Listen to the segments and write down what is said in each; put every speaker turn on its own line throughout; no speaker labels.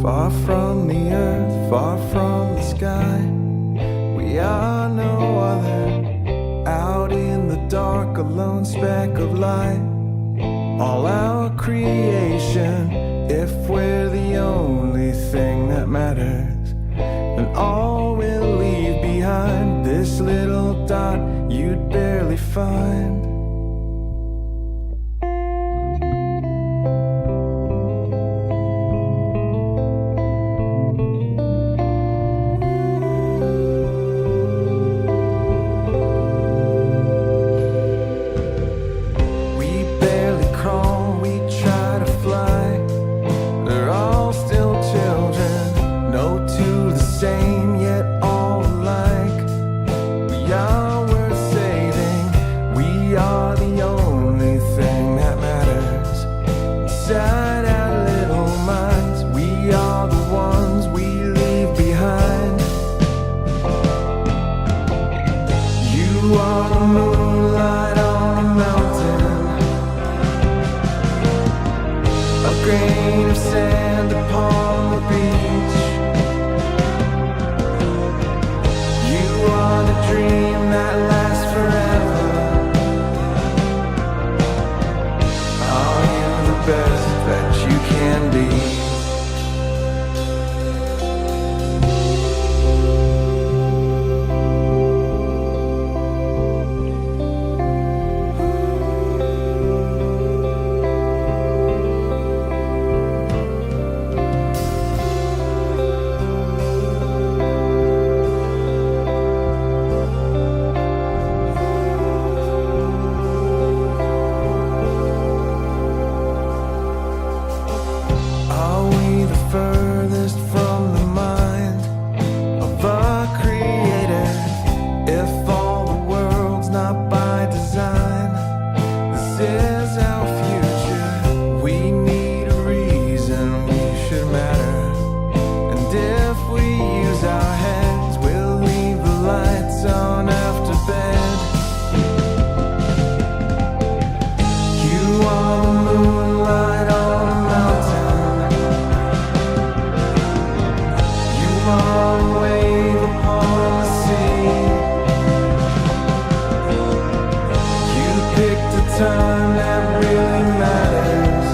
far from the earth, far from the sky. We are no other, out in the dark, a lone speck of light. All our creation, if we're the only thing that matters, then all we'll leave behind, this little dot you'd barely find. Grain of sand upon the beach. You are the dream that lasts forever. Are you the best that you can be? Furthest from the mind of a creator, if all the world's not by design, this is our future. We need a reason we should matter, and if we use our heads, we'll leave the lights on after bed. You are the moonlight on a mountain, long wave upon the sea. You picked a time that really matters.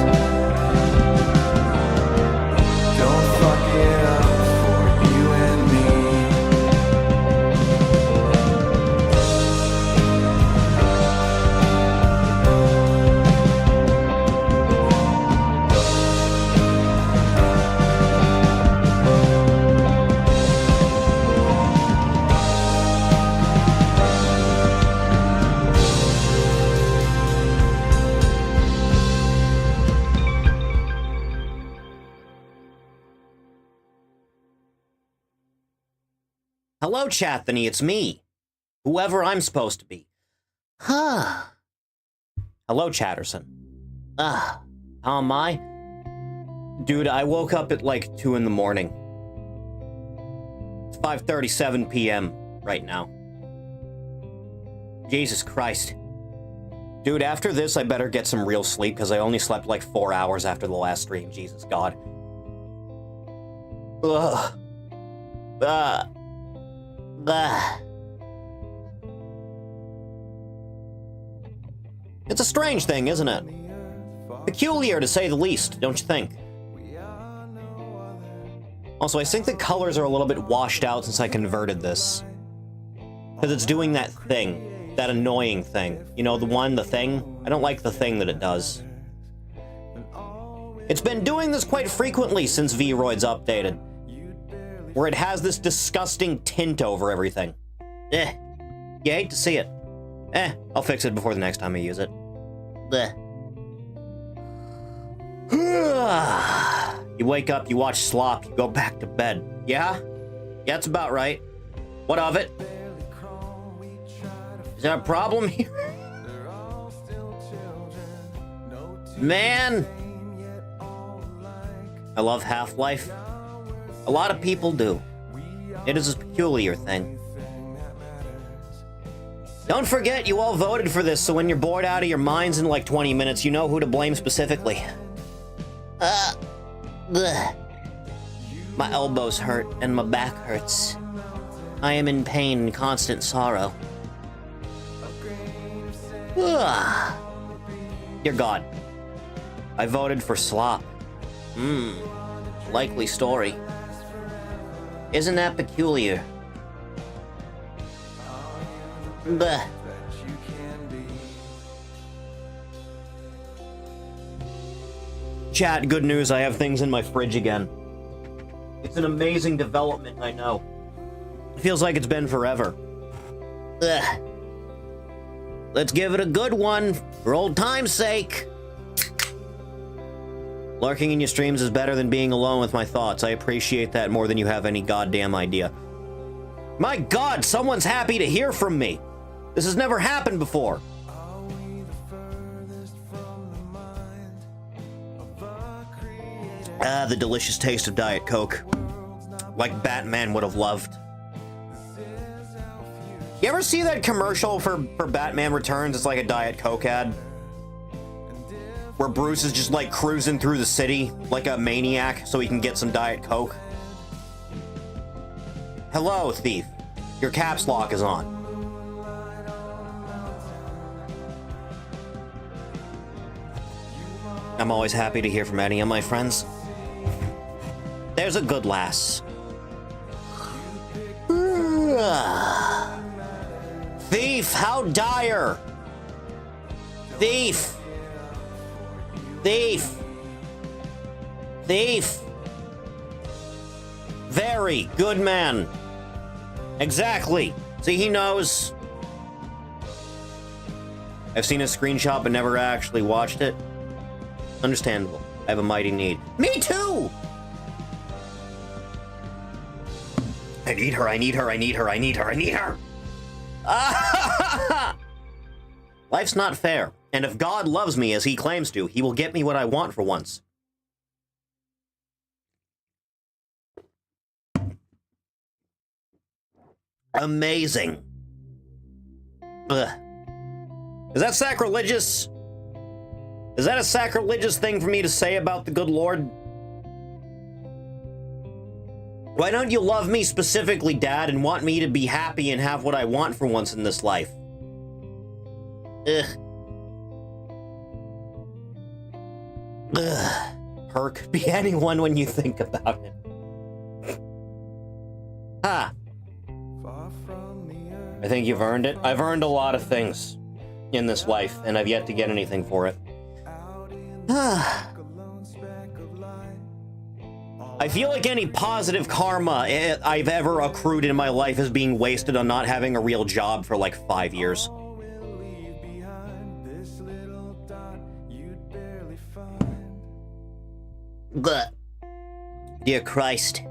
Don't fuck it up for you and me.
Hello, Chathany, it's me. Whoever I'm supposed to be. Huh. Hello, Chatterson. How am I? Dude, I woke up at like 2 in the morning. It's 5:37 p.m. right now. Jesus Christ. Dude, after this, I better get some real sleep, because I only slept like 4 hours after the last stream. Jesus God. Ugh. It's a strange thing, isn't it? Peculiar, to say the least, don't you think? Also, I think the colors are a little bit washed out since I converted this. Because it's doing that thing. That annoying thing. You know, the thing? I don't like the thing that it does. It's been doing this quite frequently since Vroid's updated. Where it has this disgusting tint over everything. You hate to see it. I'll fix it before the next time I use it. You wake up, you watch slop, you go back to bed. Yeah? Yeah, that's about right. What of it? Is there a problem here? Man! I love Half-Life. A lot of people do. It is a peculiar thing. Don't forget, you all voted for this, so when you're bored out of your minds in like 20 minutes, you know who to blame specifically. My elbows hurt and my back hurts. I am in pain and constant sorrow. Ugh. Dear God, I voted for slop. Likely story. Isn't that peculiar? Bleh. Chat, good news, I have things in my fridge again. It's an amazing development, I know. It feels like it's been forever. Ugh. Let's give it a good one, for old time's sake. Lurking in your streams is better than being alone with my thoughts. I appreciate that more than you have any goddamn idea. My God, someone's happy to hear from me. This has never happened before. Ah, the delicious taste of Diet Coke. Like Batman would have loved. You ever see that commercial for Batman Returns? It's like a Diet Coke ad. Where Bruce is just like cruising through the city like a maniac so he can get some Diet Coke. Hello, thief. Your caps lock is on. I'm always happy to hear from any of my friends. There's a good lass. Thief, how dire! Thief! Thief! Thief! Very good man. Exactly. See, he knows. I've seen a screenshot but never actually watched it. Understandable. I have a mighty need. Me too! I need her, I need her, I need her, I need her, I need her! Life's not fair, and if God loves me as he claims to, he will get me what I want for once. Amazing. Ugh. Is that sacrilegious? Is that a sacrilegious thing for me to say about the good Lord? Why don't you love me specifically, Dad, and want me to be happy and have what I want for once in this life? Ugh. Ugh. Perk could be anyone when you think about it. Ha! I think you've earned it. I've earned a lot of things in this life, and I've yet to get anything for it. I feel like any positive karma I've ever accrued in my life is being wasted on not having a real job for like 5 years. But, dear Christ.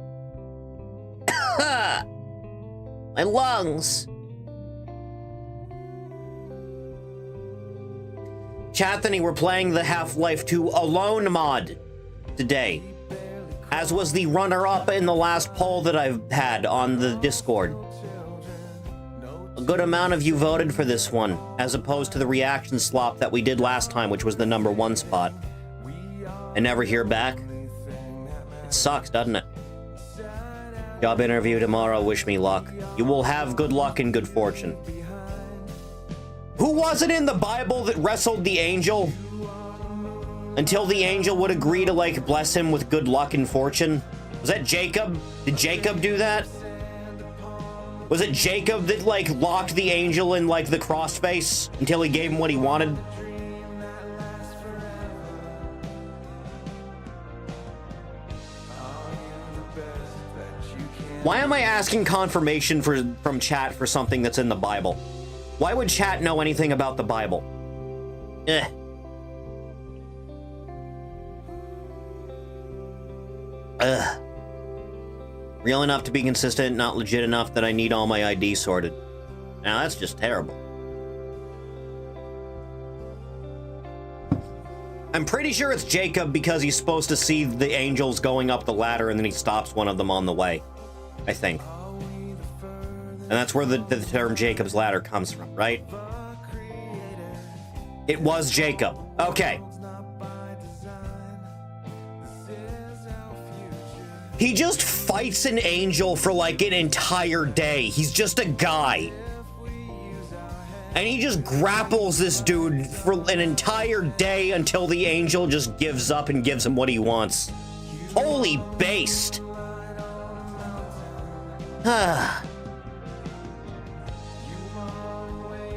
My lungs. Chathany, we're playing the Half-Life 2 Alone mod today, as was the runner-up in the last poll that I've had on the Discord. A good amount of you voted for this one, as opposed to the reaction slop that we did last time, which was the #1 spot. I never hear back. It sucks, doesn't it? Job interview tomorrow, wish me luck. You will have good luck and good fortune. Who was it in the Bible that wrestled the angel? Until the angel would agree to, like, bless him with good luck and fortune? Was that Jacob? Did Jacob do that? Was it Jacob that, like, locked the angel in, like, the cross space until he gave him what he wanted? Why am I asking confirmation from chat for something that's in the Bible? Why would chat know anything about the Bible? Eh. Ugh. Real enough to be consistent, not legit enough that I need all my ID sorted. Now that's just terrible. I'm pretty sure it's Jacob because he's supposed to see the angels going up the ladder and then he stops one of them on the way. I think. And that's where the term Jacob's Ladder comes from, right? It was Jacob. Okay. He just fights an angel for like an entire day. He's just a guy. And he just grapples this dude for an entire day until the angel just gives up and gives him what he wants. Holy based.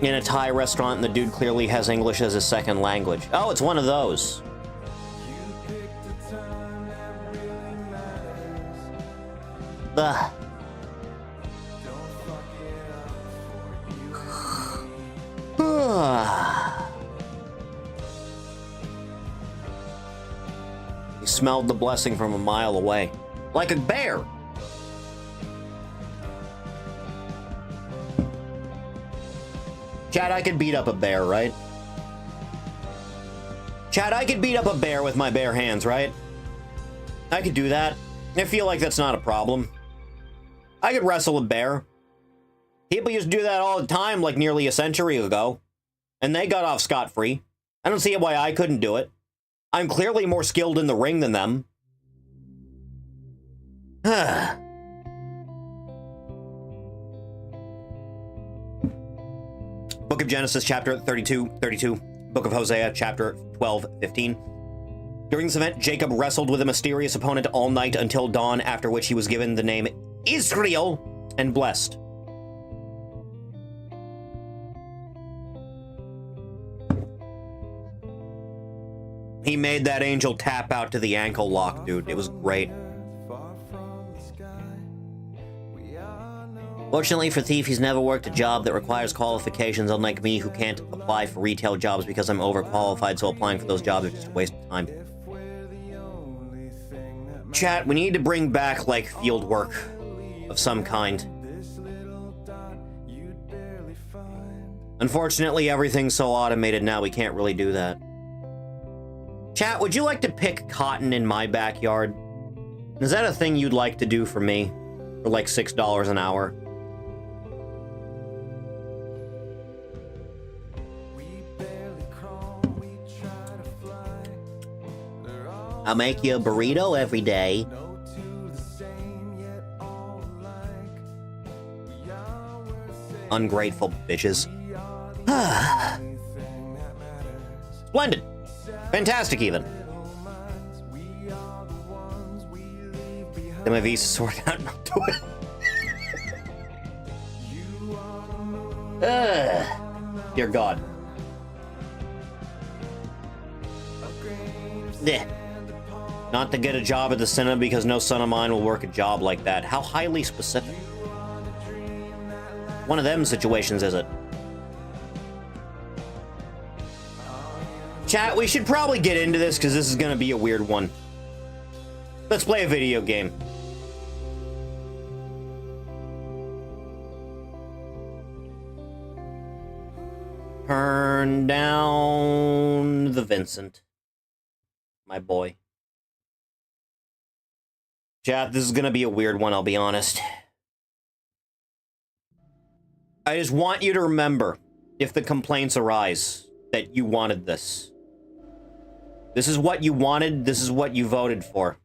In a Thai restaurant, and the dude clearly has English as his second language. Oh, it's one of those. Ugh. He smelled the blessing from a mile away. Like a bear. Chad, I could beat up a bear, right? Chad, I could beat up a bear with my bare hands, right? I could do that. I feel like that's not a problem. I could wrestle a bear. People used to do that all the time, like nearly a century ago. And they got off scot-free. I don't see why I couldn't do it. I'm clearly more skilled in the ring than them. Book of Genesis, chapter 32. Book of Hosea, chapter 12:15. During this event, Jacob wrestled with a mysterious opponent all night until dawn, after which he was given the name Israel and blessed. He made that angel tap out to the ankle lock, dude. It was great. Fortunately for Thief, he's never worked a job that requires qualifications, unlike me, who can't apply for retail jobs because I'm overqualified, so applying for those jobs is just a waste of time. Chat, we need to bring back, like, field work of some kind. Unfortunately, everything's so automated now, we can't really do that. Chat, would you like to pick cotton in my backyard? Is that a thing you'd like to do for me? For like $6 an hour? I'll make you a burrito every day. Ungrateful bitches. Splendid. Fantastic, even. Then my visa sorted out and I'll do it. Dear God. Blech. Not to get a job at the cinema because no son of mine will work a job like that. How highly specific. One of them situations, is it? Chat, we should probably get into this because this is going to be a weird one. Let's play a video game. Turn down the Vincent. My boy. Chat, this is going to be a weird one, I'll be honest. I just want you to remember, if the complaints arise, that you wanted this. This is what you wanted, this is what you voted for.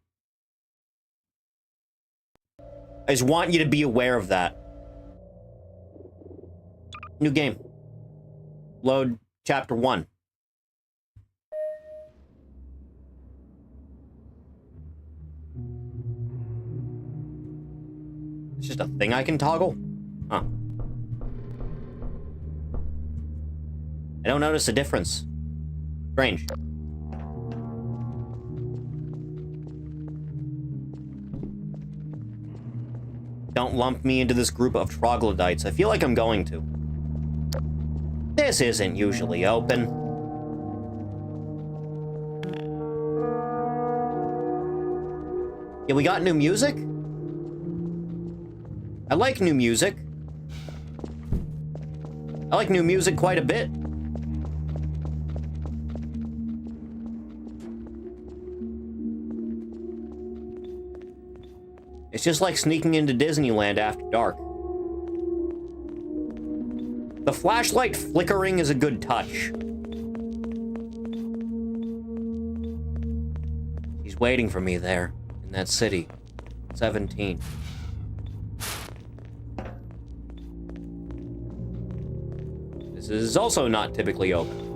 I just want you to be aware of that. New game. Load chapter 1. It's just a thing I can toggle? Huh. I don't notice a difference. Strange. Don't lump me into this group of troglodytes. I feel like I'm going to. This isn't usually open. Yeah, we got new music? I like new music. I like new music quite a bit. It's just like sneaking into Disneyland after dark. The flashlight flickering is a good touch. She's waiting for me there, in that city. 17. This is also not typically open.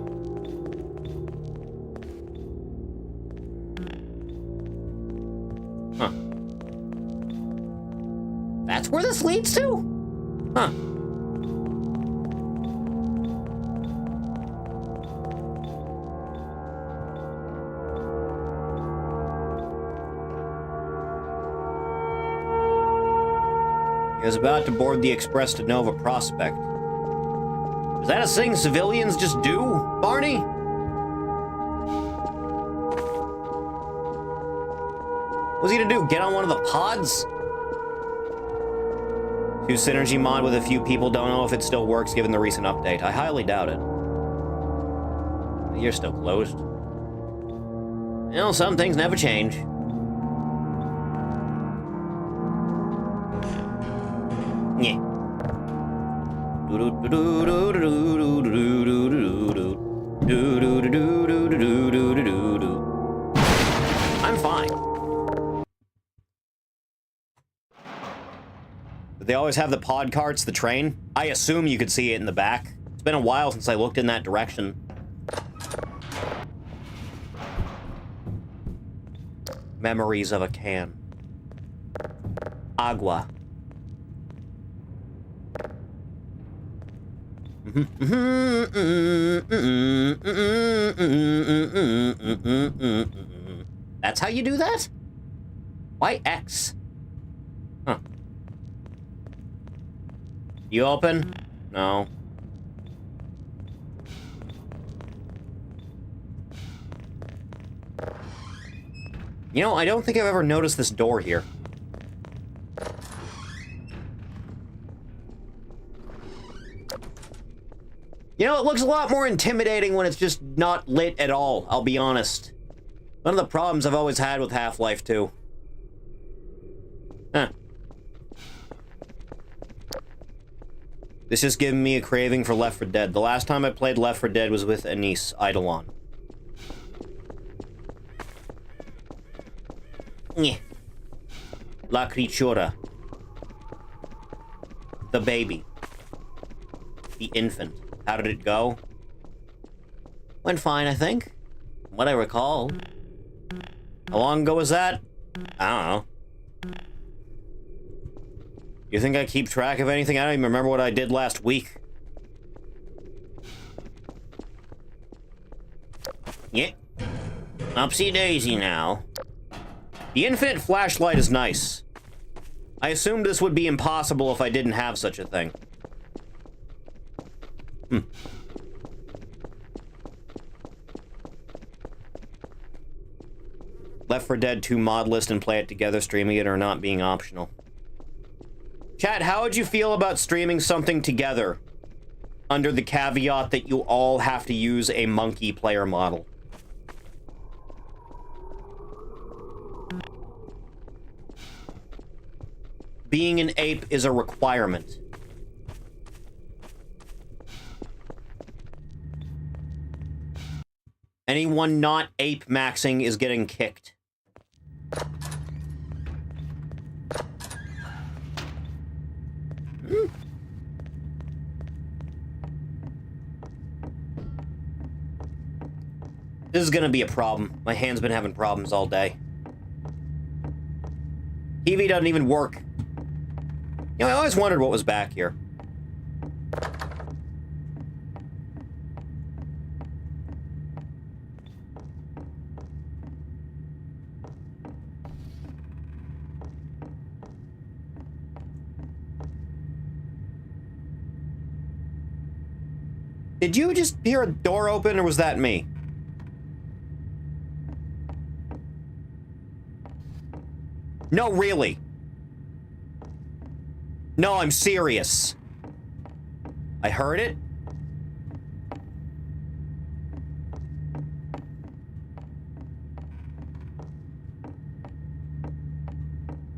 Huh. That's where this leads to? Huh. He was about to board the express to Nova Prospect. Is that a thing civilians just do, Barney? What's he gonna do? Get on one of the pods? 2 synergy mod with a few people. Don't know if it still works given the recent update. I highly doubt it. You're still closed. You know, some things never change. Yeah. I'm fine. But they always have the pod carts, the train. I assume you could see it in the back. It's been a while since I looked in that direction. Memories of a can. Agua. That's how you do that? Why X? Huh. You open? No. You know, I don't think I've ever noticed this door here. You know, it looks a lot more intimidating when it's just not lit at all, I'll be honest. One of the problems I've always had with Half-Life 2. Huh. This is giving me a craving for Left 4 Dead. The last time I played Left 4 Dead was with Anise Eidolon. Nyeh. La Criatura. The baby. The infant. How did it go? Went fine, I think. From what I recall. How long ago was that? I don't know. You think I keep track of anything? I don't even remember what I did last week. Yeah. Upsy daisy now. The infinite flashlight is nice. I assumed this would be impossible if I didn't have such a thing. Left 4 Dead 2 mod list and play it together, streaming it or not being optional. Chat, how would you feel about streaming something together under the caveat that you all have to use a monkey player model? Being an ape is a requirement. Anyone not ape maxing is getting kicked. This is gonna be a problem. My hand's been having problems all day. TV doesn't even work. You know, I always wondered what was back here. Did you just hear a door open, or was that me? No, really. No, I'm serious. I heard it.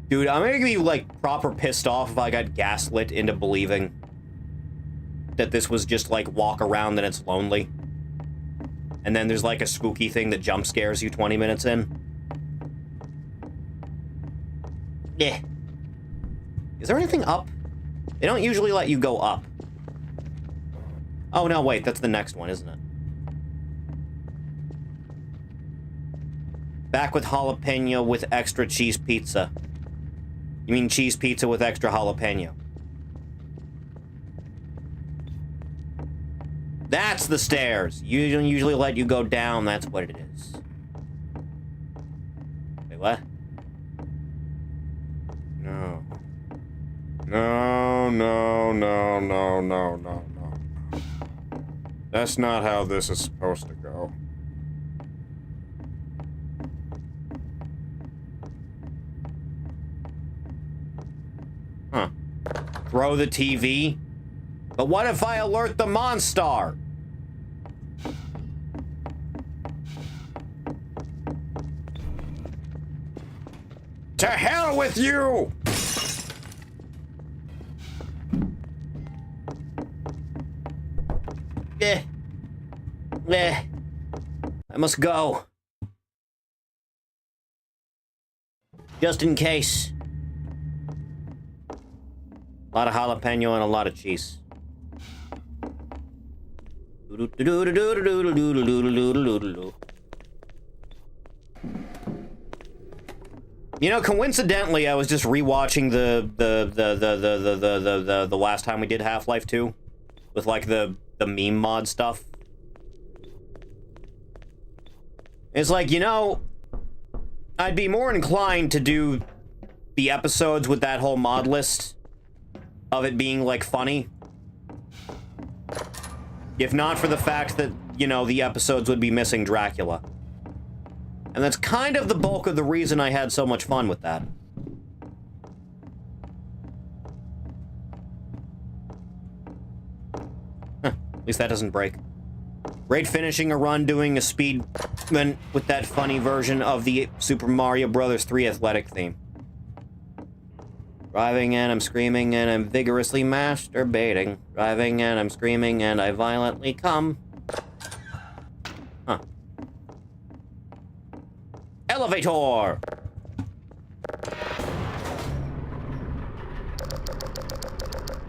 Dude, I'm gonna be, like, proper pissed off if I got gaslit into believing that this was just, like, walk around and it's lonely. And then there's, like, a spooky thing that jump scares you 20 minutes in. Yeah. Is there anything up? They don't usually let you go up. Oh, no, wait. That's the next one, isn't it? Back with jalapeno with extra cheese pizza. You mean cheese pizza with extra jalapeno? That's the stairs. You don't usually let you go down. That's what it is. Wait, what? No. No, no, no, no, no, no, no. That's not how this is supposed to go. Huh. Throw the TV? But what if I alert the Monstar? To hell with you! I must go. Just in case. A lot of jalapeno and a lot of cheese. You know, coincidentally, I was just rewatching the last time we did Half-Life 2 with like the meme mod stuff. It's like, you know, I'd be more inclined to do the episodes with that whole mod list of it being like funny. If not for the fact that, you know, the episodes would be missing Dracula. And that's kind of the bulk of the reason I had so much fun with that. Huh, at least that doesn't break. Great finishing a run doing a speed with that funny version of the Super Mario Bros. 3 athletic theme. Driving and I'm screaming and I'm vigorously masturbating. Driving and I'm screaming and I violently come. Huh. Elevator!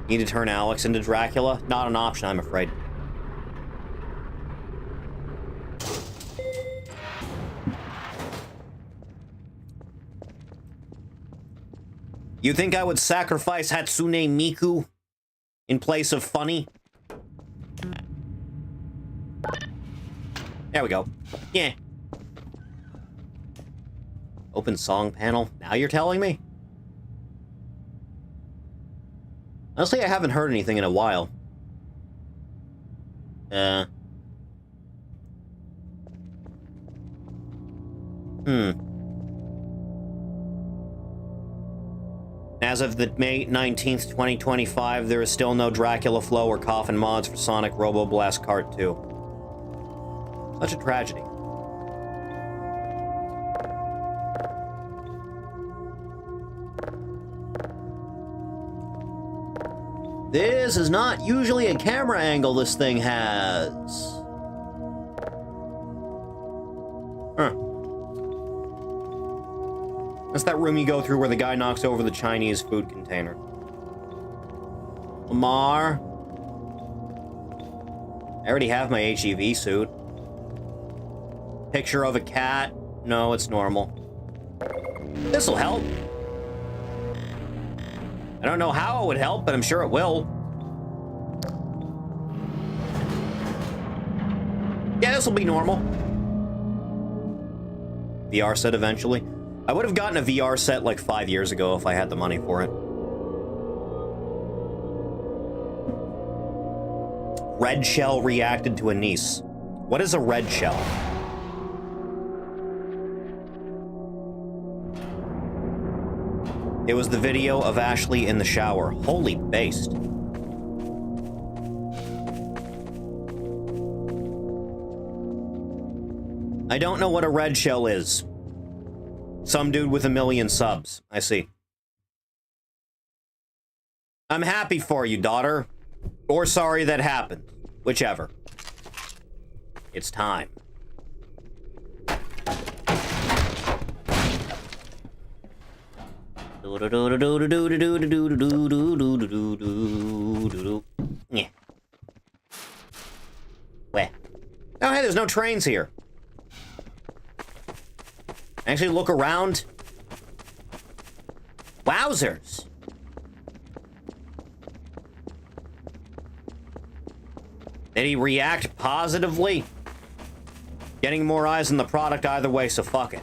Need to turn Alex into Dracula? Not an option, I'm afraid. You think I would sacrifice Hatsune Miku in place of Funny? There we go. Yeah. Open song panel. Now you're telling me? Honestly, I haven't heard anything in a while. As of the May 19th, 2025, there is still no Dracula Flow or Coffin mods for Sonic Robo Blast Kart 2. Such a tragedy. This is not usually a camera angle this thing has. Huh. That's that room you go through where the guy knocks over the Chinese food container. Lamar. I already have my HEV suit. Picture of a cat. No, it's normal. This'll help. I don't know how it would help, but I'm sure it will. Yeah, this'll be normal. VR set eventually. I would have gotten a VR set like 5 years ago if I had the money for it. Red shell reacted to a niece. What is a red shell? It was the video of Ashley in the shower. Holy based. I don't know what a red shell is. Some dude with 1 million subs. I see. I'm happy for you, daughter. Or sorry that happened. Whichever. It's time. Yeah. Where? Oh, hey, there's no trains here. Actually, look around. Wowzers. Did he react positively? Getting more eyes on the product either way, so fuck it.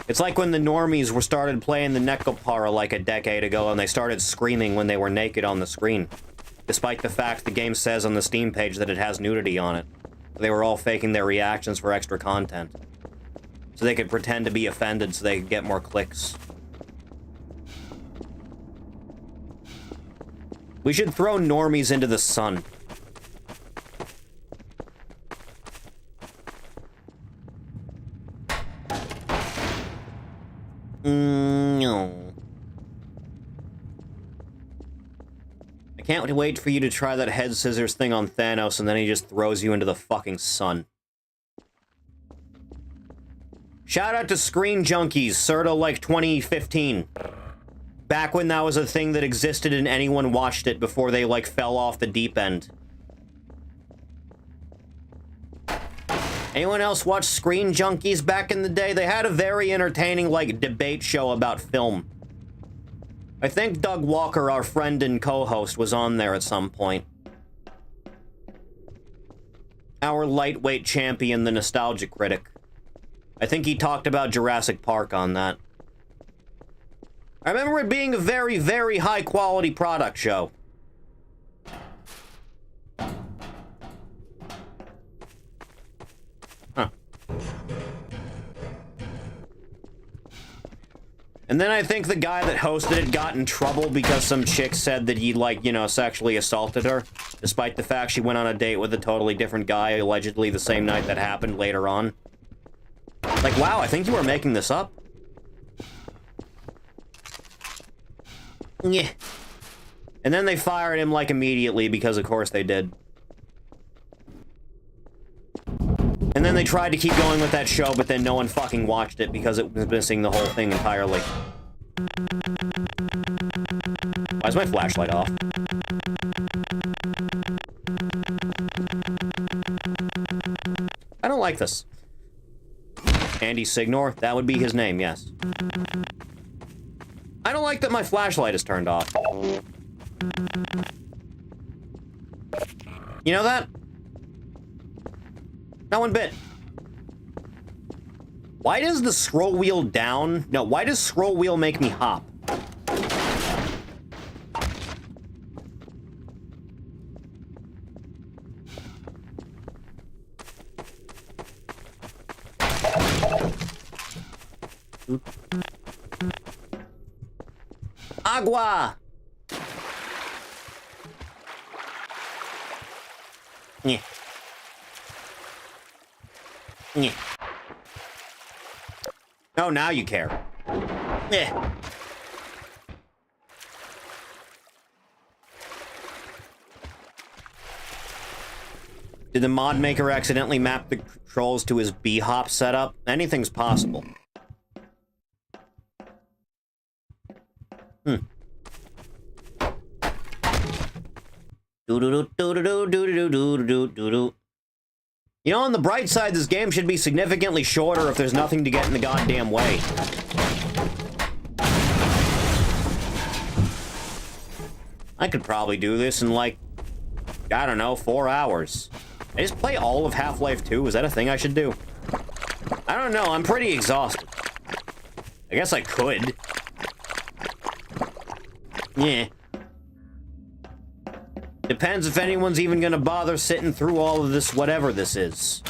It's like when the normies were started playing the Nekopara like a decade ago and they started screaming when they were naked on the screen. Despite the fact the game says on the Steam page that it has nudity on it. They were all faking their reactions for extra content. So they could pretend to be offended so they could get more clicks. We should throw normies into the sun. No. I can't wait for you to try that head scissors thing on Thanos and then he just throws you into the fucking sun. Shout out to Screen Junkies, Serta like 2015. Back when that was a thing that existed and anyone watched it before they like fell off the deep end. Anyone else watch Screen Junkies back in the day? They had a very entertaining, like, debate show about film. I think Doug Walker, our friend and co-host, was on there at some point. Our lightweight champion, the nostalgia critic. I think he talked about Jurassic Park on that. I remember it being a very, very high-quality product show. Huh. And then I think the guy that hosted it got in trouble because some chick said that he, like, you know, sexually assaulted her, despite the fact she went on a date with a totally different guy, allegedly the same night that happened later on. Like, wow, I think you were making this up. Yeah. And then they fired him, like, immediately, because of course they did. And then they tried to keep going with that show, but then no one fucking watched it because it was missing the whole thing entirely. Why is my flashlight off? I don't like this. Andy Signor? That would be his name, yes. I don't like that my flashlight is turned off. You know that? Not one bit. Why does the scroll wheel down? No, why does scroll wheel make me hop? Agua! Yeah. Yeah. Oh, now you care. Yeah. Did the mod maker accidentally map the controls to his B-hop setup? Anything's possible. You know, on the bright side, this game should be significantly shorter if there's nothing to get in the goddamn way. I could probably do this in, like, I don't know, 4 hours. I just play all of Half-Life 2? Is that a thing I should do? I don't know, I'm pretty exhausted. I guess I could. Yeah. Depends if anyone's even gonna bother sitting through all of this, whatever this is.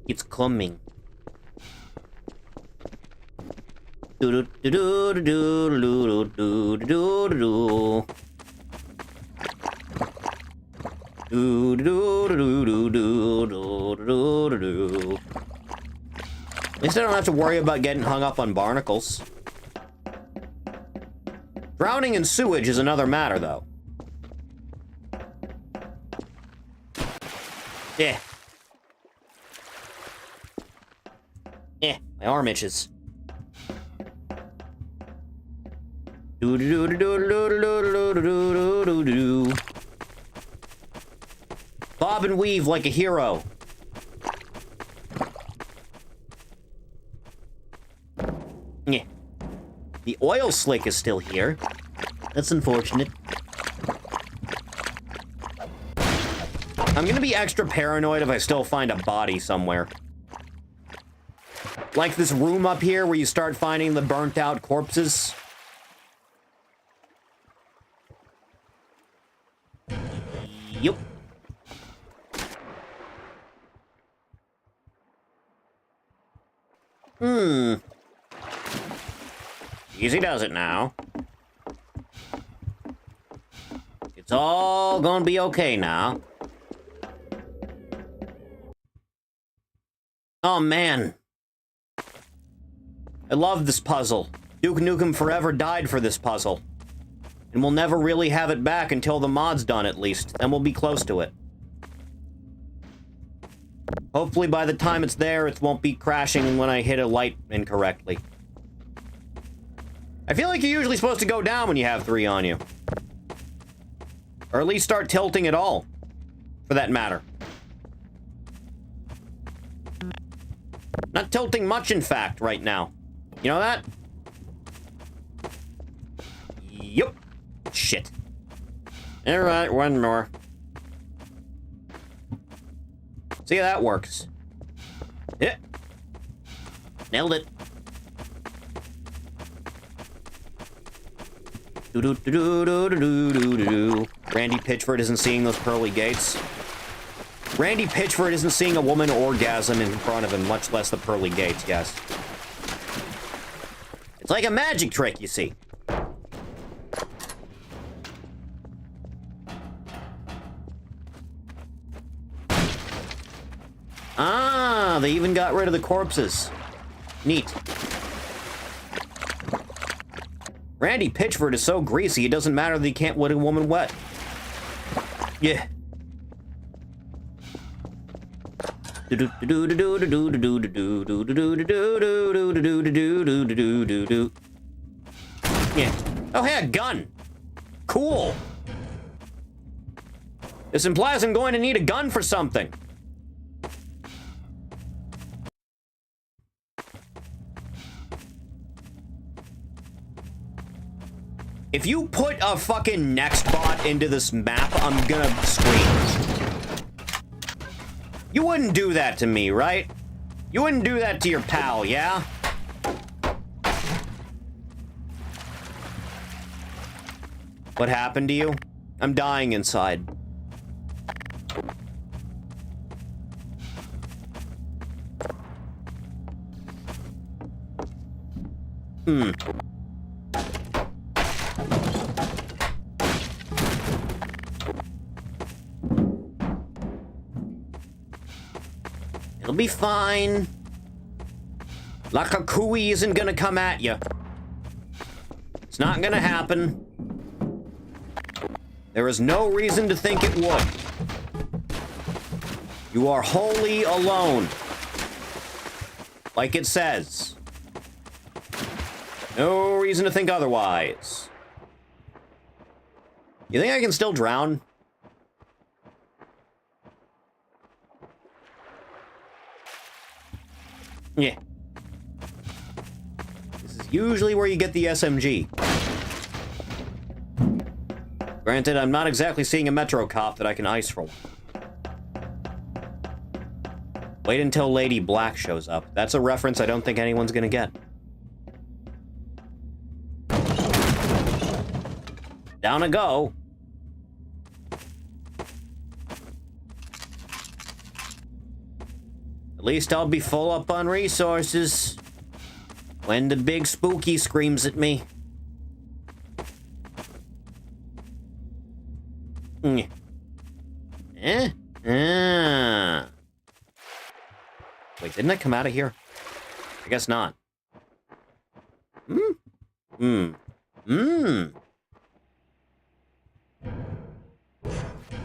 It's coming. At least I don't have to worry about getting hung up on barnacles. Drowning in sewage is another matter, though. Yeah. My arm itches. Bob and weave like a hero. Yeah. The oil slick is still here. That's unfortunate. I'm gonna be extra paranoid if I still find a body somewhere. Like this room up here where you start finding the burnt out corpses. Yup. Easy does it now. It's all gonna be okay now. Oh, man. I love this puzzle. Duke Nukem Forever died for this puzzle. And we'll never really have it back until the mod's done, at least. Then we'll be close to it. Hopefully by the time it's there, it won't be crashing when I hit a light incorrectly. I feel like you're usually supposed to go down when you have 3 on you. Or at least start tilting at all, for that matter. Not tilting much, in fact, right now. You know that? Yup. Shit. Alright, one more. See how that works. Yeah. Nailed it. Randy Pitchford isn't seeing those pearly gates. Randy Pitchford isn't seeing a woman orgasm in front of him, much less the pearly gates, yes. It's like a magic trick, you see. Ah, they even got rid of the corpses. Neat. Randy Pitchford is so greasy, it doesn't matter that he can't wet a woman wet. Yeah. Yeah. Oh, hey, a gun. Cool. This implies I'm going to need a gun for something. If you put a fucking next bot into this map, I'm gonna scream. You wouldn't do that to me, right? You wouldn't do that to your pal, yeah? What happened to you? I'm dying inside. It'll be fine. Lakakui isn't gonna come at you. It's not gonna happen. There is no reason to think it would. You are wholly alone. Like it says. No reason to think otherwise. You think I can still drown? Yeah. This is usually where you get the SMG. Granted, I'm not exactly seeing a Metro cop that I can ice for one. Wait until Lady Black shows up. That's a reference I don't think anyone's gonna get. Down a go. At least I'll be full up on resources when the big spooky screams at me. Wait, didn't I come out of here? I guess not.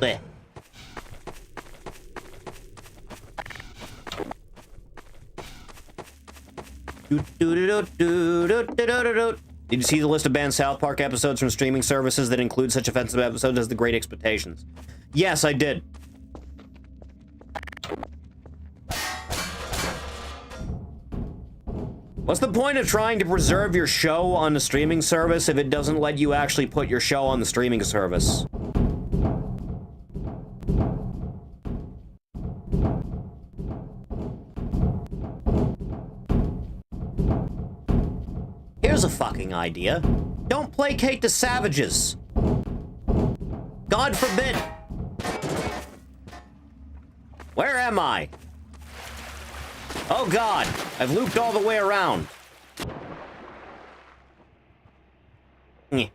Bleh. Did you see the list of banned South Park episodes from streaming services that include such offensive episodes as The Great Expectations? Yes, I did. What's the point of trying to preserve your show on a streaming service if it doesn't let you actually put your show on the streaming service? Here's a fucking idea. Don't placate the savages. God forbid. Where am I? Oh God, I've looped all the way around. Nyeh.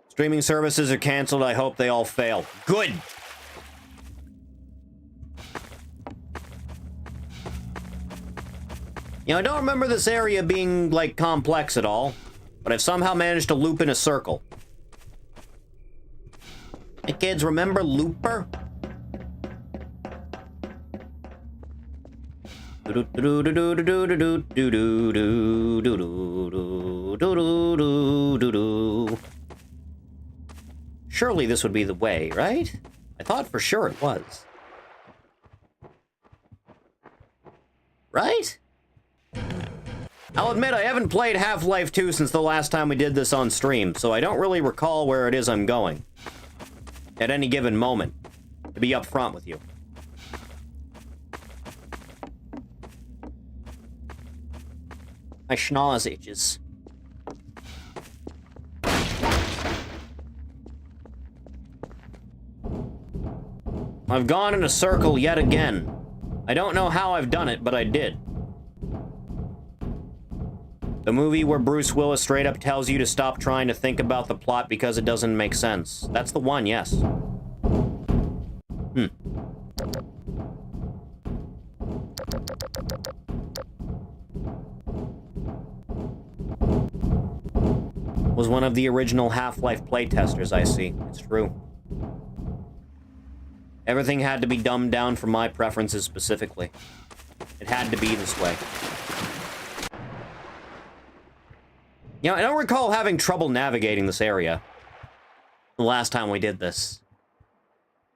Streaming services are canceled. I hope they all fail. Good. You know, I don't remember this area being, like, complex at all, but I've somehow managed to loop in a circle. Hey, kids, remember Looper? Surely this would be the way, right? I thought for sure it was. Right? I'll admit I haven't played Half-Life 2 since the last time we did this on stream, so I don't really recall where it is I'm going at any given moment, to be upfront with you. My schnoz itches. I've gone in a circle yet again. I don't know how I've done it, but I did. The movie where Bruce Willis straight up tells you to stop trying to think about the plot because it doesn't make sense. That's the one, yes. Was one of the original Half-Life playtesters, I see. It's true. Everything had to be dumbed down for my preferences specifically. It had to be this way. You know, I don't recall having trouble navigating this area the last time we did this.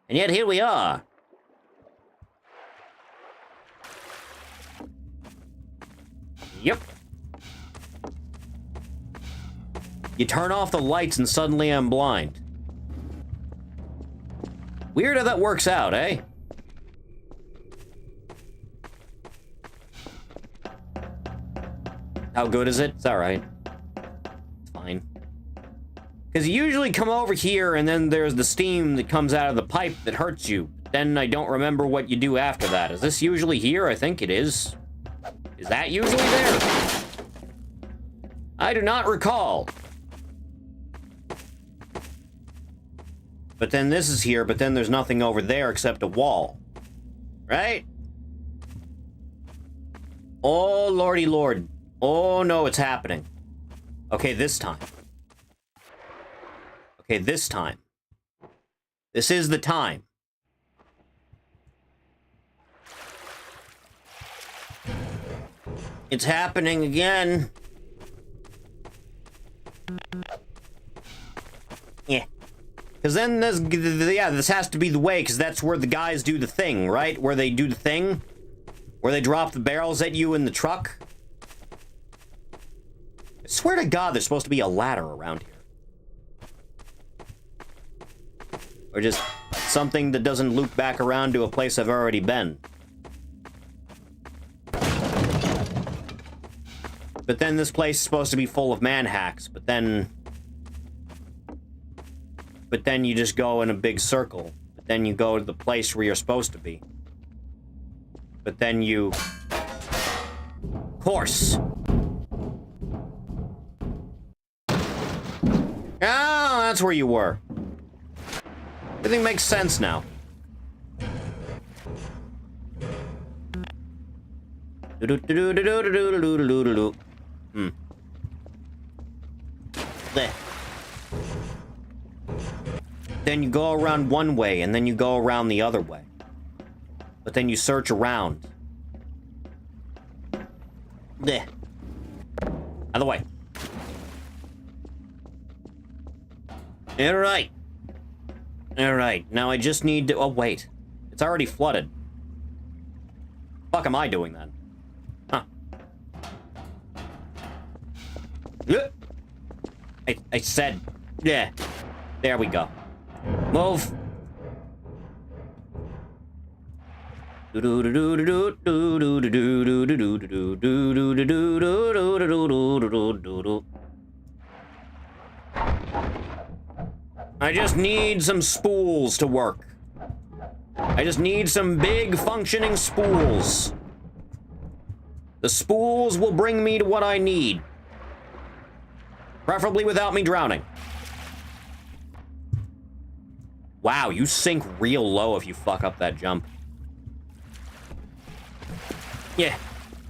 And yet here we are. Yep. You turn off the lights and suddenly I'm blind. Weird how that works out, eh? How good is it? It's alright. It's fine. Because you usually come over here and then there's the steam that comes out of the pipe that hurts you. Then I don't remember what you do after that. Is this usually here? I think it is. Is that usually there? I do not recall. But then this is here, but then there's nothing over there except a wall. Right? Oh, lordy lord. Oh, no, it's happening. Okay, this time. Okay, this time. This is the time. It's happening again. Yeah. Because then this, yeah, this has to be the way, because that's where the guys do the thing, right? Where they do the thing? Where they drop the barrels at you in the truck? I swear to God, there's supposed to be a ladder around here. Or just something that doesn't loop back around to a place I've already been. But then this place is supposed to be full of man hacks, but then you just go in a big circle. But then you go to the place where you're supposed to be. But then you... Course. Oh, that's where you were. Everything makes sense now. Blech. Then you go around one way, and then you go around the other way. but then you search around. Blech. Out of the way. Alright. Alright, now I just need to... Oh, wait. It's already flooded. Fuck am I doing then? Huh. I said... Yeah. There we go. Move. I just need some spools to work. I just need some big functioning spools. The spools will bring me to what I need. Preferably without me drowning. Wow, you sink real low if you fuck up that jump. Yeah,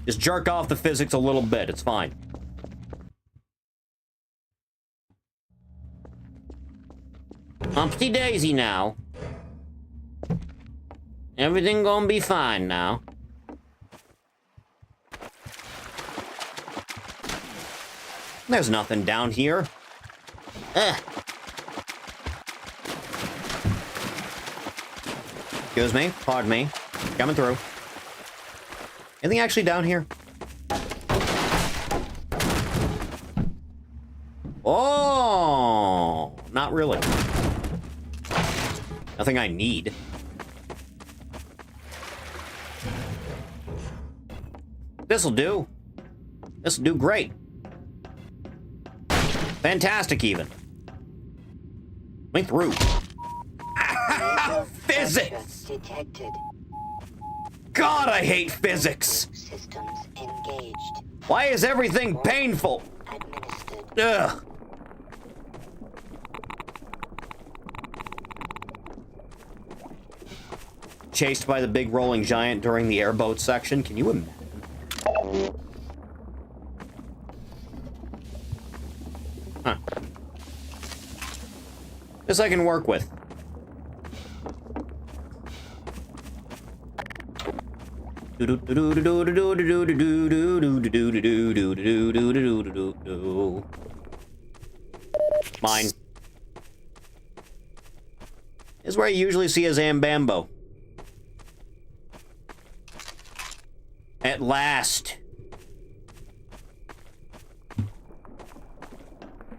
just jerk off the physics a little bit, it's fine. Humpty daisy now. Everything gonna be fine now. There's nothing down here. Ugh. Excuse me, pardon me. Coming through. Anything actually down here? Oh, not really. Nothing I need. This'll do. This'll do great. Fantastic, even. Went through. Physics! Detected. God, I hate physics! Systems engaged. Why is everything painful? Administered. Ugh. Chased by the big rolling giant during the airboat section. Can you imagine? Huh. This I can work with. Mine. This is where you usually see a Zambambo. At last.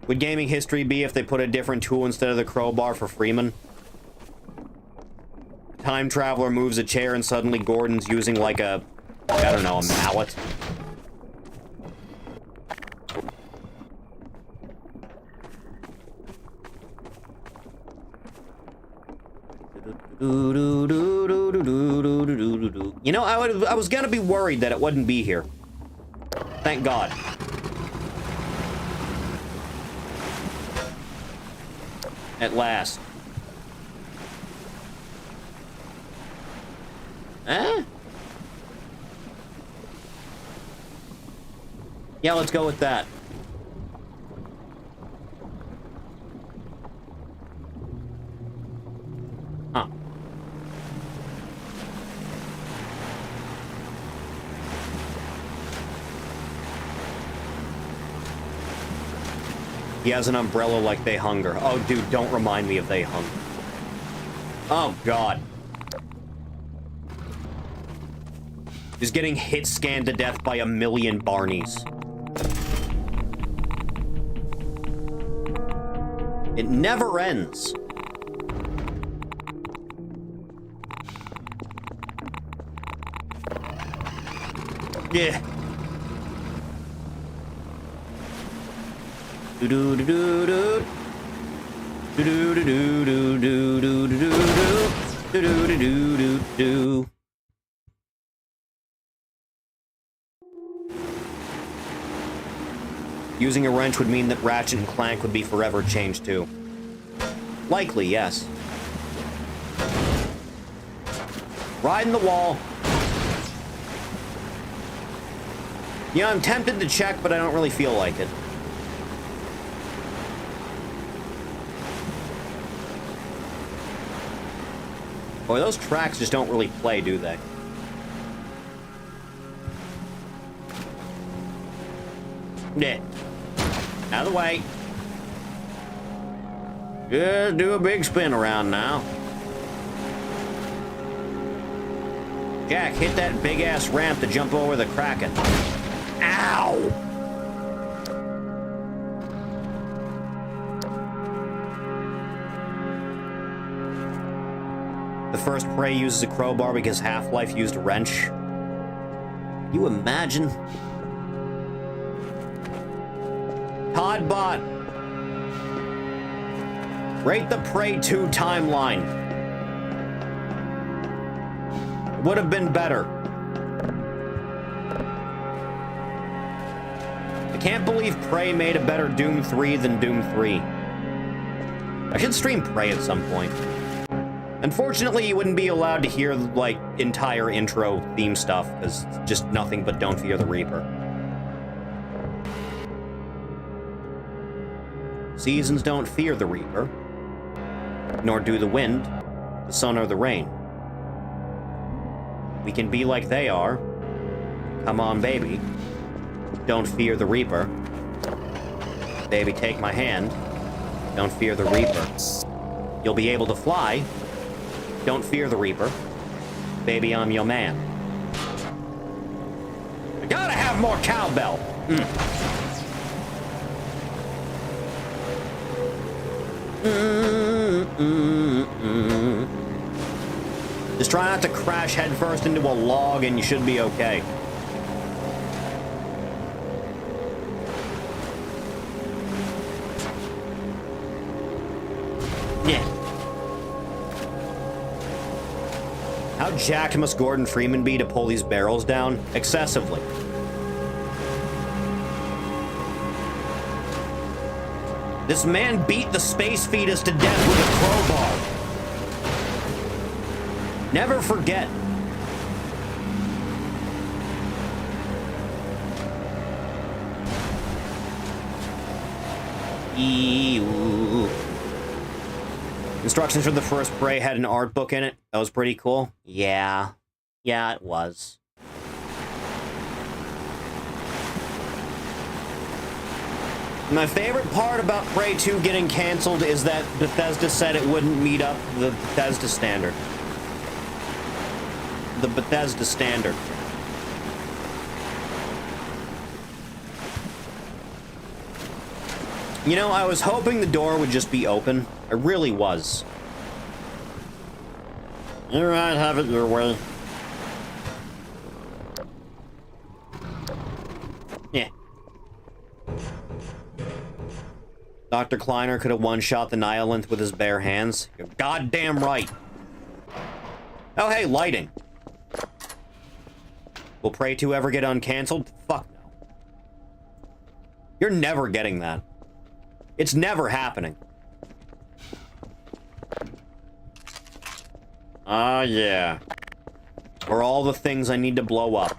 Would gaming history be if they put a different tool instead of the crowbar for Freeman? Time traveler moves a chair and suddenly Gordon's using like a, I don't know, a mallet. You know, I was gonna be worried that it wouldn't be here. Thank God. At last. Eh? Yeah, let's go with that. Huh. He has an umbrella like They Hunger. Oh, dude, don't remind me of They Hunger. Oh, God. Just getting hit scanned to death by a million Barneys. It never ends. Yeah. Do do do do do. Do do do do do do do do do do do do do do. Using a wrench would mean that Ratchet and Clank would be forever changed too. Likely, yes. Riding the wall. Yeah, I'm tempted to check, but I don't really feel like it. Boy, those tracks just don't really play, do they? Yeah. Out of the way. Just do a big spin around now. Jack, hit that big-ass ramp to jump over the Kraken. Ow! The first prey uses a crowbar because Half-Life used a wrench. Can you imagine? Toddbot! Rate the Prey 2 timeline. It would have been better. I can't believe Prey made a better Doom 3 than Doom 3. I should stream Prey at some point. Unfortunately, you wouldn't be allowed to hear, like, entire intro theme stuff, because it's just nothing but Don't Fear the Reaper. Seasons don't fear the Reaper, nor do the wind, the sun, or the rain. We can be like they are. Come on, baby. Don't fear the Reaper. Baby, take my hand. Don't fear the Reaper. You'll be able to fly. Don't fear the Reaper. Baby, I'm your man. I gotta have more cowbell. Just try not to crash headfirst into a log and you should be okay. Yeah. How jacked must Gordon Freeman be to pull these barrels down? Excessively. This man beat the space fetus to death with a crowbar. Never forget. Ew. Instructions for the first Prey had an art book in it. That was pretty cool. Yeah. Yeah, it was. My favorite part about Prey 2 getting canceled is that Bethesda said it wouldn't meet up the Bethesda standard. The Bethesda standard. You know, I was hoping the door would just be open. I really was. Alright, have it your way. Yeah. Dr. Kleiner could have one-shot the Nihilanth with his bare hands. You're goddamn right. Oh, hey, lighting. Will Prey 2 ever get uncanceled? Fuck no. You're never getting that. It's never happening. Ah, yeah. Or all the things I need to blow up.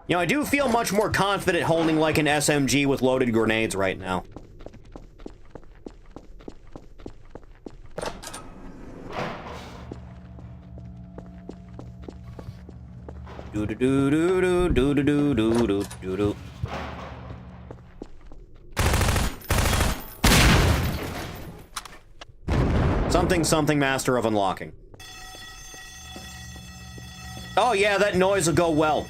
You know, I do feel much more confident holding like an SMG with loaded grenades right now. Do do do do do do do do do do do. Something something master of unlocking. Oh yeah, that noise will go well.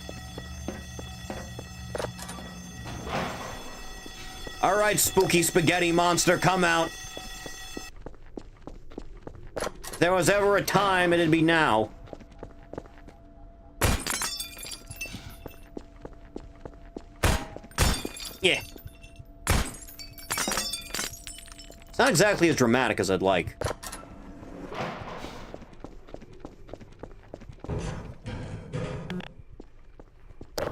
All right, spooky spaghetti monster, come out. If there was ever a time, it'd be now. Yeah. It's not exactly as dramatic as I'd like.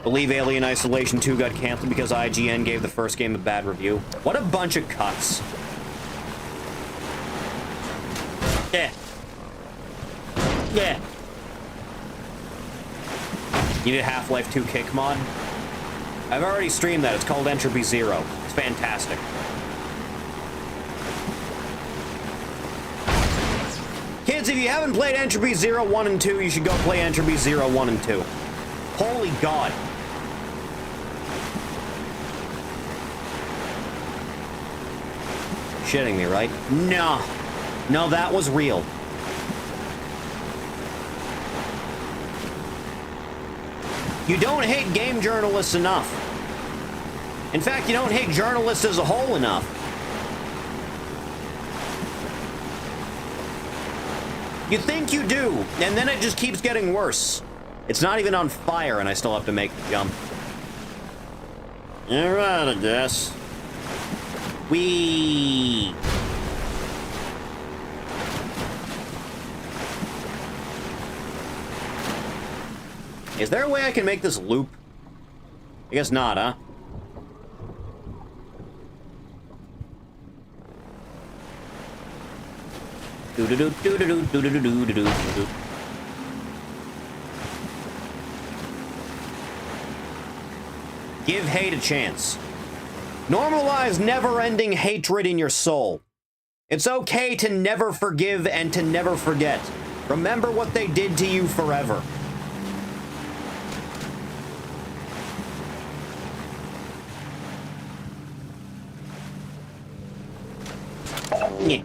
Believe Alien Isolation 2 got canceled because IGN gave the first game a bad review. What a bunch of cuts. Yeah. Yeah. You need a Half-Life 2 kick mod? I've already streamed that. It's called Entropy Zero. It's fantastic. Kids, if you haven't played Entropy 0, 1, and 2, you should go play Entropy 0, 1, and 2. Holy God. Shitting me, right? No. No, that was real. You don't hate game journalists enough. In fact, you don't hate journalists as a whole enough. You think you do, and then it just keeps getting worse. It's not even on fire, and I still have to make the jump. All right, I guess. Whee! Is there a way I can make this loop? I guess not, huh? Give hate a chance. Normalize never-ending hatred in your soul. It's okay to never forgive and to never forget. Remember what they did to you forever. Yeah.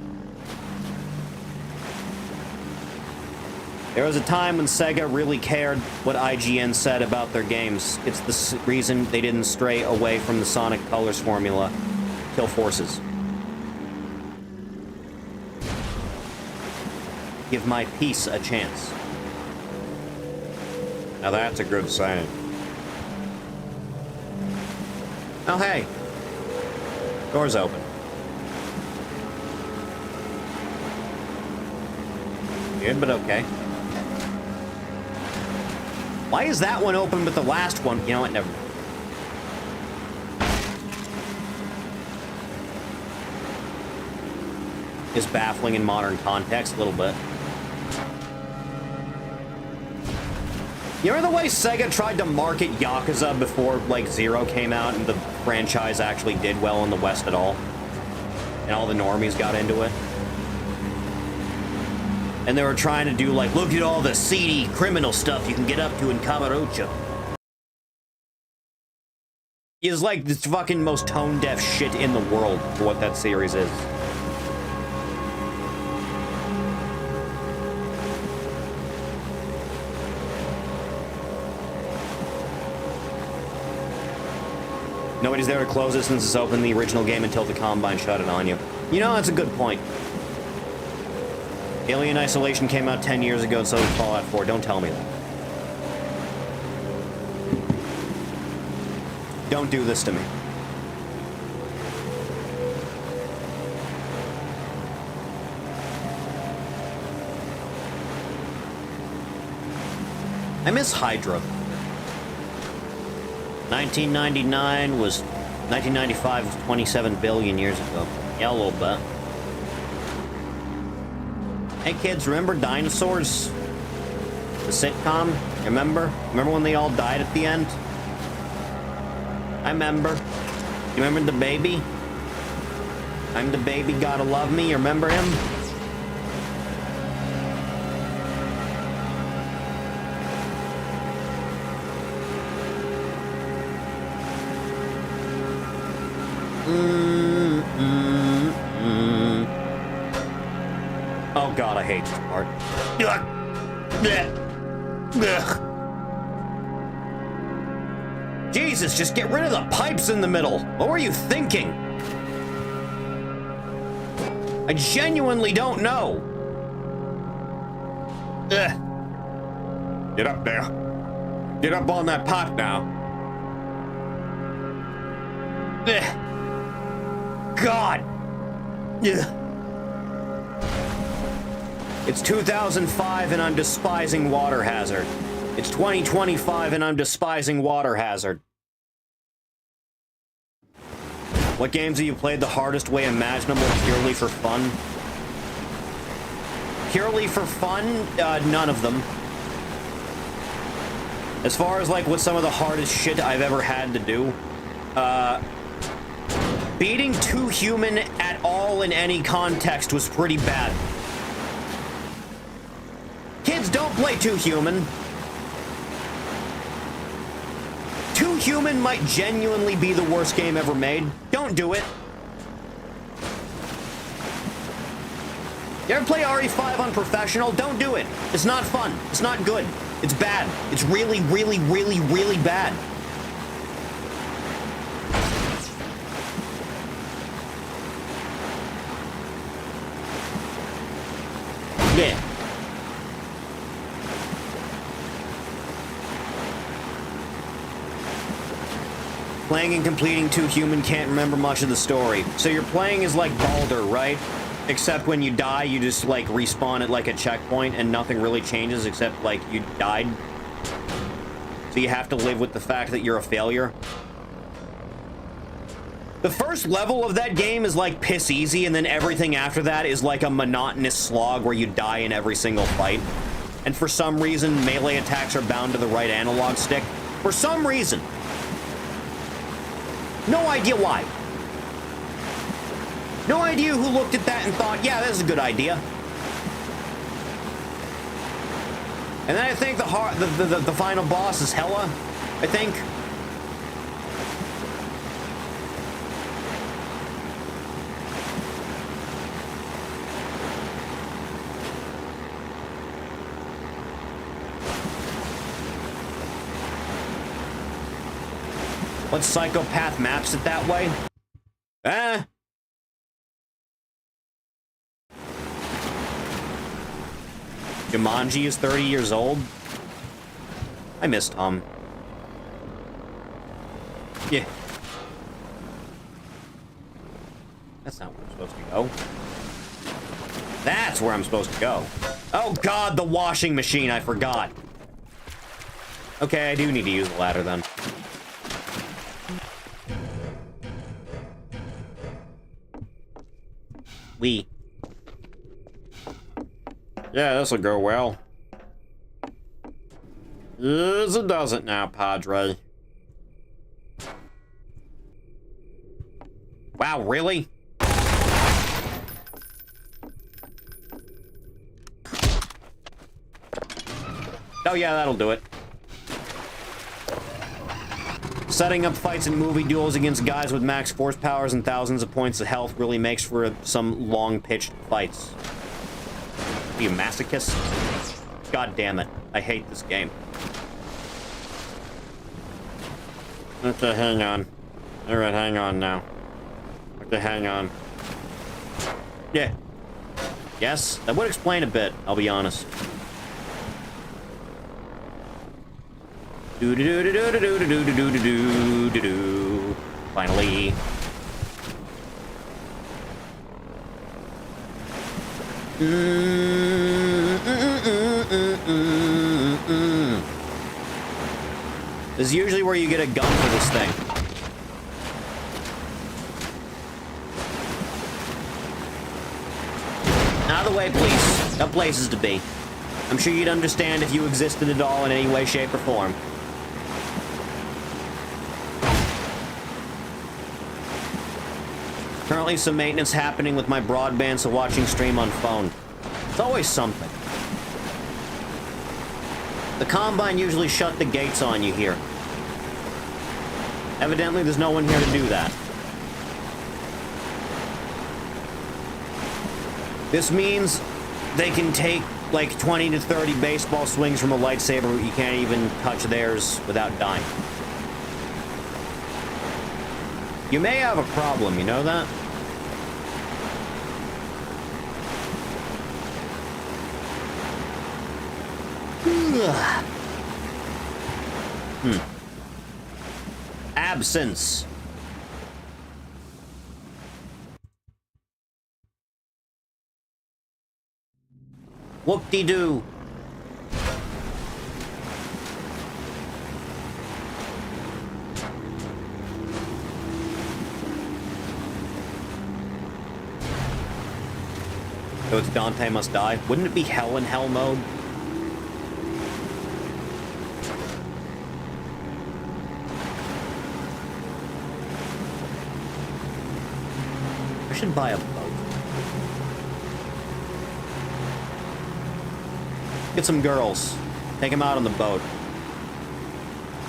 There was a time when Sega really cared what IGN said about their games. It's the reason they didn't stray away from the Sonic Colors formula. Kill forces. Give my peace a chance. Now that's a good saying. Oh, hey. Door's open. Good, but okay. Why is that one open but the last one? You know what? Never mind. Is baffling in modern context a little bit. You remember the way Sega tried to market Yakuza before, like, Zero came out and the franchise actually did well in the West at all? And all the normies got into it? And they were trying to do, like, look at all the seedy criminal stuff you can get up to in Kamurocho. It's like this fucking most tone-deaf shit in the world for what that series is. Nobody's there to close it since it's open the original game until the Combine shut it on you. You know, that's a good point. Alien Isolation came out 10 years ago, and so did Fallout 4. Don't tell me that. Don't do this to me. I miss Hydra. 1999 was... 1995 was 27 billion years ago. Yeah, a little bit. Hey kids, remember Dinosaurs? The sitcom? Remember? Remember when they all died at the end? I remember. You remember the baby? I'm the baby, gotta love me. You remember him? Oh god, I hate this part. Jesus, just get rid of the pipes in the middle. What were you thinking? I genuinely don't know. Get up there. Get up on that pipe now. God. It's 2005 and I'm despising Water Hazard. It's 2025 and I'm despising Water Hazard. What games have you played the hardest way imaginable purely for fun? Purely for fun? None of them. As far as, like, what some of the hardest shit I've ever had to do, beating 2 human at all in any context was pretty bad. play Too Human. Too Human might genuinely be the worst game ever made. Don't do it. You ever play RE5 on professional? Don't do it. It's not fun. It's not good. It's bad. It's really, really, really, really bad. Yeah. Playing and completing Too Human, can't remember much of the story. So you're playing as like Baldur, right? Except when you die, you just like respawn at like a checkpoint and nothing really changes except like you died. So you have to live with the fact that you're a failure. The first level of that game is like piss easy, and then everything after that is like a monotonous slog where you die in every single fight. And for some reason, melee attacks are bound to the right analog stick. For some reason. No idea why. No idea who looked at that and thought, yeah, that's a good idea. And then I think the final boss is Hela, I think. What psychopath maps it that way? Jumanji is 30 years old? I miss Tom. Yeah. That's not where I'm supposed to go. That's where I'm supposed to go. Oh god, the washing machine, I forgot. Okay, I do need to use the ladder then. Yeah, this'll go well. Yes, it doesn't now, Padre. Wow, really? Oh yeah, that'll do it. Setting up fights and movie duels against guys with max force powers and thousands of points of health really makes for some long-pitched fights. Are you a masochist? God damn it. I hate this game. Okay, hang on. Alright, hang on now. Okay, hang on. Yeah. Yes, that would explain a bit, I'll be honest. Do-do-do-do-do-do-do-do-do-do-do-do. Finally. This is usually where you get a gun for this thing. Out of the way, please. Got places to be. I'm sure you'd understand if you existed at all in any way, shape, or form. Currently some maintenance happening with my broadband, so watching stream on phone. It's always something. The Combine usually shut the gates on you here. Evidently there's no one here to do that. This means they can take like 20 to 30 baseball swings from a lightsaber, but you can't even touch theirs without dying. You may have a problem, you know that? Absence. Whoop-de-doo. So it's Dante Must Die. Wouldn't it be Hell in Hell mode? I should buy a boat. Get some girls. Take them out on the boat.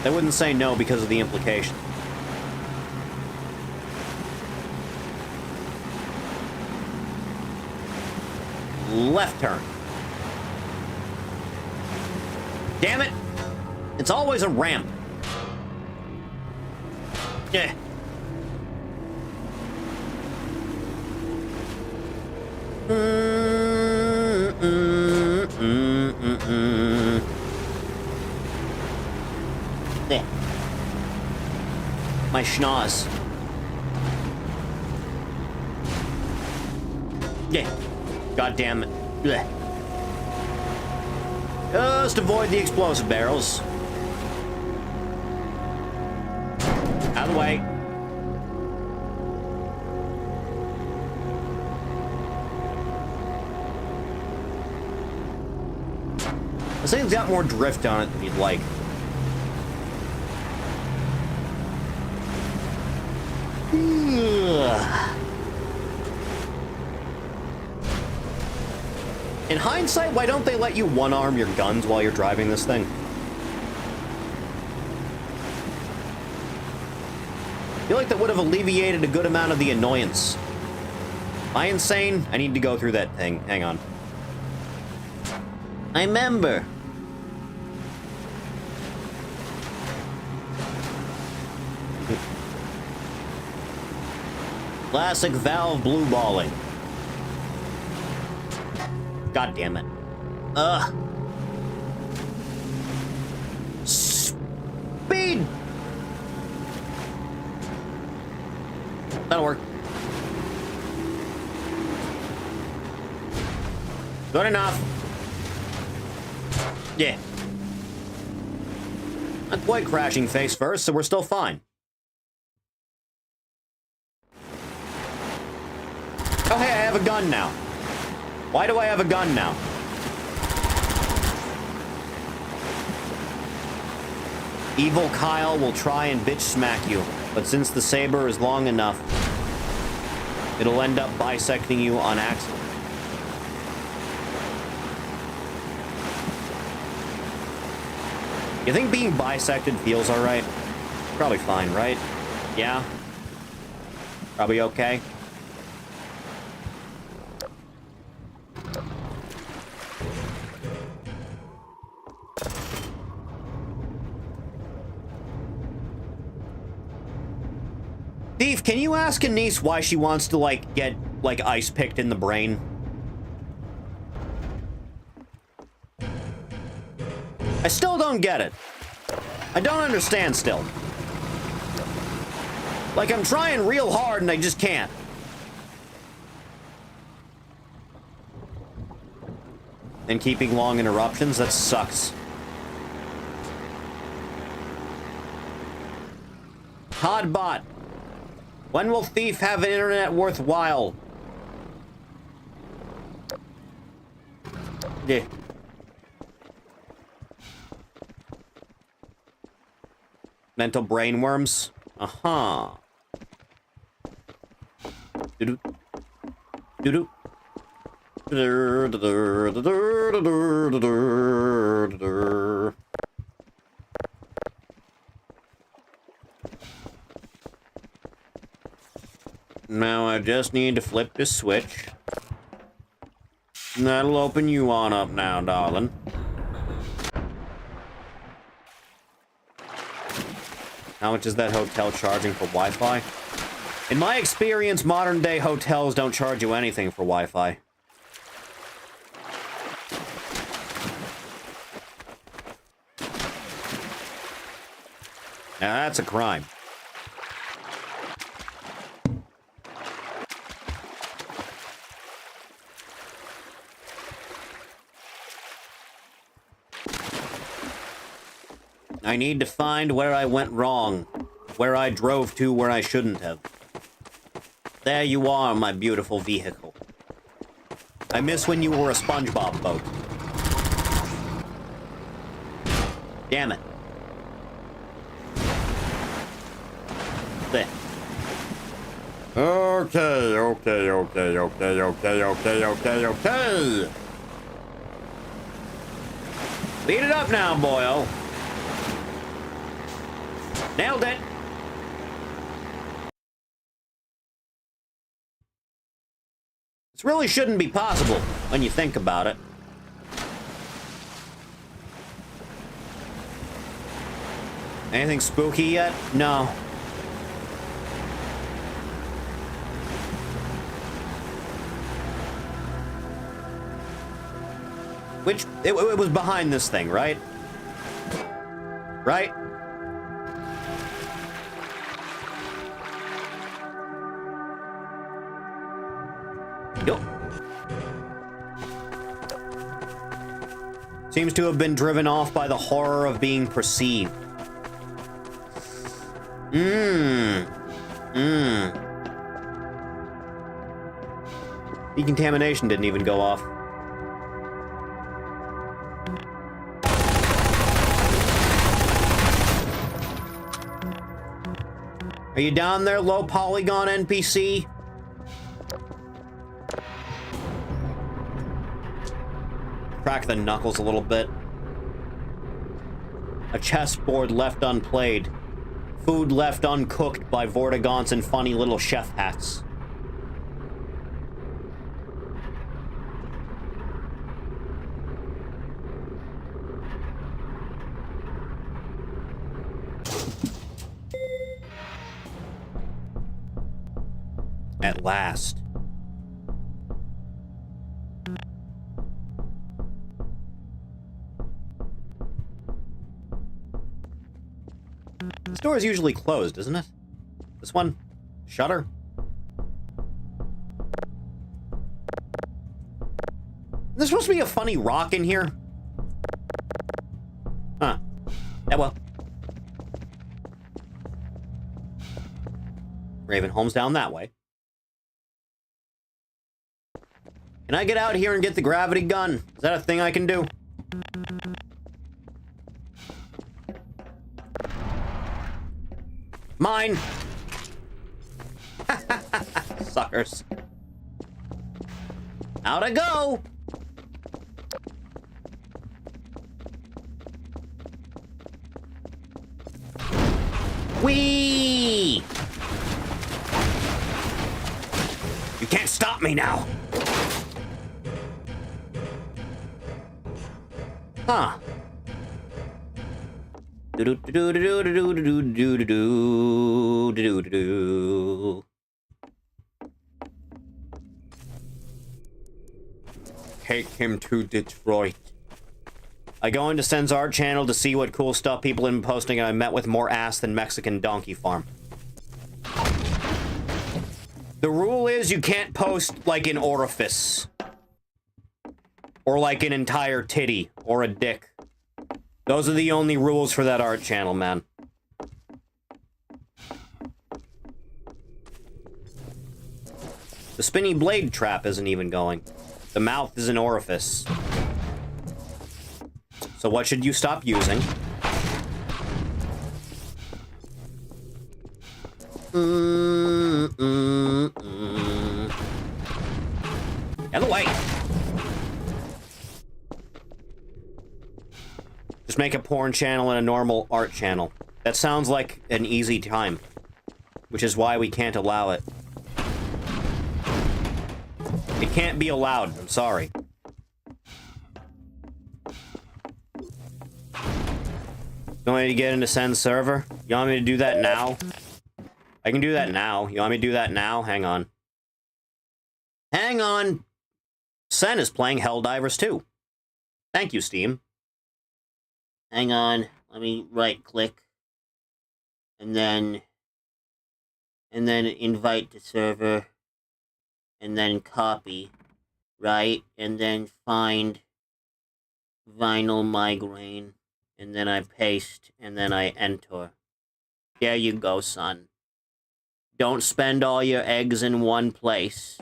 They wouldn't say no because of the implication. Left turn. Damn it! It's always a ramp. Yeah. There. My schnoz. Yeah. God damn it. Blech. Just avoid the explosive barrels. Out of the way. This thing's got more drift on it than you'd like. In hindsight, why don't they let you one-arm your guns while you're driving this thing? I feel like that would have alleviated a good amount of the annoyance. Am I insane? I need to go through that thing. Hang on. I remember. Classic valve blue balling. God damn it. Speed! That'll work. Good enough. Yeah. Not quite crashing face first, so we're still fine. Oh, hey, I have a gun now. Why do I have a gun now? Evil Kyle will try and bitch smack you, but since the saber is long enough, it'll end up bisecting you on accident. You think being bisected feels alright? Probably fine, right? Yeah? Probably okay? Thief, can you ask a niece why she wants to, like, get, like, ice picked in the brain? I still don't get it. I don't understand still. Like, I'm trying real hard and I just can't. And keeping long interruptions, that sucks. Toddbot. When will Thief have an internet worthwhile? Yeah. Mental brainworms? Uh-huh. Doo-doo. Doo-doo. Now I just need to flip this switch. And that'll open you on up now, darling. How much is that hotel charging for Wi-Fi? In my experience, modern-day hotels don't charge you anything for Wi-Fi. Now that's a crime. I need to find where I went wrong. Where I drove to where I shouldn't have. There you are, my beautiful vehicle. I miss when you were a SpongeBob boat. Damn it. There. Okay. Speed it up now, boyo. Nailed it. This really shouldn't be possible when you think about it. Anything spooky yet? No. Which, it was behind this thing, right? Right? Yup. Seems to have been driven off by the horror of being perceived. Decontamination didn't even go off. Are you down there, low polygon NPC? Crack the knuckles a little bit. A chessboard left unplayed. Food left uncooked by Vortigons and funny little chef hats. At last. This door is usually closed, isn't it? This one? Shutter? There's supposed to be a funny rock in here? Huh. Yeah, well. Ravenholm's down that way. Can I get out here and get the gravity gun? Is that a thing I can do? Mine! Suckers. Out I go! Whee! You can't stop me now! Huh. Take him to Detroit. I go into Sen's art channel to see what cool stuff people have been posting, and I met with more ass than Mexican donkey farm. The rule is you can't post like an orifice. Or like an entire titty. Or a dick. Those are the only rules for that art channel, man. The spinny blade trap isn't even going. The mouth is an orifice. So what should you stop using? Out of the way! Just make a porn channel and a normal art channel. That sounds like an easy time. Which is why we can't allow it. It can't be allowed, I'm sorry. You want me to get into Sen's server? You want me to do that now? I can do that now. You want me to do that now? Hang on. Hang on! Sen is playing Helldivers 2. Thank you, Steam. Hang on. Let me right-click. And then invite to server. And then copy. Right? And then find vinyl migraine. And then I paste. And then I enter. There you go, son. Don't spend all your eggs in one place.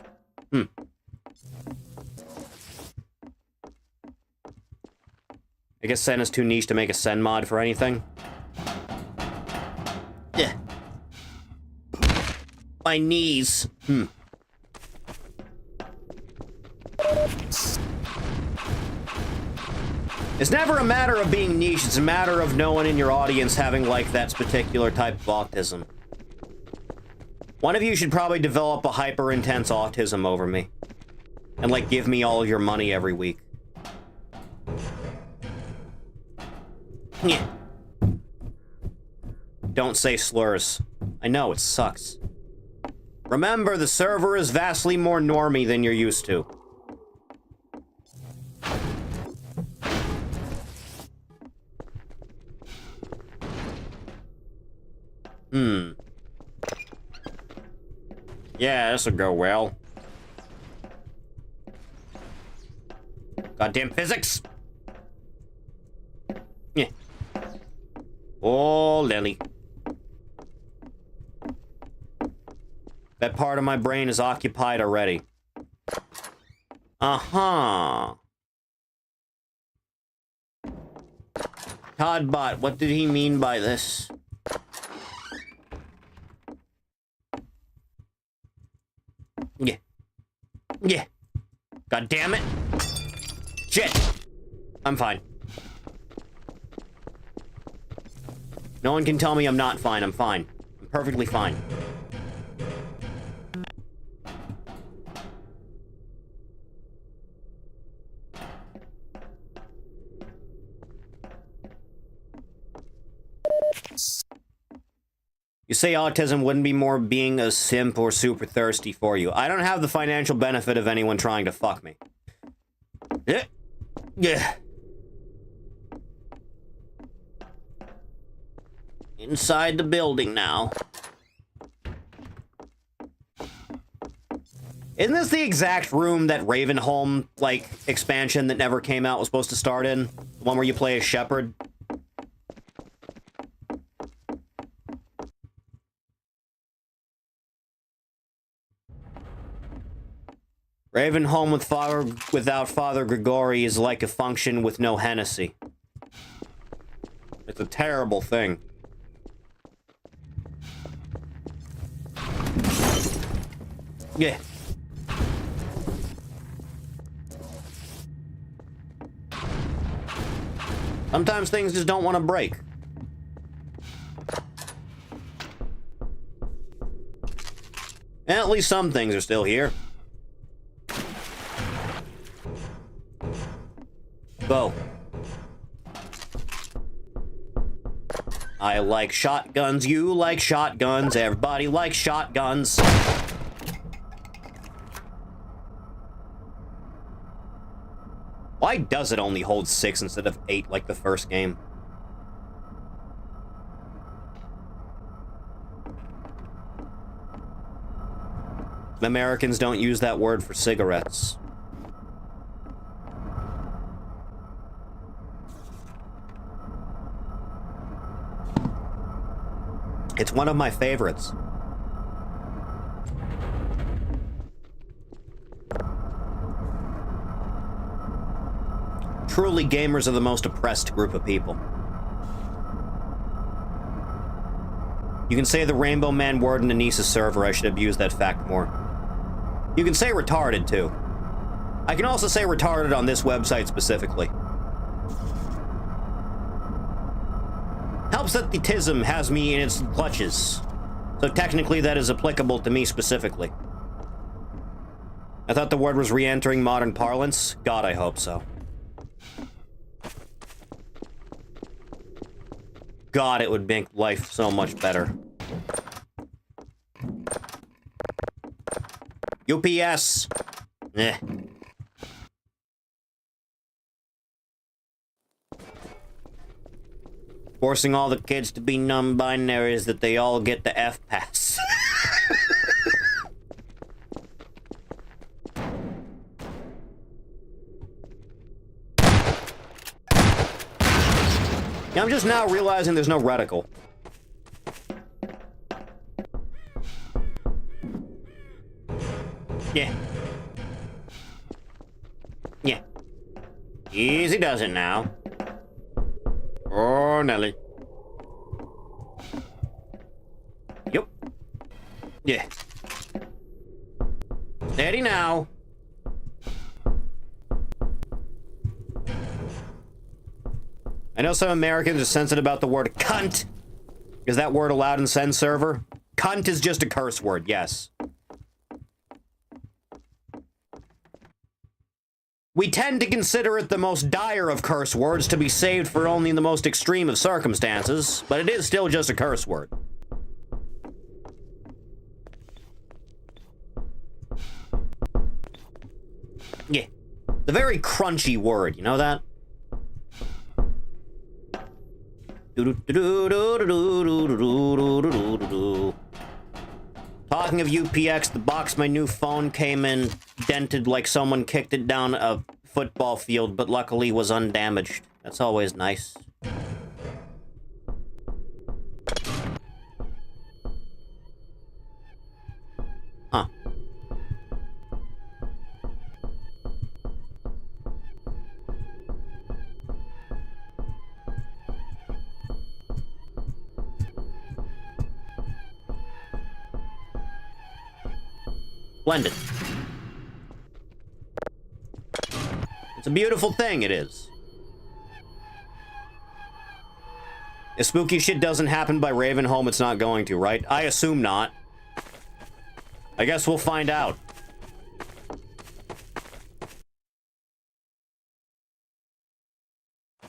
I guess Sen is too niche to make a Sen mod for anything. Yeah. My knees. It's never a matter of being niche, it's a matter of no one in your audience having, like, that particular type of autism. One of you should probably develop a hyper-intense autism over me. And, like, give me all of your money every week. Yeah. Don't say slurs. I know, it sucks. Remember, the server is vastly more normie than you're used to. Yeah, this'll go well. Goddamn physics! Yeah. Oh, Lily. That part of my brain is occupied already. Uh-huh. Toddbot, what did he mean by this? Yeah. Yeah. God damn it. Shit. I'm fine. No one can tell me I'm not fine. I'm fine. I'm perfectly fine. You say autism wouldn't be more being a simp or super thirsty for you. I don't have the financial benefit of anyone trying to fuck me. Yeah. Yeah. Inside the building now. Isn't this the exact room that Ravenholm, like, expansion that never came out was supposed to start in? The one where you play as Shepard? Ravenholm without Father Grigori is like a function with no Hennessy. It's a terrible thing. Yeah. Sometimes things just don't want to break. And at least some things are still here. Bo. I like shotguns, you like shotguns, everybody likes shotguns. Why does it only hold 6 instead of 8 like the first game? Americans don't use that word for cigarettes. It's one of my favorites. Truly, gamers are the most oppressed group of people. You can say the Rainbow Man word in Anissa's server. I should have used that fact more. You can say retarded, too. I can also say retarded on this website specifically. Helps that the TISM has me in its clutches. So technically that is applicable to me specifically. I thought the word was re-entering modern parlance. God, I hope so. God, it would make life so much better. UPS! Eh. Forcing all the kids to be non-binaries that they all get the F-pass. Yeah, I'm just now realizing there's no reticle. Yeah. Yeah. Easy does it now. Oh, Nelly. Yep. Yeah. Steady now. I know some Americans are sensitive about the word cunt. Is that word allowed in Send server? Cunt is just a curse word, yes. We tend to consider it the most dire of curse words to be saved for only in the most extreme of circumstances, but it is still just a curse word. Yeah. It's a very crunchy word, you know that? Talking of UPX, the box my new phone came in dented like someone kicked it down a football field, but luckily was undamaged. That's always nice. Huh. Splendid. It's a beautiful thing, it is. If spooky shit doesn't happen by Ravenholm, it's not going to, right? I assume not. I guess we'll find out.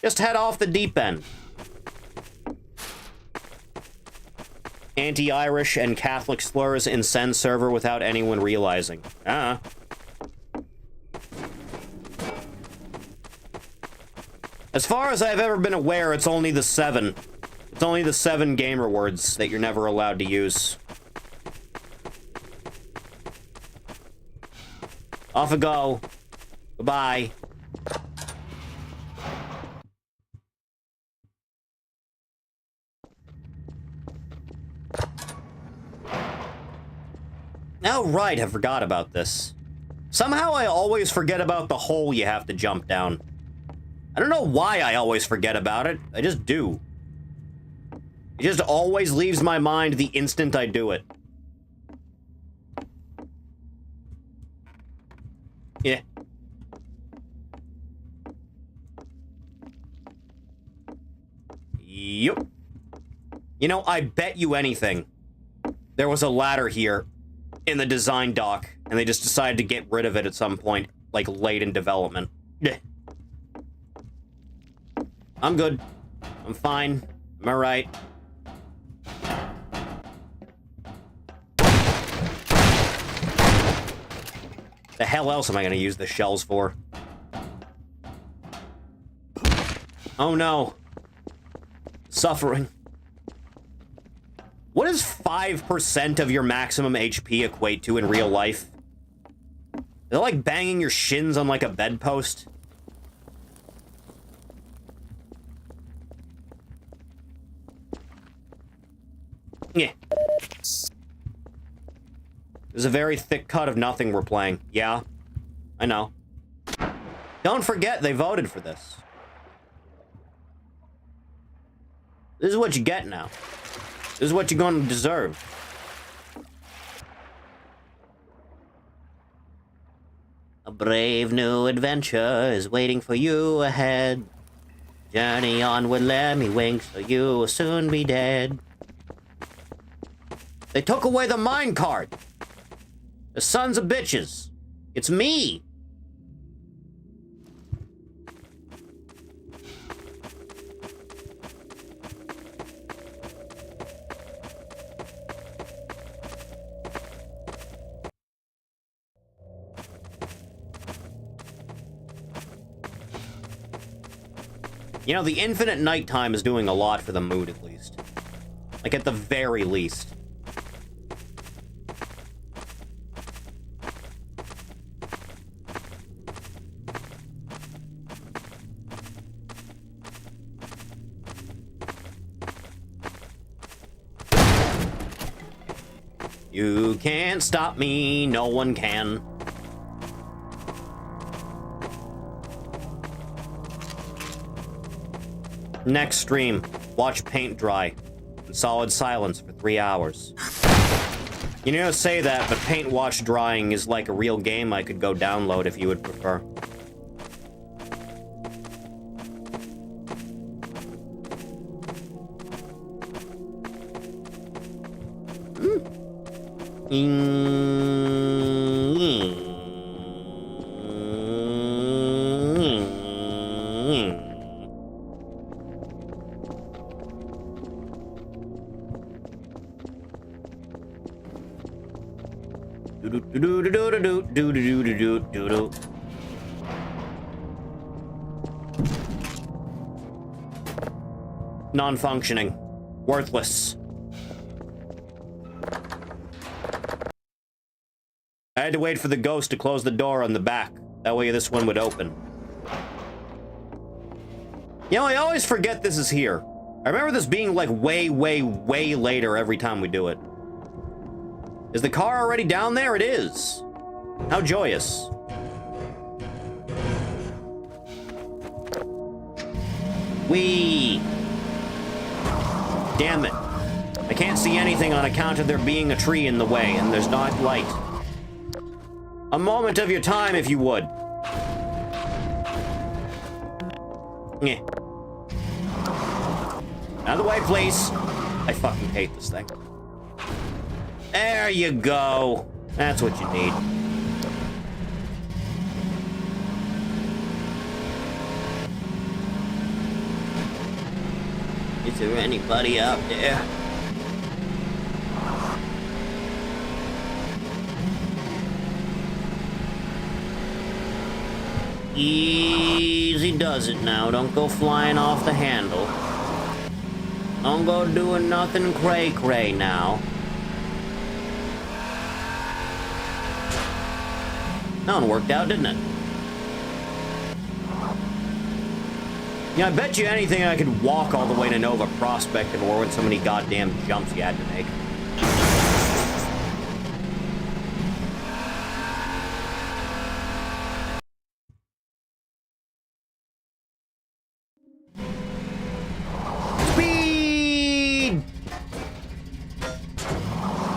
Just head off the deep end. Anti-Irish and Catholic slurs in Send server without anyone realizing. As far as I've ever been aware, it's only the 7. It's only the 7 gamer words that you're never allowed to use. Off I go. Goodbye. Oh, right, I forgot about this. Somehow I always forget about the hole you have to jump down. I don't know why I always forget about it. I just do. It just always leaves my mind the instant I do it. Yeah. Yup. You know, I bet you anything. There was a ladder here in the design doc, and they just decided to get rid of it at some point, like late in development. Yeah. I'm good. I'm fine. I'm alright. The hell else am I gonna use the shells for? Oh no. Suffering. What does 5% of your maximum HP equate to in real life? Is it like banging your shins on like a bedpost? Yeah. This is a very thick cut of nothing we're playing. Yeah, I know. Don't forget, they voted for this. This is what you get now. This is what you're gonna deserve. A brave new adventure is waiting for you ahead. Journey onward, let me wink, so you will soon be dead. They took away the minecart. The sons of bitches. It's me. You know, the infinite nighttime is doing a lot for the mood, at least. Like, at the very least. You can't stop me, no one can. Next stream, watch paint dry in solid silence for 3 hours. You know, say that, but paint watch drying is like a real game I could go download if you would prefer. Non-functioning. Worthless. I had to wait for the ghost to close the door on the back. That way this one would open. You know, I always forget this is here. I remember this being like way, way, way later every time we do it. Is the car already down there? It is. How joyous. Whee! Damn it. I can't see anything on account of there being a tree in the way, and there's not light. A moment of your time, if you would. Yeah. Out of the way, please. I fucking hate this thing. There you go. That's what you need. Is there anybody out there? Easy does it now. Don't go flying off the handle. Don't go doing nothing cray-cray now. That one worked out, didn't it? Yeah, I bet you anything I could walk all the way to Nova Prospect if it weren't so many goddamn jumps you had to make. Speed!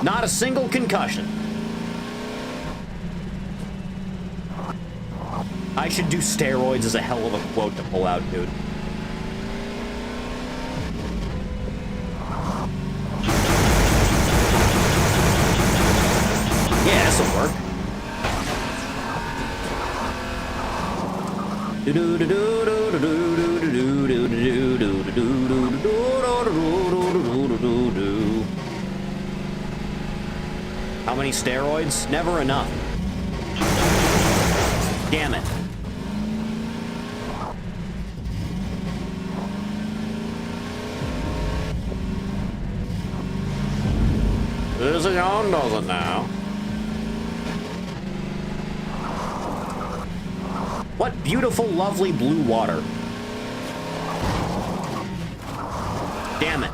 Not a single concussion. I should do steroids as a hell of a quote to pull out, dude. Yeah, this'll work. How many steroids? Never enough. Damn it. This is on, does it now? What beautiful, lovely blue water. Damn it.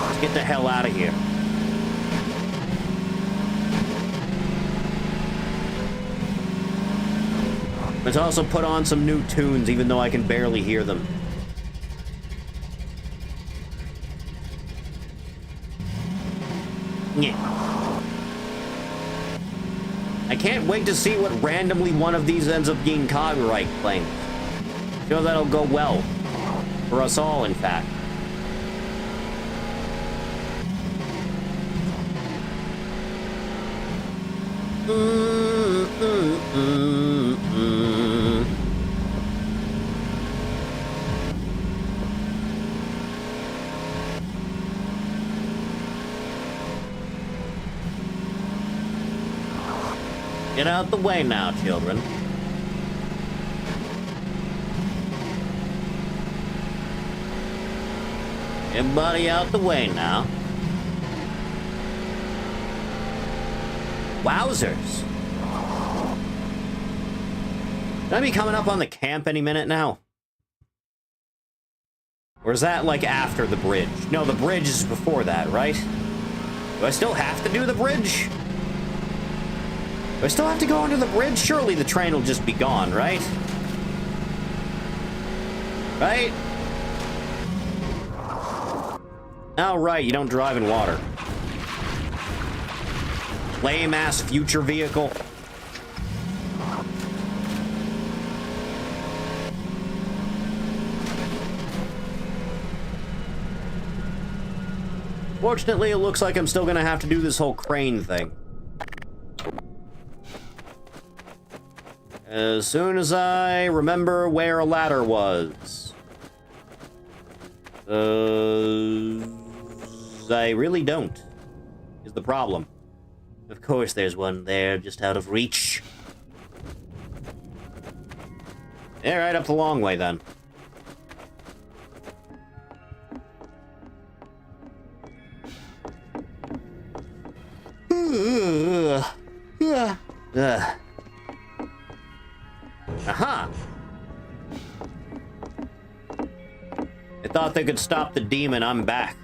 Let's get the hell out of here. Let's also put on some new tunes, even though I can barely hear them. Yeah. I can't wait to see what randomly one of these ends up being copyright claimed. Sure that'll go well. For us all, in fact. Get out the way now, children. Everybody out the way now. Wowzers. Should I be coming up on the camp any minute now? Or is that, like, after the bridge? No, the bridge is before that, right? Do I still have to do the bridge? Do I still have to go under the bridge? Surely the train will just be gone, right? Right? Oh, right, you don't drive in water. Lame-ass future vehicle. Fortunately, it looks like I'm still gonna have to do this whole crane thing. As soon as I remember where a ladder was. I really don't, is the problem. Of course there's one there, just out of reach. Yeah, right up the long way, then. Aha! I thought they could stop the demon. I'm back.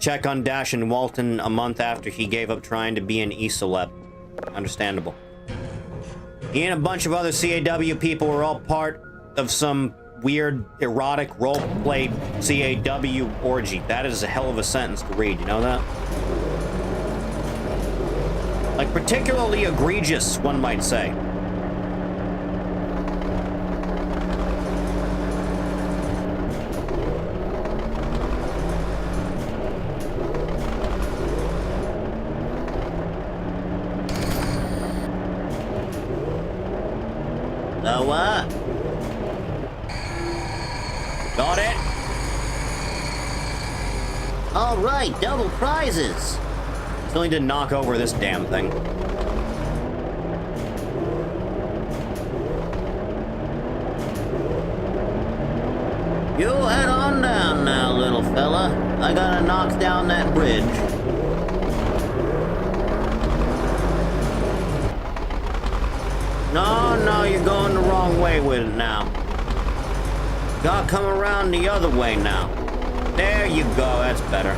Check on Dash and Walton a month after he gave up trying to be an e-celeb. Understandable. He and a bunch of other CAW people were all part of some weird, erotic role-play CAW orgy. That is a hell of a sentence to read, you know that? Like, particularly egregious, one might say. So, got it? All right, double prizes. Still need to knock over this damn thing. You head on down now, little fella. I gotta knock down that bridge. No, you're going the wrong way with it now. Gotta come around the other way now. There you go, that's better.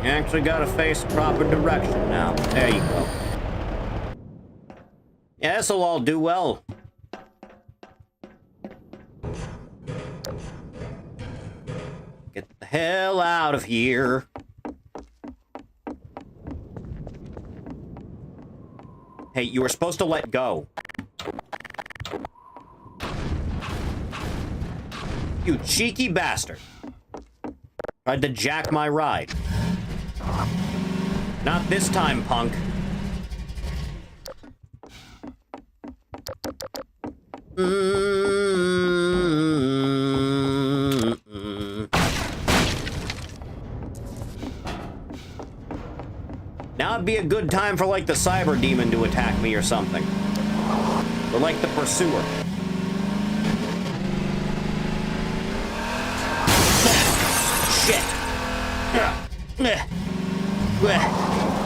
You actually gotta face the proper direction now. There you go. Yeah, this'll all do well. Get the hell out of here. Hey, you were supposed to let go. You cheeky bastard. Tried to jack my ride. Not this time, punk. Now would be a good time for, like, the cyber demon to attack me or something. Or, like, the pursuer. Shit.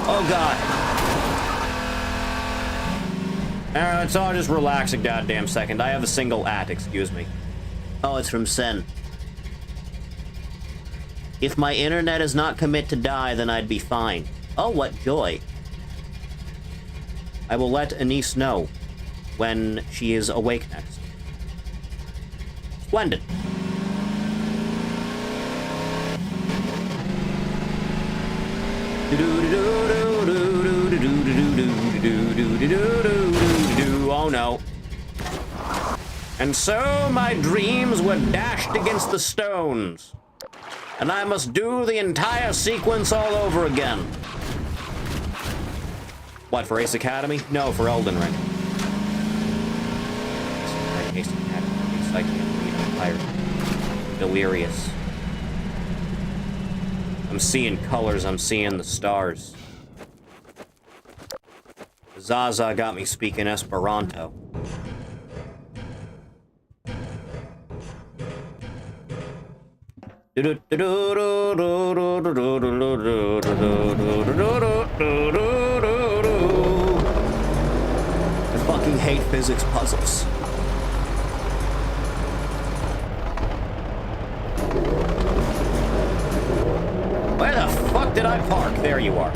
Oh, God. Alright, let's all just relax a goddamn second. I have a single at, excuse me. Oh, it's from Sen. If my internet is not commit to die, then I'd be fine. Oh, what joy. I will let Anise know when she is awake next. Splendid. Oh no. And so my dreams were dashed against the stones. And I must do the entire sequence all over again. What, for Ace Academy? No, for Elden Ring. Ace Academy. Ace, I can't read. I'm tired. I'm delirious. I'm seeing colors. I'm seeing the stars. Zaza got me speaking Esperanto. I fucking hate physics puzzles. Where the fuck did I park? There you are.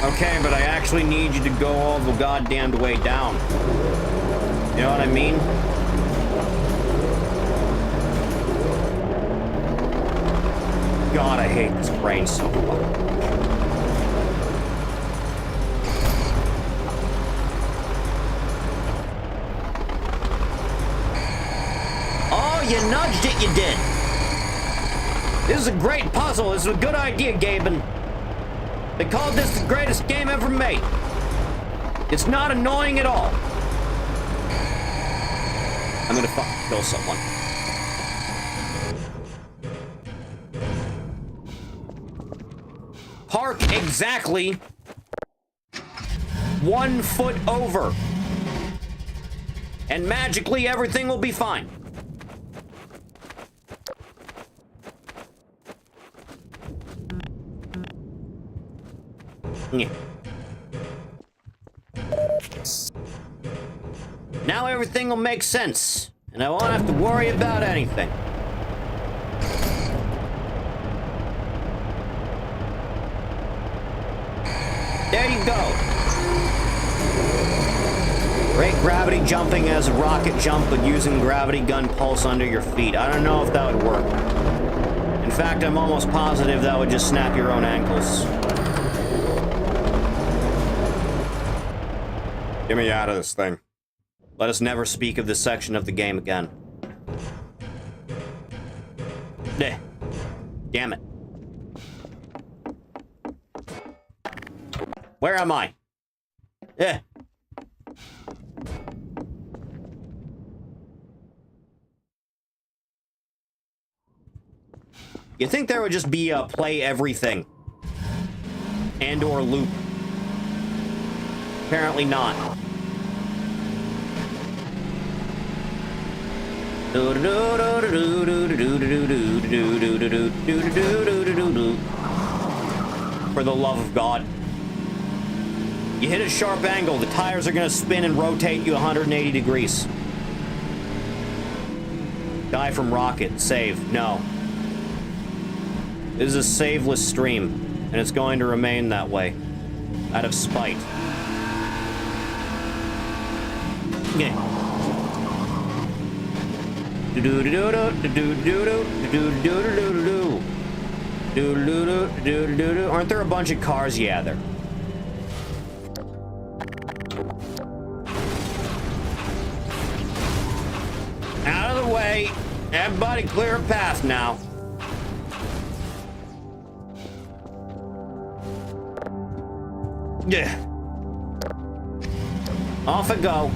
Okay, but I actually need you to go all the goddamned way down. You know what I mean? God, I hate this brain so much. Oh, you nudged it, you did. This is a great puzzle. This is a good idea, Gaben. They called this the greatest game ever made. It's not annoying at all. I'm gonna fucking kill someone. Park exactly 1 foot over. And magically everything will be fine. Yeah. Now everything will make sense, and I won't have to worry about anything. There you go. Great gravity jumping as a rocket jump, but using gravity gun pulse under your feet. I don't know if that would work. In fact, I'm almost positive that would just snap your own ankles. Get me out of this thing. Let us never speak of this section of the game again. Damn it. Where am I? You think there would just be a play everything and or loop? Apparently not. For the love of God. You hit a sharp angle, the tires are gonna spin and rotate you 180 degrees. Die from rocket, save, no. This is a saveless stream, and it's going to remain that way. Out of spite. Yeah. Aren't there a bunch of cars? Yeah, there. Out of the way. Everybody clear a path now. Yeah. Off I go.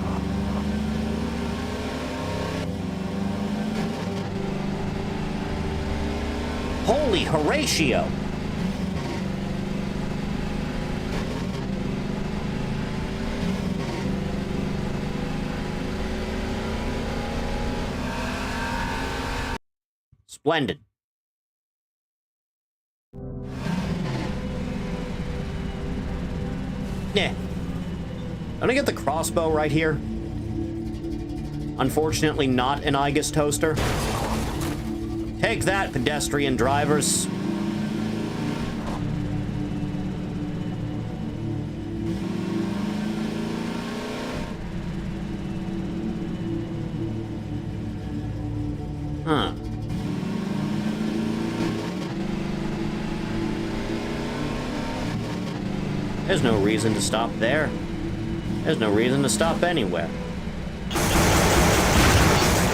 Holy Horatio! Splendid. Yeah. Don't I get the crossbow right here? Unfortunately not an Aegis toaster. Take that, pedestrian drivers. Huh. There's no reason to stop there. There's no reason to stop anywhere.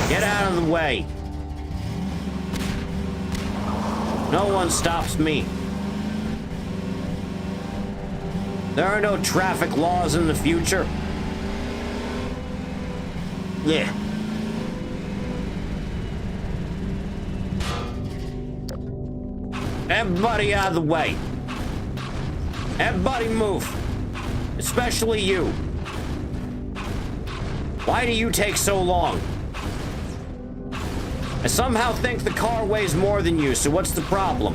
Get out of the way. No one stops me. There are no traffic laws in the future. Yeah. Everybody out of the way. Everybody move. Especially you. Why do you take so long? I somehow think the car weighs more than you, so what's the problem?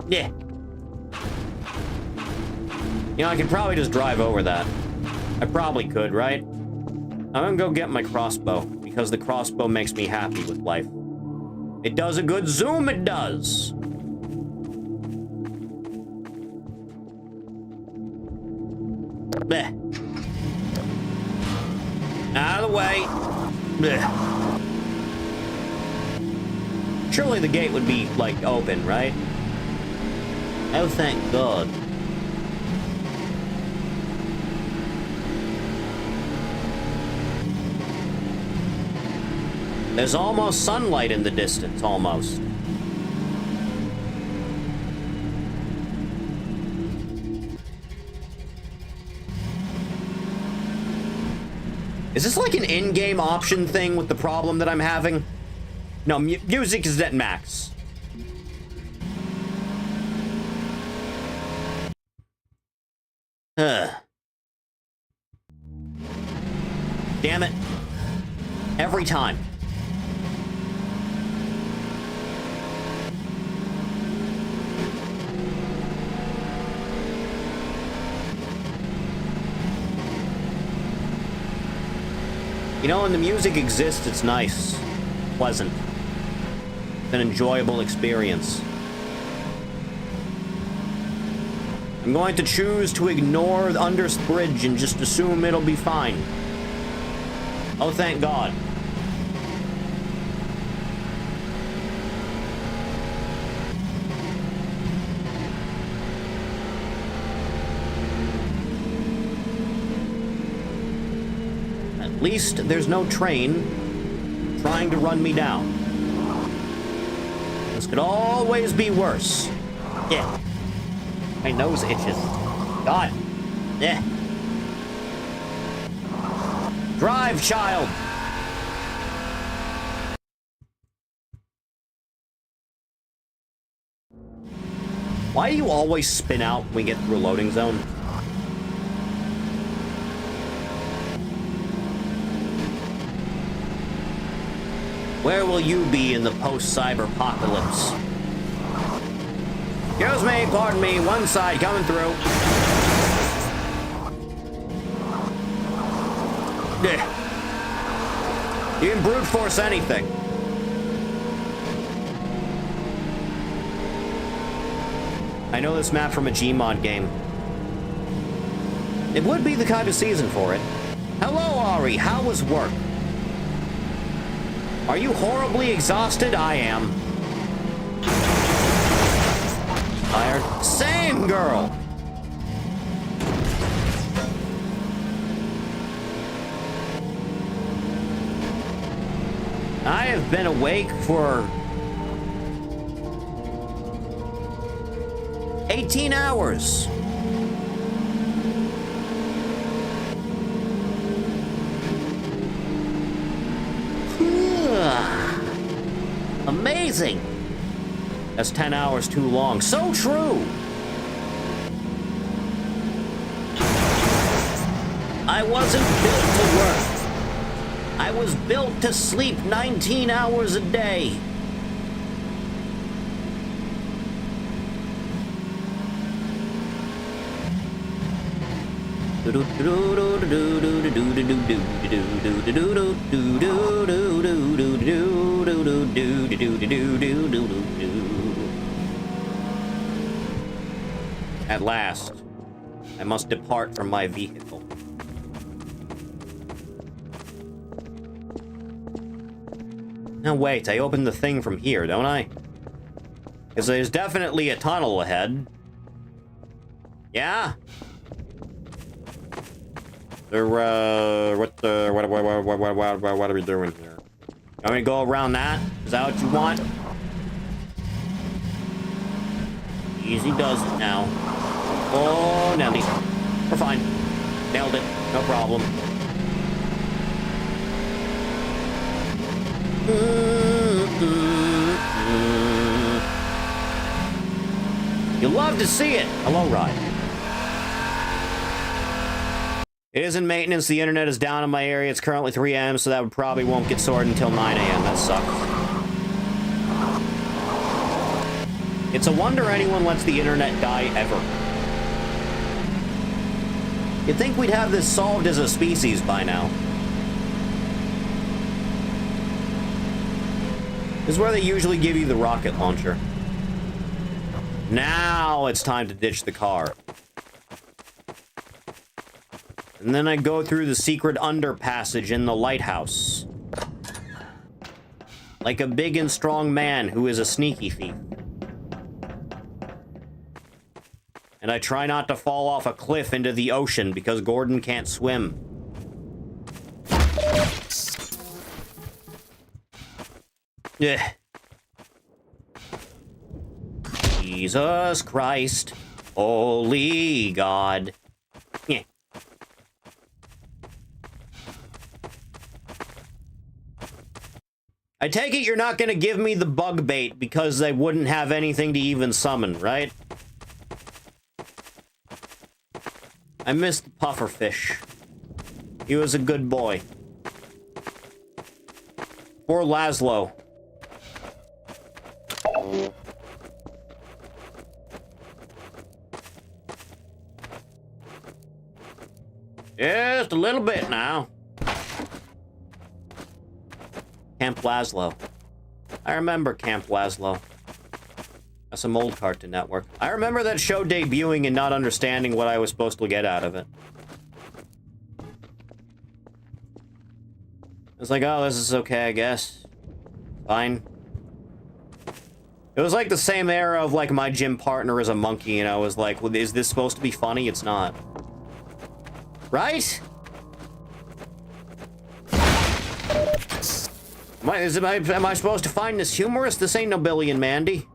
Yeah. You know, I could probably just drive over that. I probably could, right? I'm gonna go get my crossbow, because the crossbow makes me happy with life. It does a good zoom, it does! Bleh. Out of the way. Bleh. Surely the gate would be, like, open, right? Oh, thank God. There's almost sunlight in the distance, almost. Is this like an in-game option thing with the problem that I'm having? No, music is at max. Damn it. Every time. You know, when the music exists, it's nice. Pleasant. It's an enjoyable experience. I'm going to choose to ignore the Under's bridge and just assume it'll be fine. Oh, thank God. At least there's no train trying to run me down. This could always be worse. Yeah. My nose itches. God. Yeah. Drive, child! Why do you always spin out when we get through a loading zone? Where will you be in the post-cyber-apocalypse? Excuse me, pardon me, one side coming through. You can brute force anything. I know this map from a Gmod game. It would be the kind of season for it. Hello, Ari, how was work? Are you horribly exhausted? I am. Tired? Same, girl! I have been awake for 18 hours. Amazing. That's 10 hours too long. So true. I wasn't built to work. I was built to sleep 19 hours a day. At last, I must depart from my vehicle. Now wait, I opened the thing from here, don't I? Because there's definitely a tunnel ahead. Yeah? What are we doing here? You want me to go around that? Is that what you want? Easy does it now. Oh, Nelly. We're fine. Nailed it. No problem. You'll love to see it. Hello, Ride. It is in maintenance. The internet is down in my area. It's currently 3 a.m., so that probably won't get sorted until 9 a.m. That sucks. It's a wonder anyone lets the internet die ever. You'd think we'd have this solved as a species by now. This is where they usually give you the rocket launcher. Now it's time to ditch the car. And then I go through the secret underpassage in the lighthouse. Like a big and strong man who is a sneaky thief. And I try not to fall off a cliff into the ocean because Gordon can't swim. Yeah. Jesus Christ, holy God. Yeah. I take it you're not gonna give me the bug bait because they wouldn't have anything to even summon, right? I missed the pufferfish. He was a good boy. Poor Laszlo. Just a little bit now. Camp Laszlo. I remember Camp Laszlo. That's some old Cartoon Network. I remember that show debuting and not understanding what I was supposed to get out of it. It's like, oh, this is okay, I guess. Fine. It was like the same era of, like, my gym partner is a monkey, and I was like, well, is this supposed to be funny? It's not. Right? Am I supposed to find this humorous? This ain't no Billy and Mandy.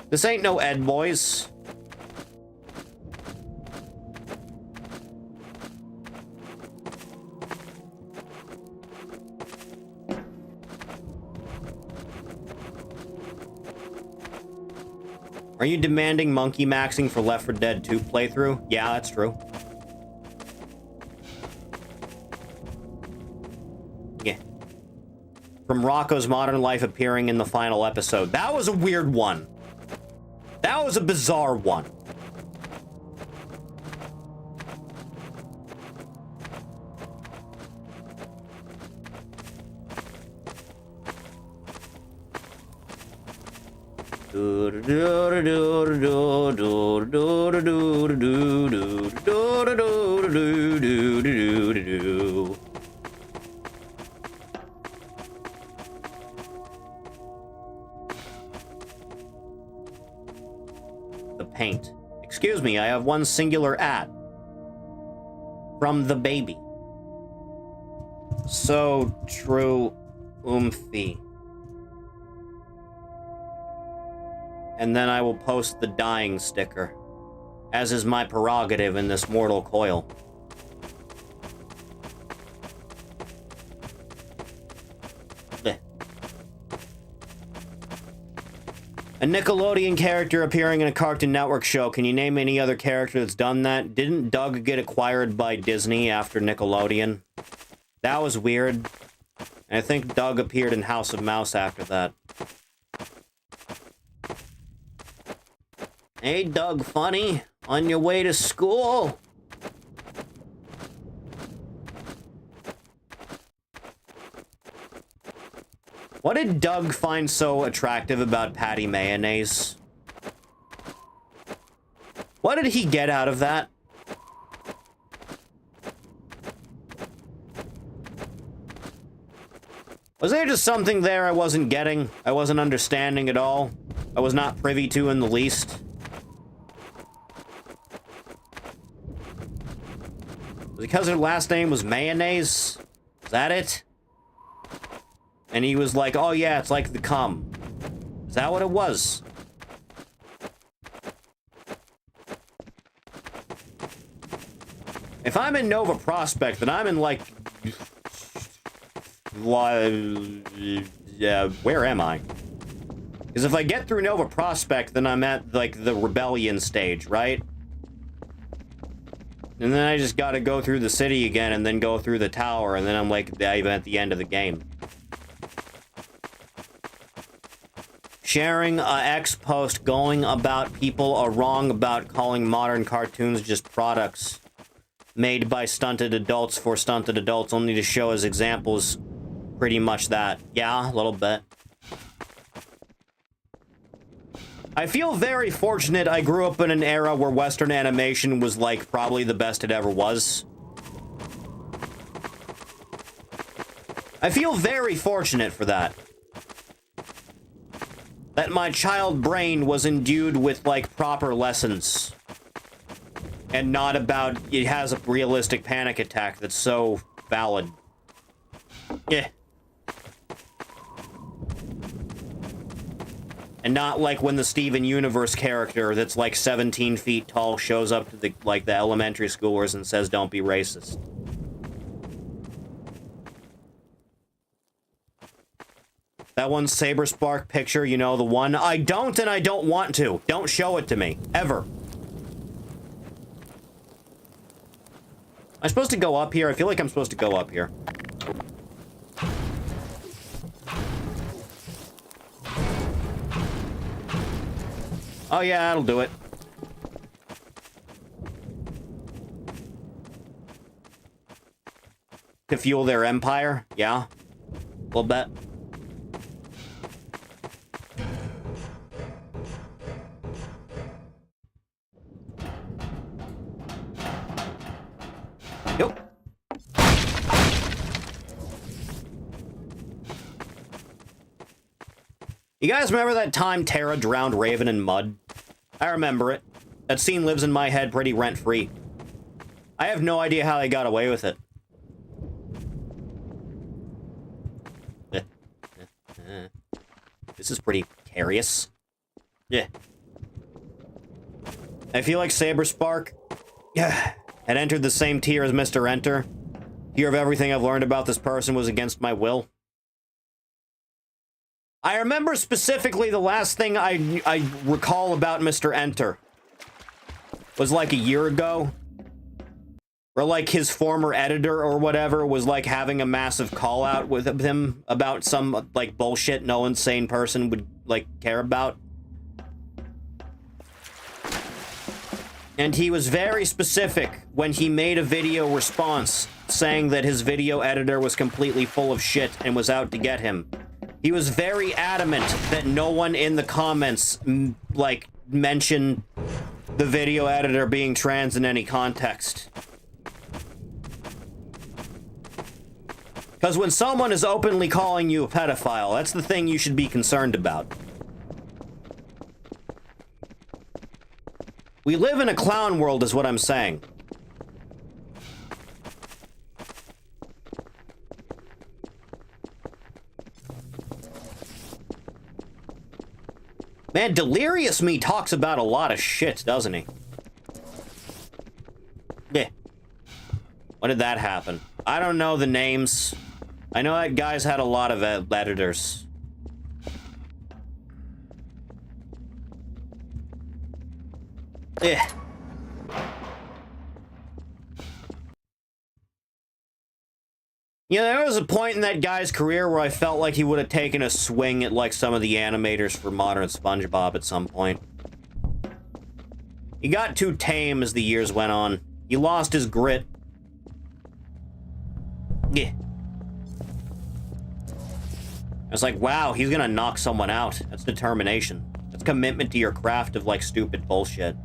This ain't no Ed Boys. Are you demanding monkey maxing for Left 4 Dead 2 playthrough? Yeah, that's true. Yeah. From Rocco's Modern Life appearing in the final episode. That was a weird one. That was a bizarre one. The paint. Excuse me, I have one singular ad. From the baby. So true, oomphy. And then I will post the dying sticker, as is my prerogative in this mortal coil. Blech. A Nickelodeon character appearing in a Cartoon Network show. Can you name any other character that's done that? Didn't Doug get acquired by Disney after Nickelodeon? That was weird. And I think Doug appeared in House of Mouse after that. Hey, Doug Funny, on your way to school? What did Doug find so attractive about Patty Mayonnaise? What did he get out of that? Was there just something there I wasn't getting? I wasn't understanding at all? I was not privy to in the least? Because her last name was Mayonnaise? Is that it? And he was like, oh yeah, it's like the cum. Is that what it was? If I'm in Nova Prospect, then I'm in, like... where am I? Because if I get through Nova Prospect, then I'm at, like, the Rebellion stage, right? And then I just gotta go through the city again, and then go through the tower, and then I'm, like, even at the end of the game. Sharing a X post going about people are wrong about calling modern cartoons just products made by stunted adults for stunted adults, only to show as examples. Pretty much that. Yeah, a little bit. I feel very fortunate I grew up in an era where Western animation was, like, probably the best it ever was. I feel very fortunate for that. That my child brain was endued with, like, proper lessons. And not about, it has a realistic panic attack that's so valid. Yeah. And not like when the Steven Universe character that's like 17 feet tall shows up to the, like, the elementary schoolers and says, "Don't be racist." That one Saber Spark picture, you know, the one, I don't and I don't want to. Don't show it to me. Ever. Am I supposed to go up here? I feel like I'm supposed to go up here. Oh yeah, that'll do it. To fuel their empire? Yeah. A little bit. Yep. You guys remember that time Tara drowned Raven in mud? I remember it. That scene lives in my head pretty rent-free. I have no idea how they got away with it. This is pretty curious. Yeah. I feel like Saber Spark had entered the same tier as Mr. Enter. Tier of everything I've learned about this person was against my will. I remember specifically the last thing I recall about Mr. Enter was like a year ago. Or like his former editor or whatever was like having a massive call out with him about some like bullshit no insane person would like care about. And he was very specific when he made a video response saying that his video editor was completely full of shit and was out to get him. He was very adamant that no one in the comments like mention the video editor being trans in any context. Because when someone is openly calling you a pedophile, that's the thing you should be concerned about. We live in a clown world, is what I'm saying. Man, Delirious Me talks about a lot of shit, doesn't he? Yeah. When did that happen? I don't know the names. I know that guy's had a lot of editors. Yeah. Yeah, there was a point in that guy's career where I felt like he would have taken a swing at, like, some of the animators for modern SpongeBob at some point. He got too tame as the years went on. He lost his grit. Yeah. I was like, wow, he's gonna knock someone out. That's determination. That's commitment to your craft of, like, stupid bullshit.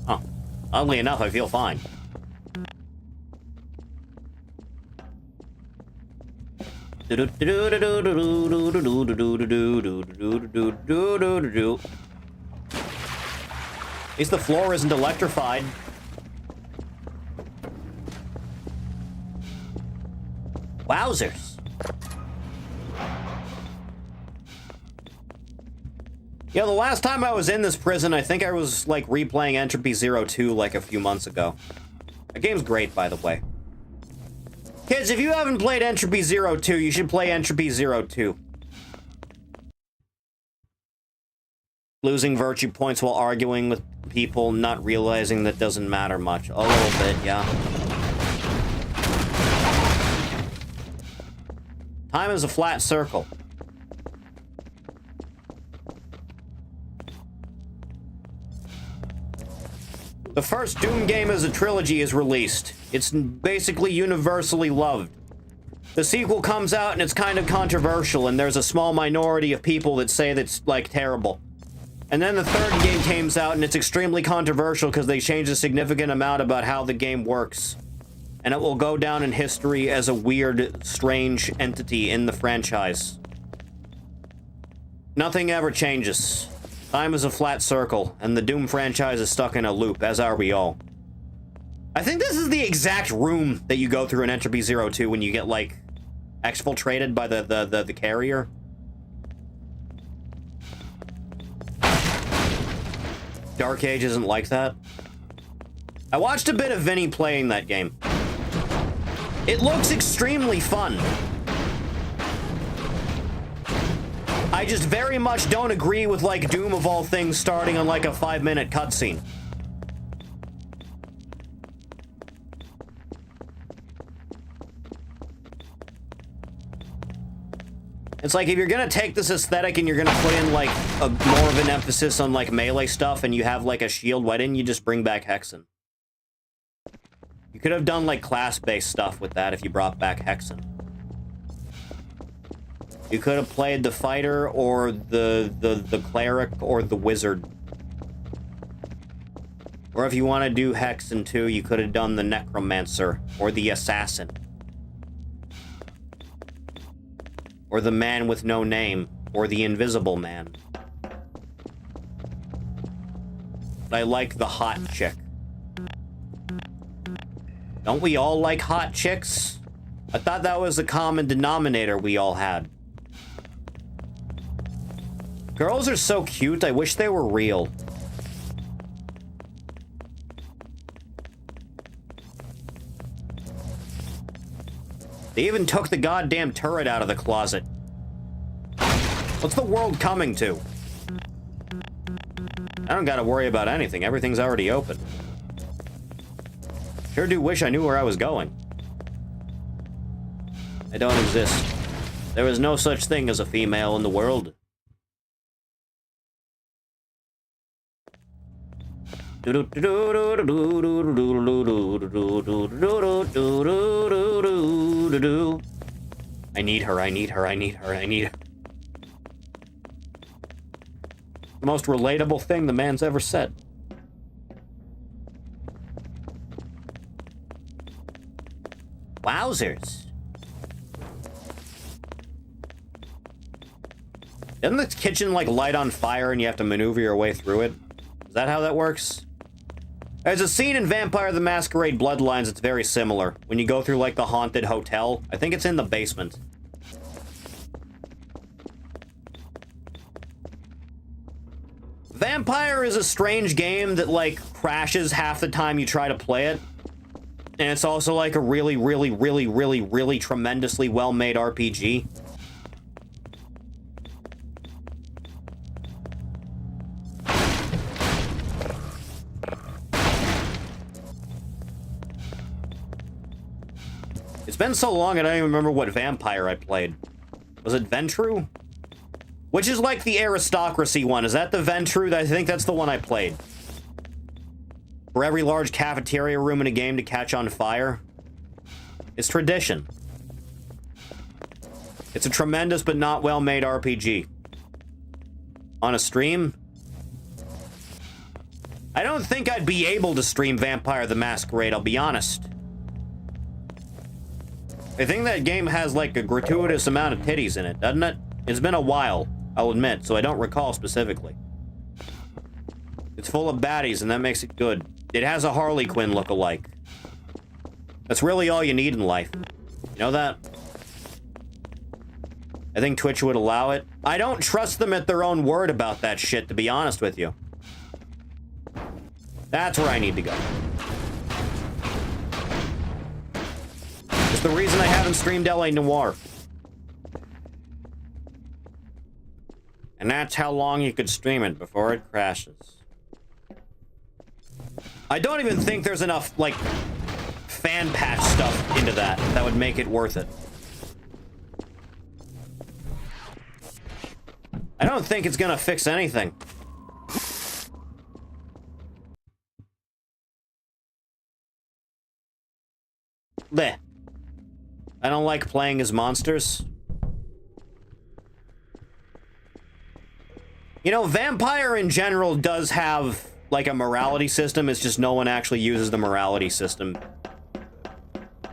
Huh. Oddly enough, I feel fine. At least the floor isn't electrified. Wowzers. You know, the last time I was in this prison, I think I was, like, replaying Entropy 02, like, a few months ago. That game's great, by the way. Kids, if you haven't played Entropy 02, you should play Entropy 02. Losing virtue points while arguing with people, not realizing that doesn't matter much. A little bit, yeah. Time is a flat circle. The first Doom game as a trilogy is released. It's basically universally loved. The sequel comes out and it's kind of controversial, and there's a small minority of people that say that's, like, terrible. And then the third game comes out and it's extremely controversial because they changed a significant amount about how the game works. And it will go down in history as a weird, strange entity in the franchise. Nothing ever changes. Time is a flat circle, and the Doom franchise is stuck in a loop, as are we all. I think this is the exact room that you go through in Entropy Zero 2 when you get, like, exfiltrated by the carrier. Dark Age isn't like that. I watched a bit of Vinny playing that game. It looks extremely fun. I just very much don't agree with, like, Doom of all things starting on, like, a 5-minute cutscene. It's like, if you're gonna take this aesthetic and you're gonna put in, like, more of an emphasis on, like, melee stuff and you have, like, a shield, why didn't you just bring back Hexen? You could have done, like, class-based stuff with that if you brought back Hexen. You could have played the fighter or the cleric or the wizard. Or if you want to do Hexen too, you could have done the necromancer or the assassin. Or the man with no name, or the invisible man. But I like the hot chick. Don't we all like hot chicks? I thought that was the common denominator we all had. Girls are so cute, I wish they were real. They even took the goddamn turret out of the closet. What's the world coming to? I don't gotta worry about anything. Everything's already open. Sure do wish I knew where I was going. I don't exist. There is no such thing as a female in the world. I need her, I need her, I need her, I need her. The most relatable thing the man's ever said. Wowzers. Doesn't the kitchen, like, light on fire and you have to maneuver your way through it? Is that how that works? There's a scene in Vampire the Masquerade Bloodlines that's very similar. When you go through, like, the haunted hotel. I think it's in the basement. Vampire is a strange game that, like, crashes half the time you try to play it. And it's also, like, a really, really, really, really, really tremendously well-made RPG. It's been so long I don't even remember what vampire I played. Was it Ventru? Which is like the aristocracy one. Is that the Ventru? I think that's the one I played. For every large cafeteria room in a game to catch on fire. It's tradition. It's a tremendous but not well-made RPG. On a stream? I don't think I'd be able to stream Vampire the Masquerade, I'll be honest. I think that game has, like, a gratuitous amount of titties in it, doesn't it? It's been a while, I'll admit, so I don't recall specifically. It's full of baddies, and that makes it good. It has a Harley Quinn look-alike. That's really all you need in life. You know that? I think Twitch would allow it. I don't trust them at their own word about that shit, to be honest with you. That's where I need to go. It's the reason I haven't streamed LA Noire. And that's how long you could stream it before it crashes. I don't even think there's enough, like, fan patch stuff into that that would make it worth it. I don't think it's gonna fix anything. Bleh. I don't like playing as monsters. You know, Vampire in general does have, like, a morality system. It's just no one actually uses the morality system.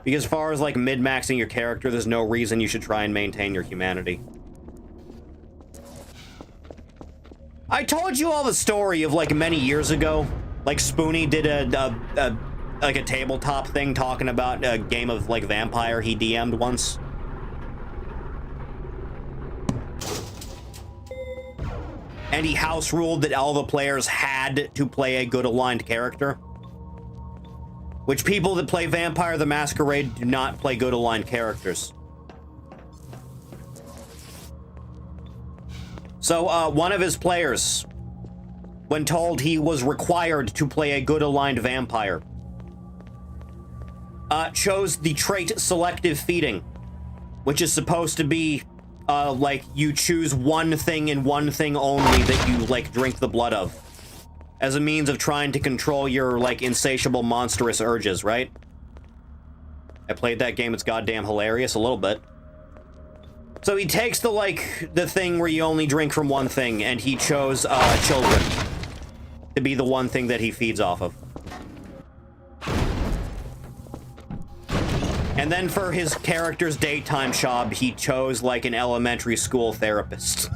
Because as far as, like, mid-maxing your character, there's no reason you should try and maintain your humanity. I told you all the story of, like, many years ago. Like, Spoonie did like a tabletop thing talking about a game of, like, Vampire he DM'd once. And he house ruled that all the players had to play a good aligned character. Which people that play Vampire the Masquerade do not play good aligned characters. So, one of his players, when told he was required to play a good aligned vampire, chose the trait Selective Feeding, which is supposed to be, like, you choose one thing and one thing only that you, like, drink the blood of, as a means of trying to control your, like, insatiable monstrous urges, right? I played that game, it's goddamn hilarious, a little bit. So he takes the, like, the thing where you only drink from one thing, and he chose, children to be the one thing that he feeds off of. And then for his character's daytime job, he chose, like, an elementary school therapist.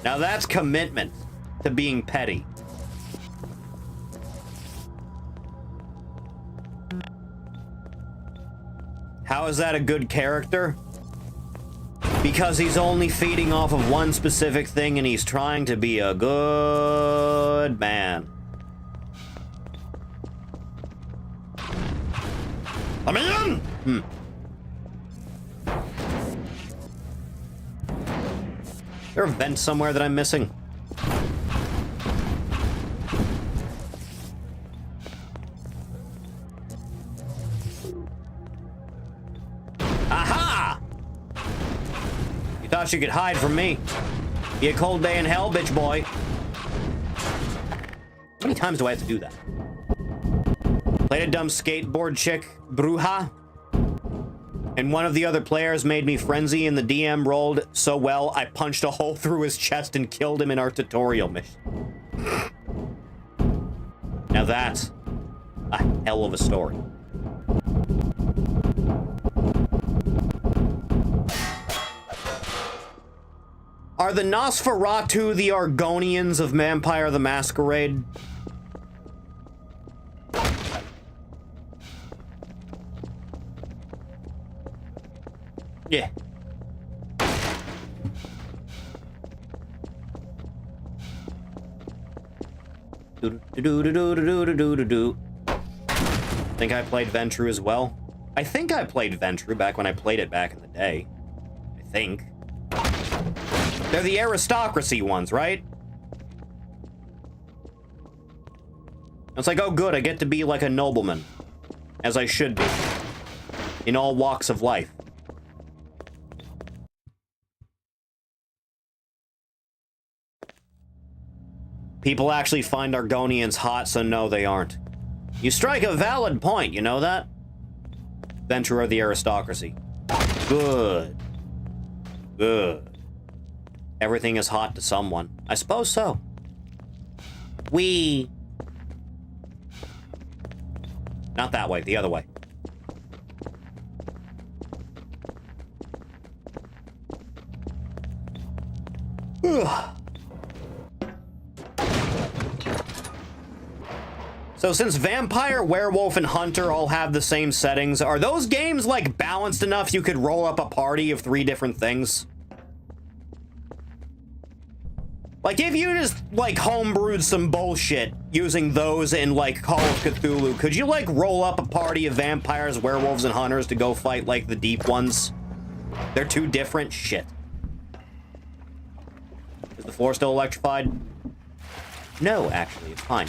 Now that's commitment to being petty. How is that a good character? Because he's only feeding off of one specific thing and he's trying to be a good man. Let me in! Is there a vent somewhere that I'm missing? Aha! You thought you could hide from me. Be a cold day in hell, bitch boy. How many times do I have to do that? Played a dumb skateboard chick, Bruja. And one of the other players made me frenzy, and the DM rolled so well, I punched a hole through his chest and killed him in our tutorial mission. Now that's a hell of a story. Are the Nosferatu the Argonians of Vampire the Masquerade? Yeah. Think I played Ventru as well? I think I played Ventru back when I played it back in the day. I think. They're the aristocracy ones, right? It's like, oh good, I get to be like a nobleman. As I should be. In all walks of life. People actually find Argonians hot, so no, they aren't. You strike a valid point, you know that? Venture of the aristocracy. Good. Good. Everything is hot to someone. I suppose so. Not that way, the other way. Ugh. So since Vampire, Werewolf, and Hunter all have the same settings, are those games, like, balanced enough you could roll up a party of 3 different things? Like, if you just, like, homebrewed some bullshit using those in, like, Call of Cthulhu, could you, like, roll up a party of vampires, werewolves, and hunters to go fight, like, the deep ones? They're too different? Shit. Is the floor still electrified? No, actually, it's fine.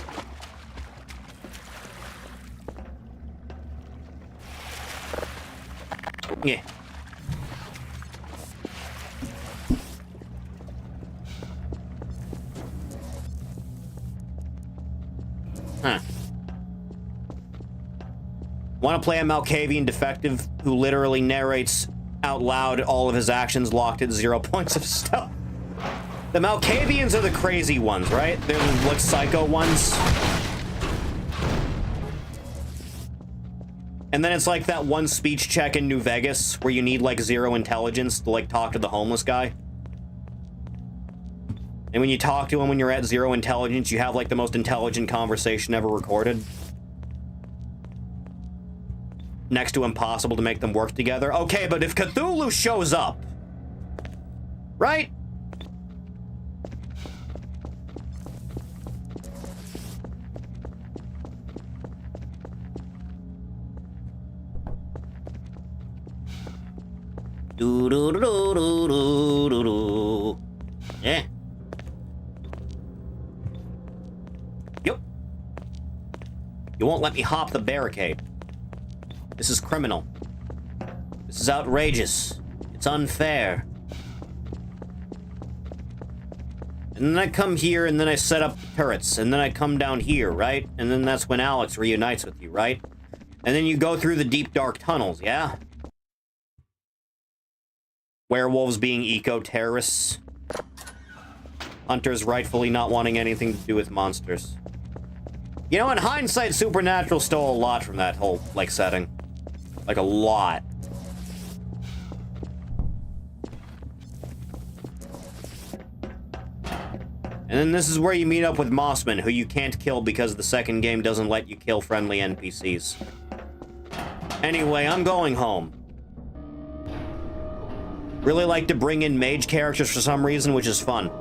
Yeah. Huh. Want to play a Malkavian defective who literally narrates out loud all of his actions locked at 0 points of stealth? The Malkavians are the crazy ones, right? They're the, like, psycho ones. And then it's like that one speech check in New Vegas where you need, like, 0 intelligence to, like, talk to the homeless guy. And when you talk to him when you're at 0 intelligence, you have, like, the most intelligent conversation ever recorded. Next to impossible to make them work together. Okay, but if Cthulhu shows up, right? Do do do do do do do. Yeah. Yep. You won't let me hop the barricade. This is criminal. This is outrageous. It's unfair. And then I come here, and then I set up turrets, and then I come down here, right? And then that's when Alex reunites with you, right? And then you go through the deep, dark tunnels, yeah? Werewolves being eco-terrorists. Hunters rightfully not wanting anything to do with monsters. You know, in hindsight, Supernatural stole a lot from that whole, like, setting. Like, a lot. And then this is where you meet up with Mossman, who you can't kill because the second game doesn't let you kill friendly NPCs. Anyway, I'm going home. Really like to bring in mage characters for some reason, which is fun.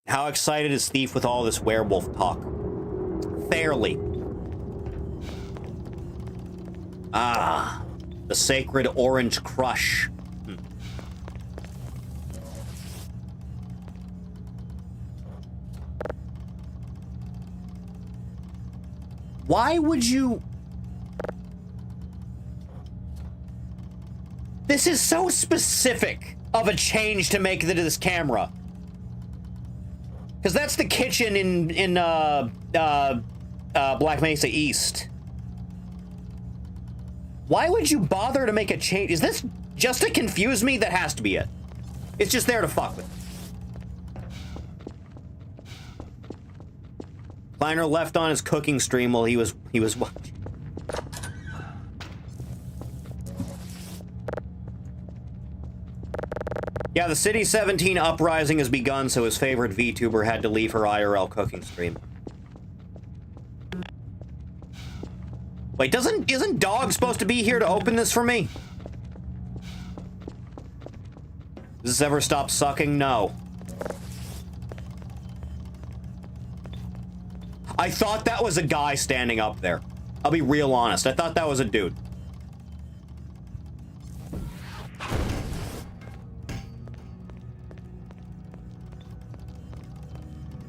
How excited is Thief with all this werewolf talk? Fairly. Ah, the sacred orange crush. Why would you... This is so specific of a change to make to this camera. Because that's the kitchen in Black Mesa East. Why would you bother to make a change? Is this just to confuse me? That has to be it. It's just there to fuck with me. Kleiner left on his cooking stream while he was watching. Yeah, the City 17 uprising has begun, so his favorite VTuber had to leave her IRL cooking stream. Wait, isn't Dog supposed to be here to open this for me? Does this ever stop sucking? No. I thought that was a guy standing up there. I'll be real honest. I thought that was a dude.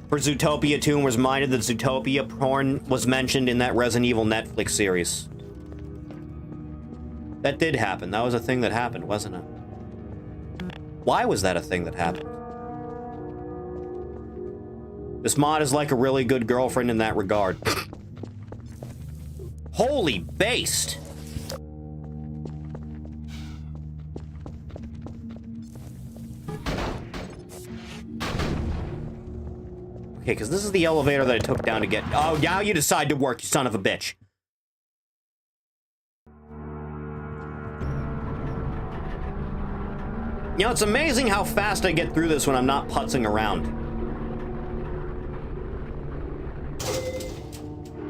For Zootopia 2, was reminded that Zootopia porn was mentioned in that Resident Evil Netflix series. That did happen. That was a thing that happened, wasn't it? Why was that a thing that happened? This mod is like a really good girlfriend in that regard. Holy based! Okay, because this is the elevator that I took down to get... Oh, now you decide to work, you son of a bitch. You know, it's amazing how fast I get through this when I'm not putzing around.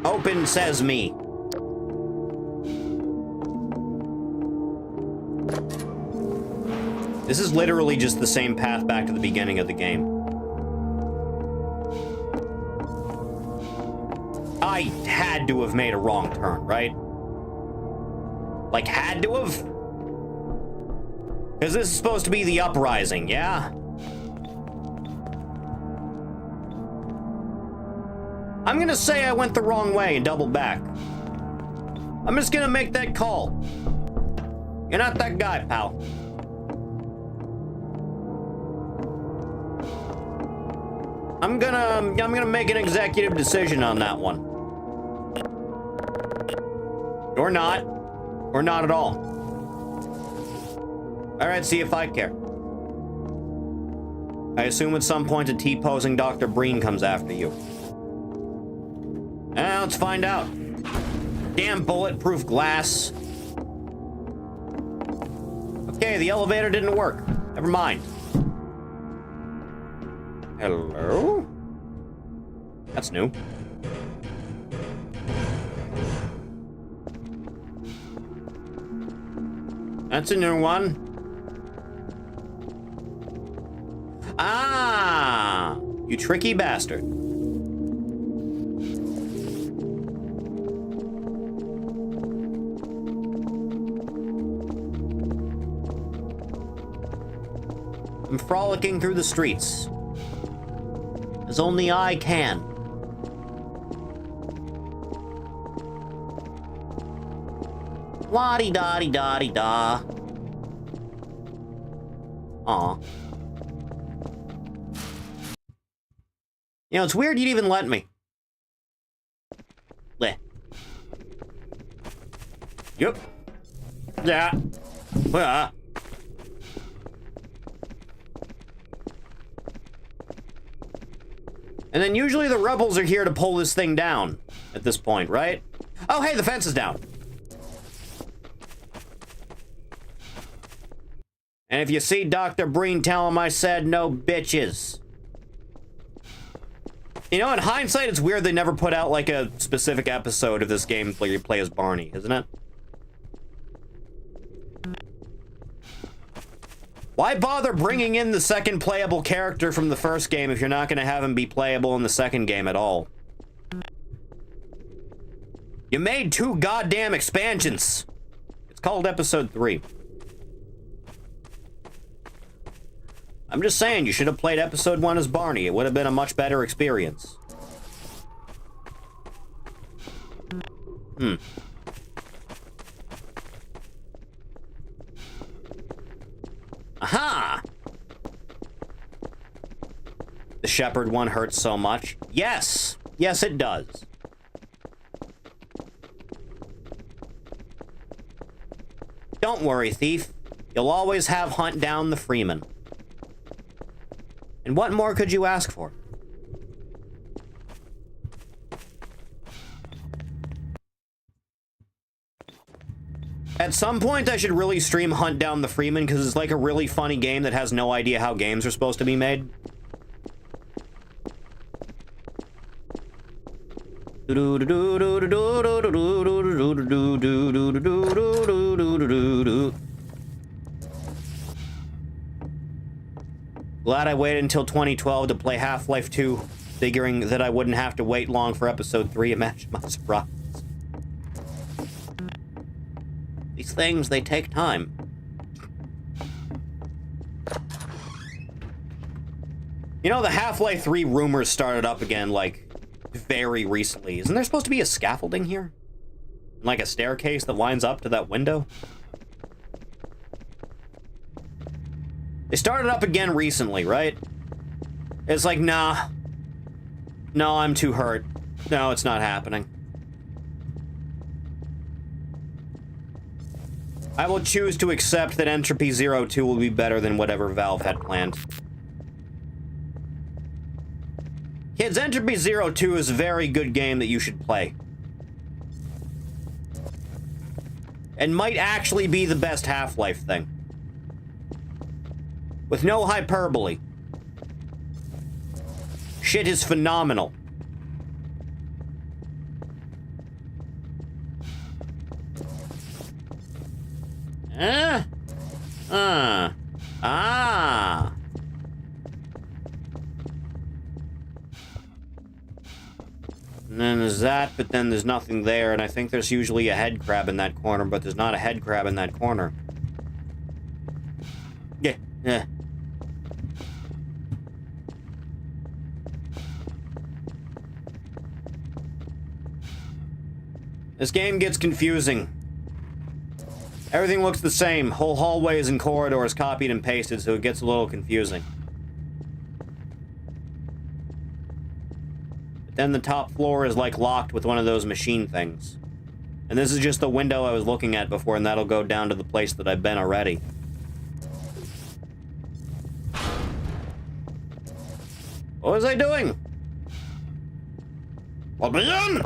Open says me. This is literally just the same path back to the beginning of the game. I had to have made a wrong turn, right? Like, had to have? Because this is supposed to be the uprising, yeah? I'm gonna say I went the wrong way and doubled back. I'm just gonna make that call. You're not that guy, pal. I'm gonna make an executive decision on that one. Or not. Or not at all. Alright, see if I care. I assume at some point a T-posing Dr. Breen comes after you. Let's find out. Damn bulletproof glass. Okay, the elevator didn't work. Never mind. Hello? That's new. That's a new one. Ah! You tricky bastard. I'm frolicking through the streets. As only I can. La-di-da-di-da-di-da. Aw. You know, it's weird you'd even let me. Bleh. Yep. Yeah. And then usually the rebels are here to pull this thing down at this point, right? Oh, hey, the fence is down. And if you see Dr. Breen, tell him I said no bitches. You know, in hindsight, it's weird they never put out, like, a specific episode of this game where you play as Barney, isn't it? Why bother bringing in the second playable character from the first game if you're not going to have him be playable in the second game at all? You made 2 goddamn expansions. It's called Episode 3. I'm just saying, you should have played Episode 1 as Barney. It would have been a much better experience. Aha! The shepherd one hurts so much. Yes! Yes, it does. Don't worry, thief. You'll always have hunt down the Freeman. And what more could you ask for? At some point, I should really stream Hunt Down the Freeman, because it's like a really funny game that has no idea how games are supposed to be made. Glad I waited until 2012 to play Half-Life 2, figuring that I wouldn't have to wait long for Episode 3. Imagine my surprise. These things, they take time. You know, the Half-Life 3 rumors started up again, like, very recently. Isn't there supposed to be a scaffolding here? Like a staircase that winds up to that window? They started up again recently, right? It's like, nah. No, I'm too hurt. No, it's not happening. I will choose to accept that Entropy 02 will be better than whatever Valve had planned. Kids, Entropy 02 is a very good game that you should play. And might actually be the best Half-Life thing. With no hyperbole. Shit is phenomenal. Ah. And then there's that, but then there's nothing there, and I think there's usually a head crab in that corner, but there's not a head crab in that corner. Yeah. This game gets confusing. Everything looks the same. Whole hallways and corridors copied and pasted, so it gets a little confusing. But then the top floor is like locked with one of those machine things. And this is just the window I was looking at before, and that'll go down to the place that I've been already. What was I doing? Let me in!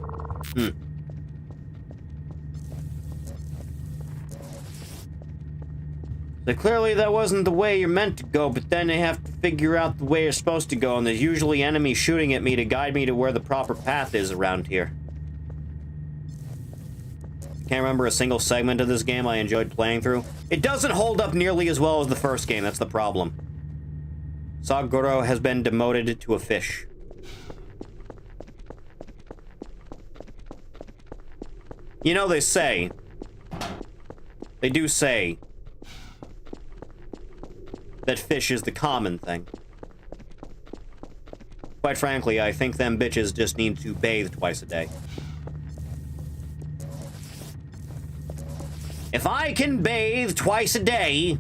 So clearly that wasn't the way you're meant to go, but then they have to figure out the way you're supposed to go, and there's usually enemies shooting at me to guide me to where the proper path is around here. Can't remember a single segment of this game I enjoyed playing through. It doesn't hold up nearly as well as the first game, that's the problem. Saguro has been demoted to a fish. You know, they do say, that fish is the common thing. Quite frankly, I think them bitches just need to bathe twice a day. If I can bathe twice a day,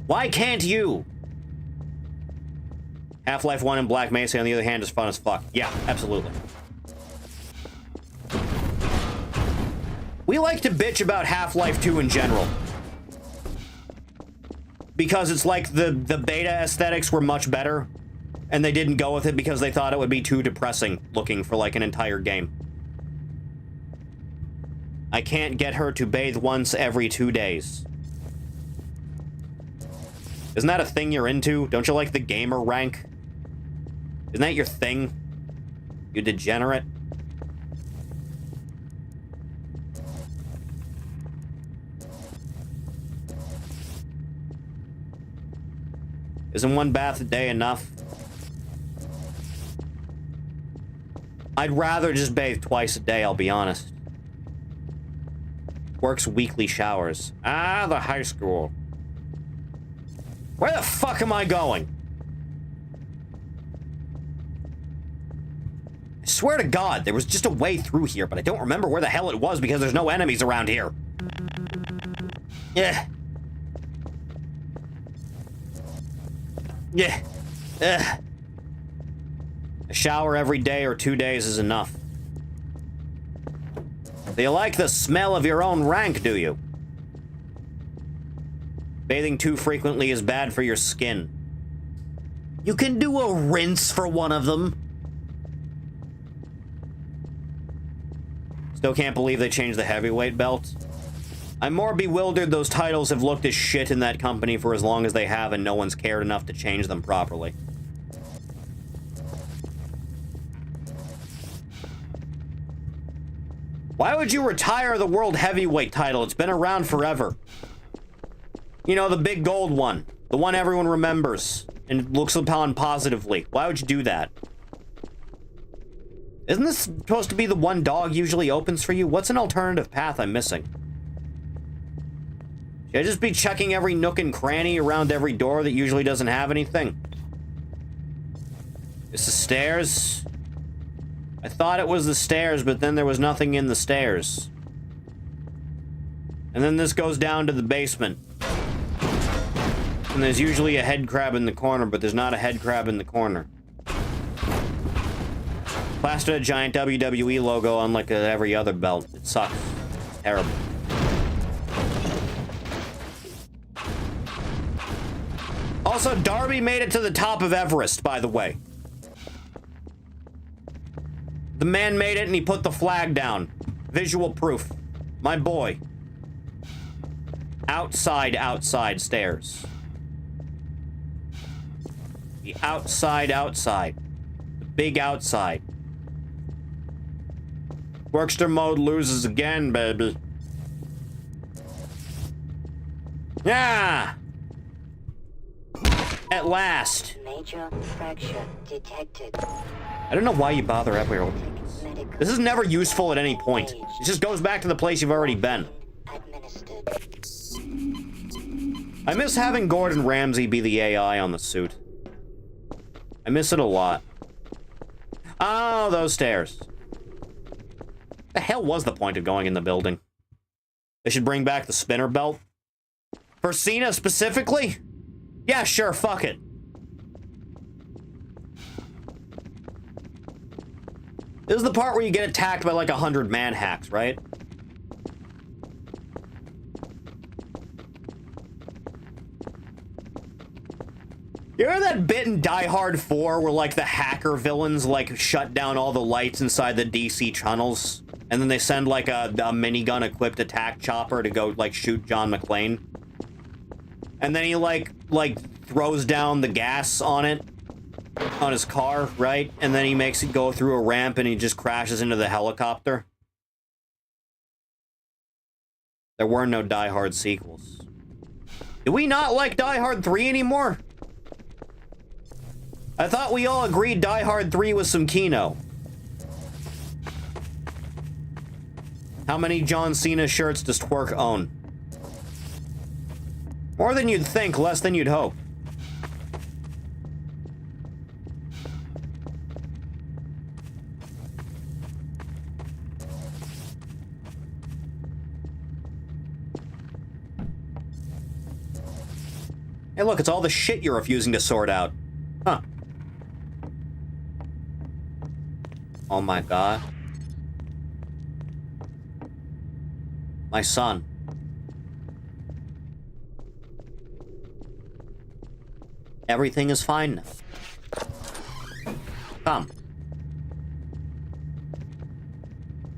why can't you? Half-Life 1 and Black Mesa, on the other hand, is fun as fuck. Yeah, absolutely. We like to bitch about Half-Life 2 in general. Because it's like the beta aesthetics were much better, and they didn't go with it because they thought it would be too depressing looking for like an entire game. I can't get her to bathe once every 2 days. Isn't that a thing you're into? Don't you like the gamer rank? Isn't that your thing? You degenerate? Isn't one bath a day enough? I'd rather just bathe twice a day, I'll be honest. Works weekly showers. Ah, the high school. Where the fuck am I going? I swear to God, there was just a way through here, but I don't remember where the hell it was because there's no enemies around here. Yeah. Yeah. A shower every day or 2 days is enough. Do you like the smell of your own rank, do you? Bathing too frequently is bad for your skin. You can do a rinse for one of them. Still can't believe they changed the heavyweight belt. I'm more bewildered those titles have looked as shit in that company for as long as they have and no one's cared enough to change them properly. Why would you retire the World Heavyweight title? It's been around forever. You know, the big gold one. The one everyone remembers and looks upon positively. Why would you do that? Isn't this supposed to be the one dog usually opens for you? What's an alternative path I'm missing? Should I just be checking every nook and cranny around every door that usually doesn't have anything? It's the stairs? I thought it was the stairs, but then there was nothing in the stairs. And then this goes down to the basement. And there's usually a head crab in the corner, but there's not a head crab in the corner. Plastered a giant WWE logo on like every other belt. It sucks. It's terrible. Also, Darby made it to the top of Everest, by the way. The man made it and he put the flag down. Visual proof. My boy. Outside stairs. The outside. The big outside. Workster mode loses again, baby. Yeah! At last.
Major fracture detected.
I don't know why you bother ever. This is never useful at any point. It just goes back to the place you've already been.
Administered.
I miss having Gordon Ramsay be the AI on the suit. I miss it a lot. Oh, those stairs. The hell was the point of going in the building? They should bring back the spinner belt. For Cena specifically? Yeah, sure, fuck it. This is the part where you get attacked by like 100 man hacks, right? You remember that bit in Die Hard 4 where like the hacker villains like shut down all the lights inside the DC tunnels? And then they send like a minigun equipped attack chopper to go like shoot John McClane? And then he like throws down the gas on it, on his car, right? And then he makes it go through a ramp and he just crashes into the helicopter. There were no Die Hard sequels. Do we not like Die Hard 3 anymore? I thought we all agreed Die Hard 3 was some Kino. How many John Cena shirts does Twerk own? More than you'd think, less than you'd hope. Hey look, it's all the shit you're refusing to sort out. Huh. Oh my god. My son. Everything is fine now. Come.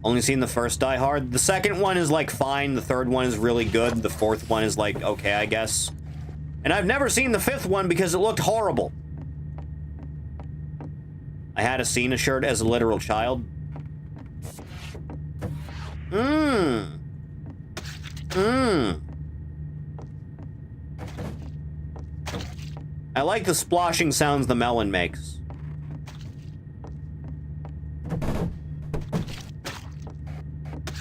Only seen the first Die Hard. The second one is like fine, the third one is really good, the fourth one is like okay, I guess. And I've never seen the fifth one because it looked horrible. I had a Cena shirt as a literal child. I like the splashing sounds the melon makes.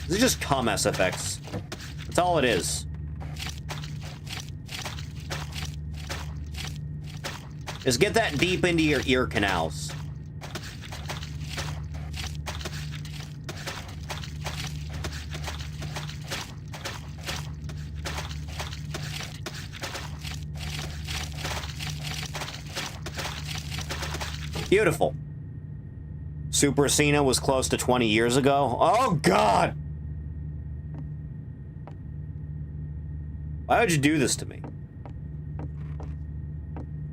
This is just cum SFX. That's all it is. Just get that deep into your ear canals. Beautiful. Super Cena was close to 20 years ago. Oh, God! Why would you do this to me?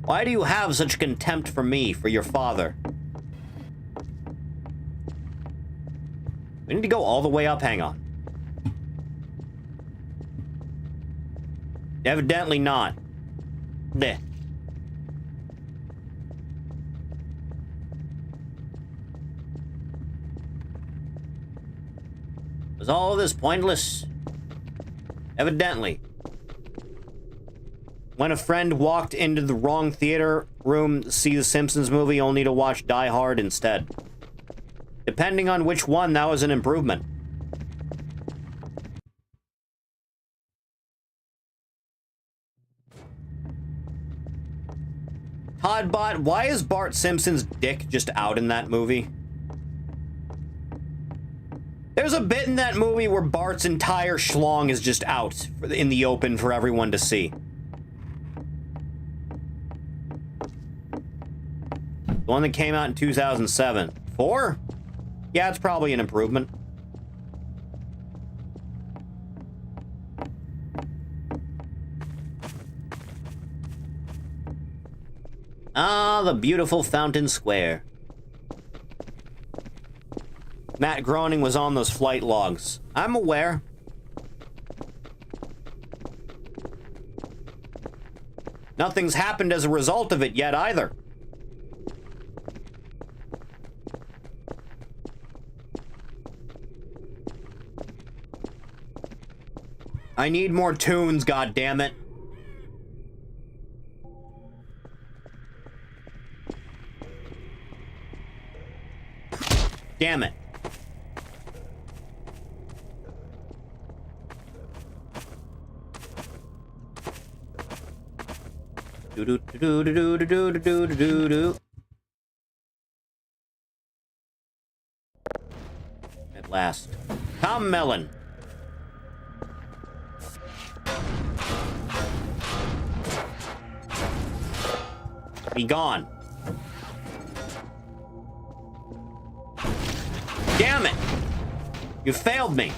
Why do you have such contempt for me, for your father? We need to go all the way up, hang on. Evidently not. Bleh. Was all of this pointless? Evidently. When a friend walked into the wrong theater room to see the Simpsons movie only to watch Die Hard instead. Depending on which one, that was an improvement. Toddbot, why is Bart Simpson's dick just out in that movie? There's a bit in that movie where Bart's entire schlong is just out in the open for everyone to see. The one that came out in 2007. 4? Yeah, it's probably an improvement. Ah, the beautiful Fountain Square. Matt Groening was on those flight logs. I'm aware. Nothing's happened as a result of it yet either. I need more tunes, goddammit. Damn it. Do do do do do do do do do do. At last. Come, Melon. Be gone. Damn it! You failed me.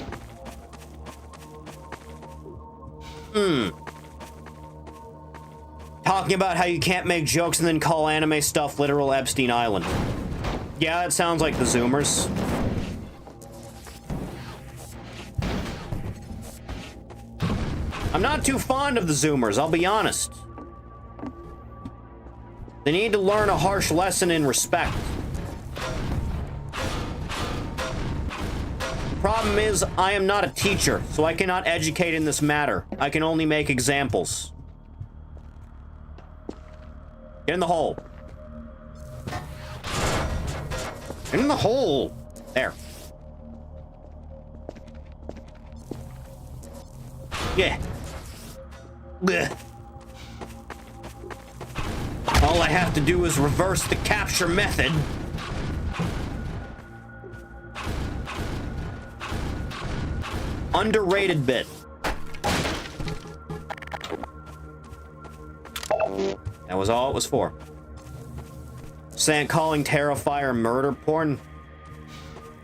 Talking about how you can't make jokes and then call anime stuff literal Epstein Island. Yeah, that sounds like the Zoomers. I'm not too fond of the Zoomers, I'll be honest. They need to learn a harsh lesson in respect. The problem is, I am not a teacher, so I cannot educate in this matter. I can only make examples. Get in the hole. Get in the hole. There. Yeah. Blech. All I have to do is reverse the capture method. Underrated bit. That was all it was for. Saying calling Terrifier murder porn?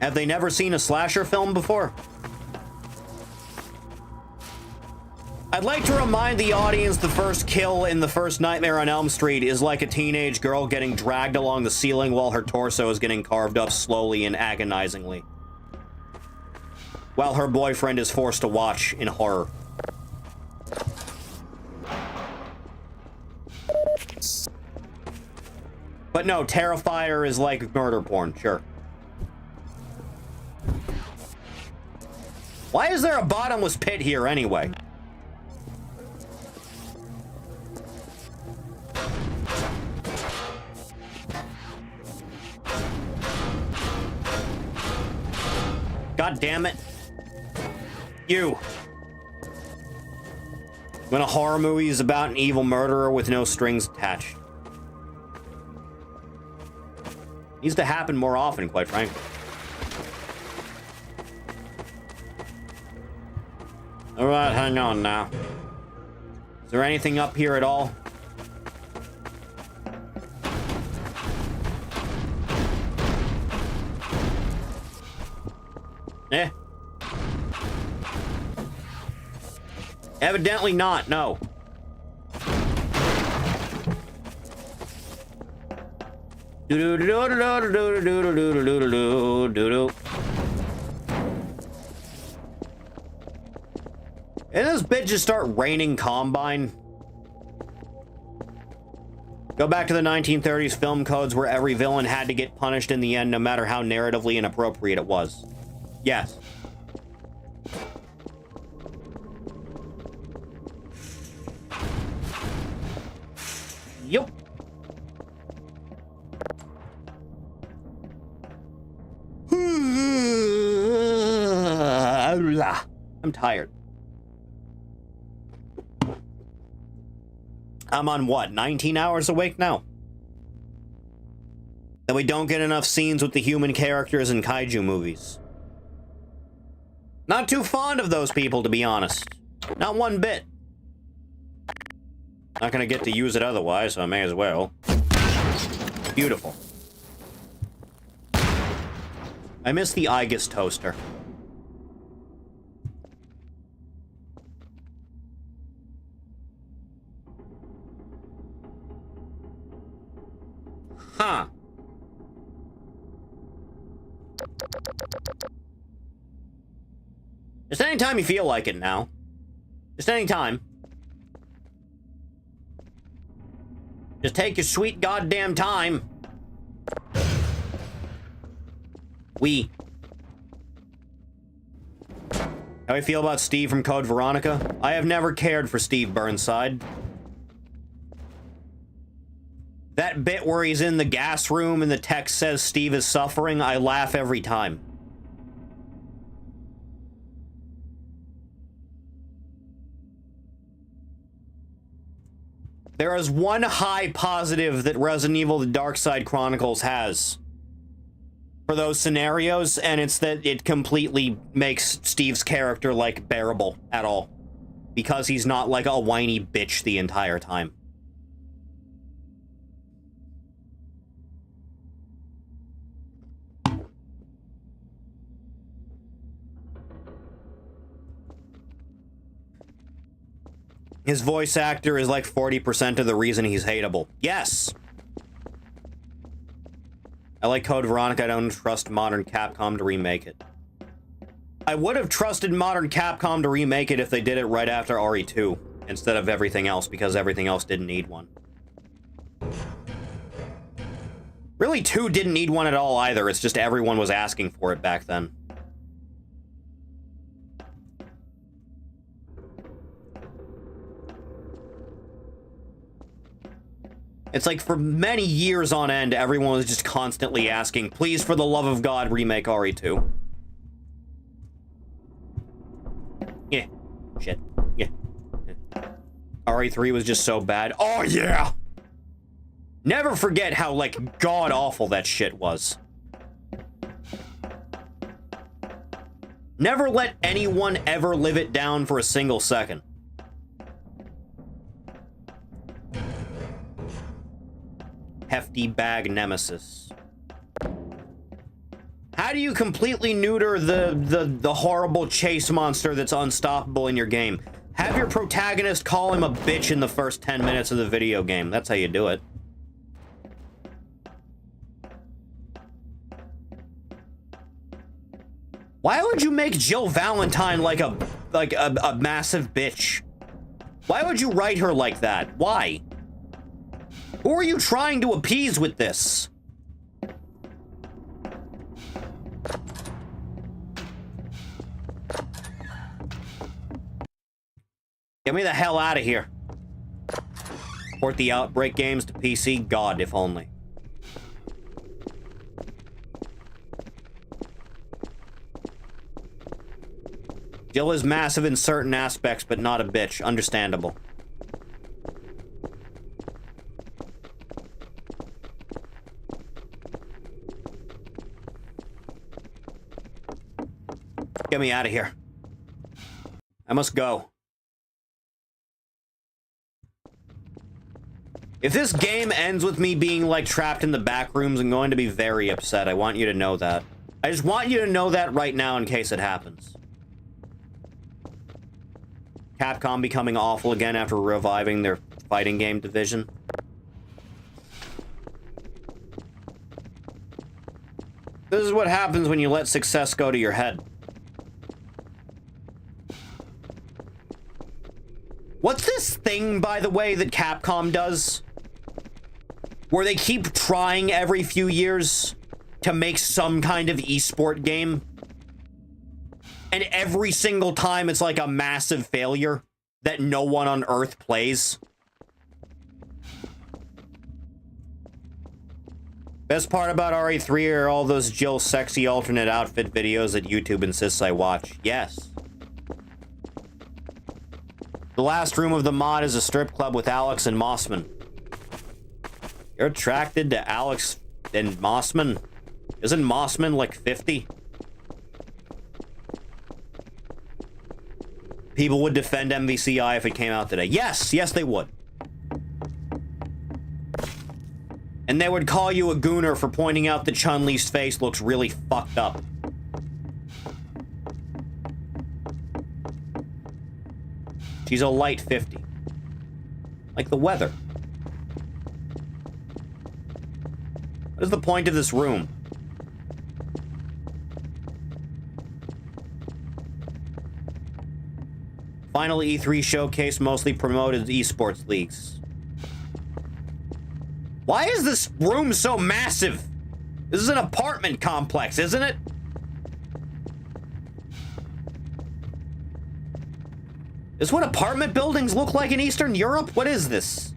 Have they never seen a slasher film before? I'd like to remind the audience the first kill in the first Nightmare on Elm Street is like a teenage girl getting dragged along the ceiling while her torso is getting carved up slowly and agonizingly, while her boyfriend is forced to watch in horror. But no, Terrifier is like murder porn, sure. Why is there a bottomless pit here anyway? God damn it. You. When a horror movie is about an evil murderer with no strings attached. Needs to happen more often, quite frankly. Alright, hang on now. Is there anything up here at all? Eh. Evidently not, no. And this bitch just start raining Combine. Go back to the 1930s film codes where every villain had to get punished in the end, no matter how narratively inappropriate it was. Yes. Yup. I'm tired. I'm on what, 19 hours awake now? That we don't get enough scenes with the human characters in kaiju movies. Not too fond of those people, to be honest. Not one bit. Not gonna get to use it otherwise, so I may as well. Beautiful. I miss the Aegis toaster. Huh. Just anytime you feel like it now. Just anytime. Just take your sweet goddamn time. How I feel about Steve from Code Veronica? I have never cared for Steve Burnside. That bit where he's in the gas room and the text says Steve is suffering, I laugh every time. There is one high positive that Resident Evil The Dark Side Chronicles has. for those scenarios, and it's that it completely makes Steve's character, like, bearable at all. Because he's not, like, a whiny bitch the entire time. His voice actor is like 40% of the reason he's hateable. Yes! I like Code Veronica. I don't trust modern Capcom to remake it. I would have trusted modern Capcom to remake it if they did it right after RE2, instead of everything else, because everything else didn't need one. Really, 2 didn't need one at all either. It's just everyone was asking for it back then. It's like for many years on end, everyone was just constantly asking, please, for the love of God, remake RE2. Yeah. Shit. Yeah. RE3 was just so bad. Oh, yeah! Never forget how, like, god-awful that shit was. Never let anyone ever live it down for a single second. Hefty bag nemesis. How do you completely neuter the horrible chase monster that's unstoppable in your game? Have your protagonist call him a bitch in the first 10 minutes of the video game. That's how you do it. Why would you make Jill Valentine like a massive bitch? Why would you write her like that? Why? Who are you trying to appease with this? Get me the hell out of here. Port the Outbreak games to PC? God, if only. Jill is massive in certain aspects, but not a bitch. Understandable. Get me out of here. I must go. If this game ends with me being, like, trapped in the back rooms, I'm going to be very upset. I want you to know that. I just want you to know that right now in case it happens. Capcom becoming awful again after reviving their fighting game division. This is what happens when you let success go to your head. What's this thing, by the way, that Capcom does? Where they keep trying every few years to make some kind of esport game? And every single time it's like a massive failure that no one on Earth plays. Best part about RE3 are all those Jill sexy alternate outfit videos that YouTube insists I watch. Yes. The last room of the mod is a strip club with Alex and Mossman. You're attracted to Alex and Mossman? Isn't Mossman like 50? People would defend MVCI if it came out today. Yes, yes they would. And they would call you a gooner for pointing out that Chun-Li's face looks really fucked up. She's a light 50. Like the weather. What is the point of this room? Final E3 showcase mostly promoted esports leagues. Why is this room so massive? This is an apartment complex, isn't it? Is what apartment buildings look like in Eastern Europe? What is this?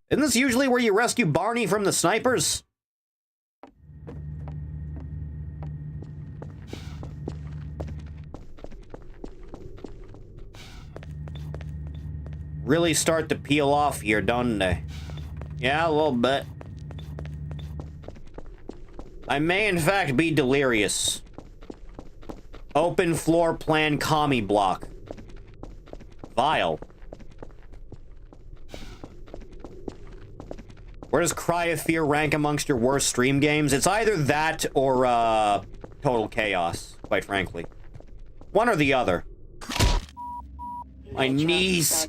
Isn't this usually where you rescue Barney from the snipers? really start to peel off here, don't they? Yeah, a little bit. I may, in fact, be delirious. Open floor plan commie block. Vile. Where does Cry of Fear rank amongst your worst stream games? It's either that or, Total Chaos, quite frankly. One or the other. My knees.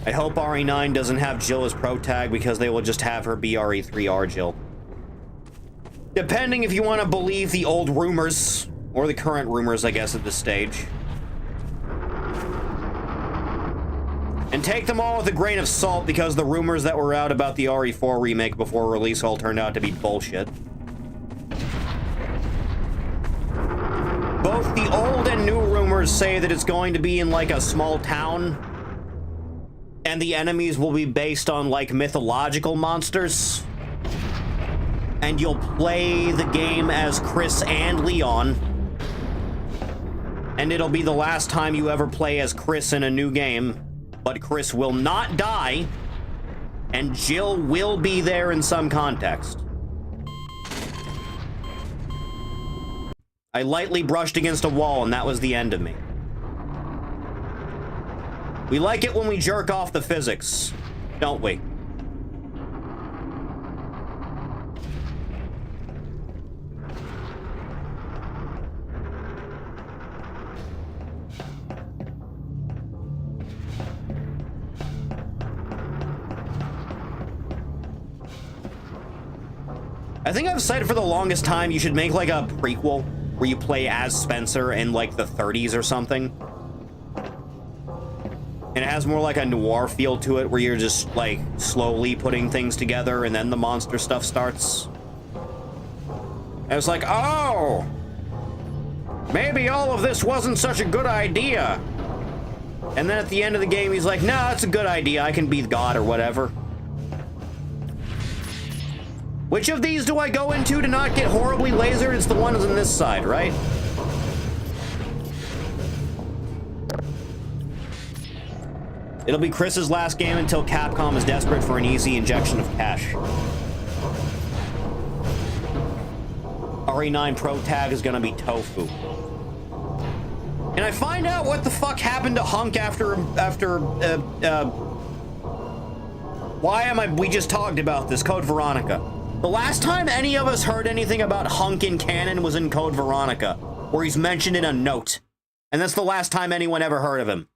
I hope RE9 doesn't have Jill as pro tag because they will just have her be RE3R Jill. Depending if you want to believe the old rumors, or the current rumors, I guess, at this stage. And take them all with a grain of salt because the rumors that were out about the RE4 remake before release all turned out to be bullshit. Both the old and new rumors say that it's going to be in like a small town, and the enemies will be based on like mythological monsters. And you'll play the game as Chris and Leon. And it'll be the last time you ever play as Chris in a new game. But Chris will not die, and Jill will be there in some context. I lightly brushed against a wall, and that was the end of me. We like it when we jerk off the physics, don't we? I think I've said for the longest time you should make like a prequel where you play as Spencer in like the 30s or something. And it has more like a noir feel to it where you're just like slowly putting things together and then the monster stuff starts. And it's like, oh, maybe all of this wasn't such a good idea. And then at the end of the game, he's like, nah, it's a good idea. I can be God or whatever. Which of these do I go into to not get horribly lasered? It's the ones on this side, right? It'll be Chris's last game until Capcom is desperate for an easy injection of cash. RE9 Pro Tag is gonna be tofu. And I find out what the fuck happened to Hunk we just talked about this, Code Veronica. The last time any of us heard anything about Hunk in canon was in Code Veronica, where he's mentioned in a note. And that's the last time anyone ever heard of him.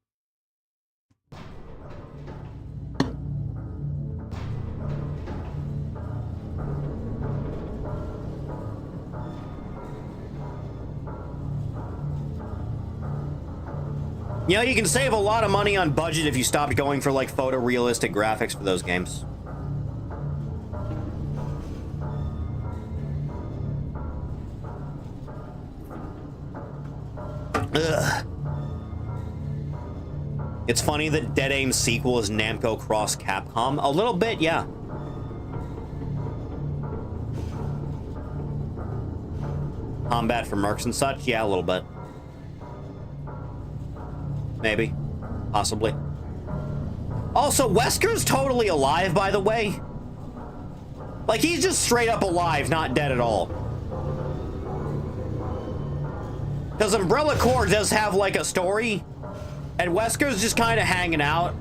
You know, you can save a lot of money on budget if you stopped going for like photorealistic graphics for those games. Ugh. It's funny that Dead Aim's sequel is Namco Cross Capcom. A little bit, yeah. Combat for mercs and such? Yeah, a little bit. Maybe. Possibly. Also, Wesker's totally alive, by the way. Like, he's just straight up alive, not dead at all. Because Umbrella Corps does have, like, a story, and Wesker's just kind of hanging out.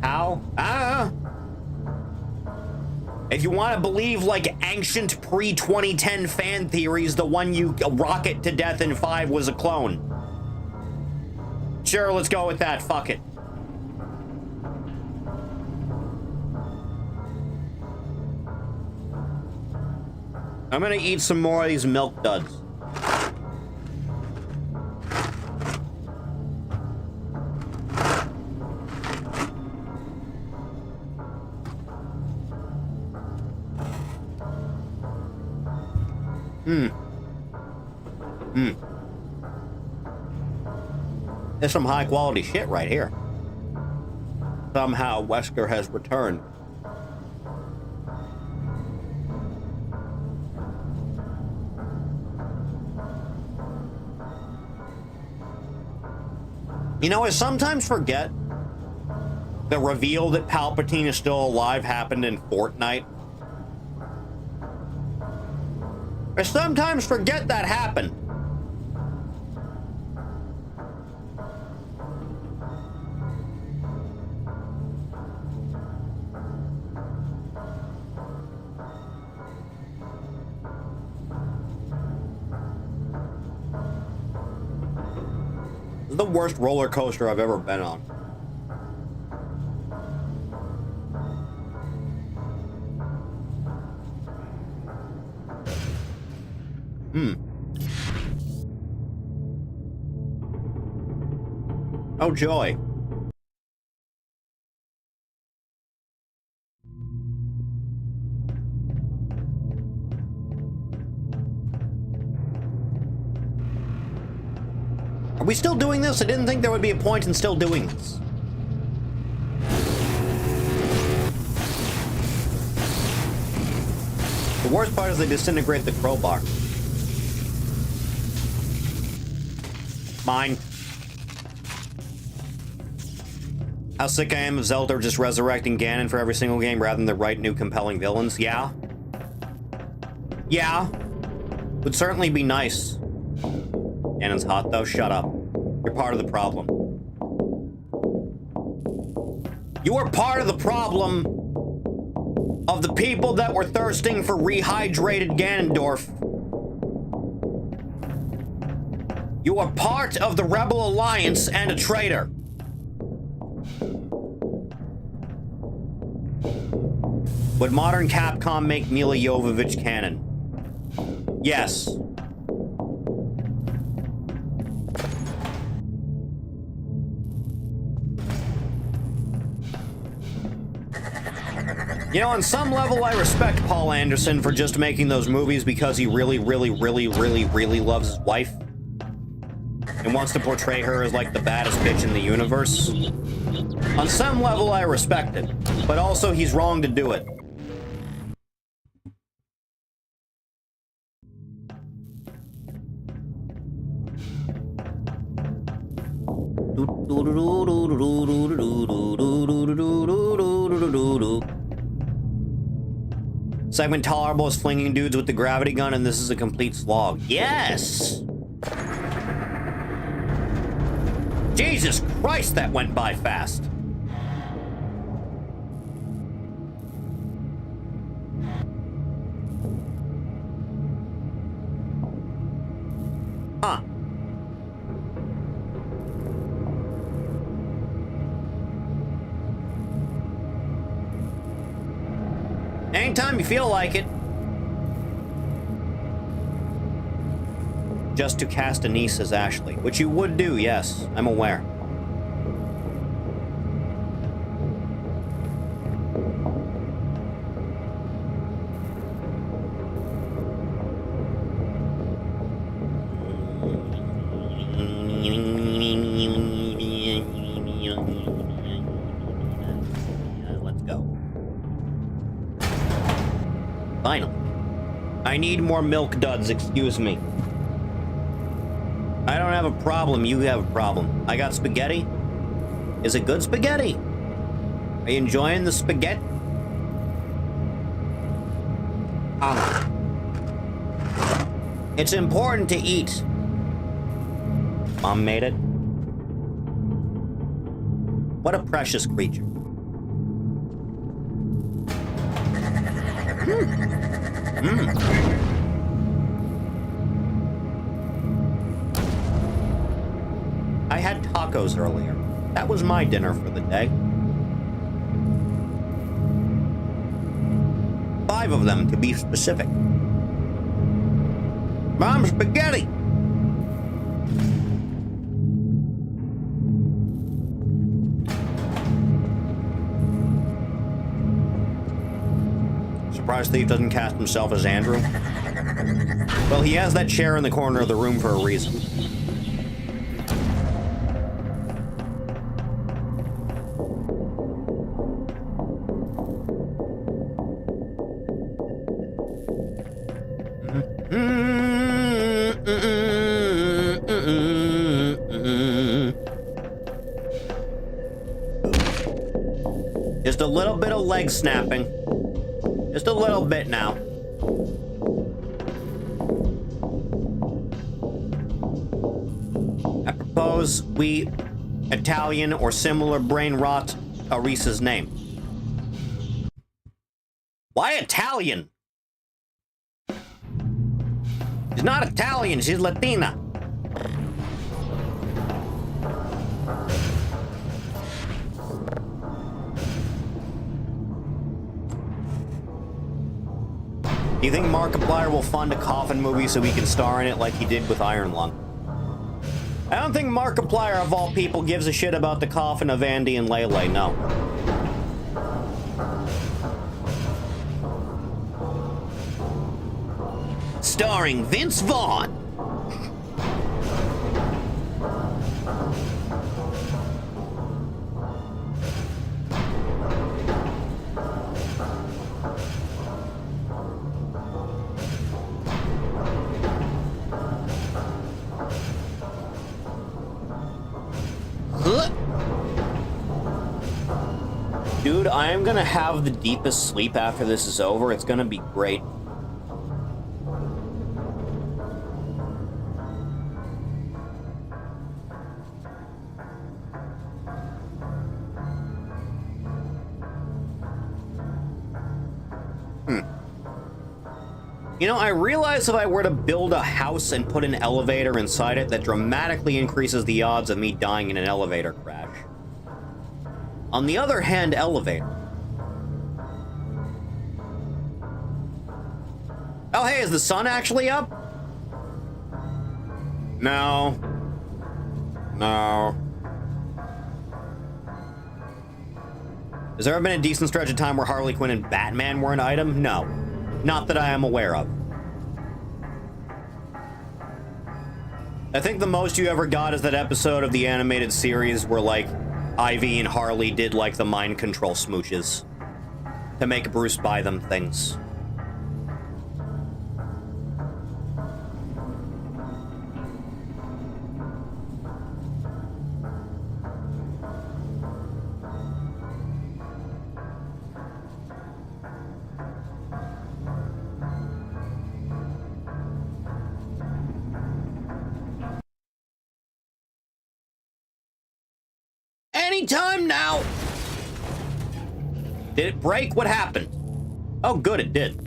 How? I don't know. If you want to believe, like, ancient pre-2010 fan theories, the one you rocket to death in 5 was a clone. Sure, let's go with that. Fuck it. I'm gonna eat some more of these milk duds. There's some high quality shit right here. Somehow, Wesker has returned. You know, I sometimes forget the reveal that Palpatine is still alive happened in Fortnite. I sometimes forget that happened. This is the worst roller coaster I've ever been on. Oh, joy. Are we still doing this? I didn't think there would be a point in still doing this. The worst part is they disintegrate the crowbar. Mine. How sick I am of Zelda just resurrecting Ganon for every single game rather than the right new compelling villains. Yeah. Yeah. Would certainly be nice. Ganon's hot though. Shut up. You're part of the problem. You are part of the problem of the people that were thirsting for rehydrated Ganondorf. You are part of the Rebel Alliance and a traitor. Would modern Capcom make Mila Jovovich canon? Yes. You know, on some level, I respect Paul Anderson for just making those movies because he really loves his wife and wants to portray her as, like, the baddest bitch in the universe. On some level, I respect it, but also he's wrong to do it. Segment tolerable is flinging dudes with the gravity gun, and this is a complete slog. Yes! Jesus Christ, that went by fast. Huh. Anytime you feel like it. Just to cast a niece as Ashley, which you would do, yes, I'm aware. Let's go. Finally. I need more milk duds, excuse me. I don't have a problem, you have a problem. I got spaghetti. Is it good spaghetti? Are you enjoying the spaghetti? It's important to eat. Mom made it. What a precious creature. I had tacos earlier. That was my dinner for the day. 5 of them, to be specific. Mom, spaghetti! Surprised Thief doesn't cast himself as Andrew. Well, he has that chair in the corner of the room for a reason. Just a little bit of leg snapping. Just a little bit now. I propose we Italian or similar brain rot Arisa's name. Why Italian? She's not Italian, she's Latina. Do you think Markiplier will fund a Coffin movie so he can star in it like he did with Iron Lung? I don't think Markiplier, of all people, gives a shit about the coffin of Andy and Lele, no. Starring Vince Vaughn. Dude, I am gonna have the deepest sleep after this is over. It's gonna be great. You know, I realize if I were to build a house and put an elevator inside it, that dramatically increases the odds of me dying in an elevator crash. On the other hand, elevator. Oh, hey, is the sun actually up? No. No. Has there ever been a decent stretch of time where Harley Quinn and Batman were an item? No. Not that I am aware of. I think the most you ever got is that episode of the animated series where, like, Ivy and Harley did, like, the mind control smooches to make Bruce buy them things. Anytime now! Did it break? What happened? Oh, good, it did.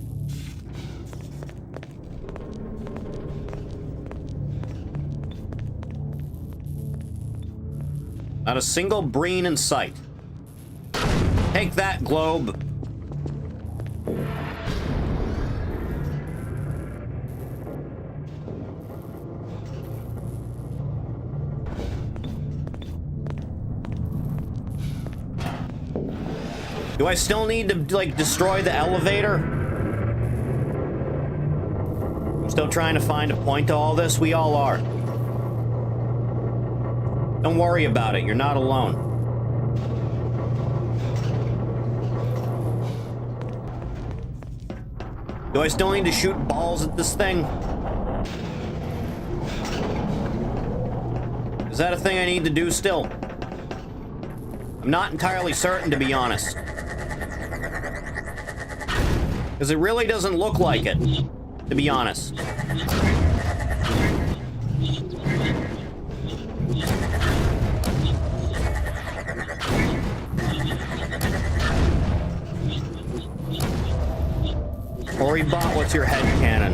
Not a single breen in sight. Take that, globe. Do I still need to, like, destroy the elevator? I'm still trying to find a point to all this. We all are. Don't worry about it. You're not alone. Do I still need to shoot balls at this thing? Is that a thing I need to do still? I'm not entirely certain, to be honest. Because it really doesn't look like it, to be honest. Ori Bot, what's your head cannon?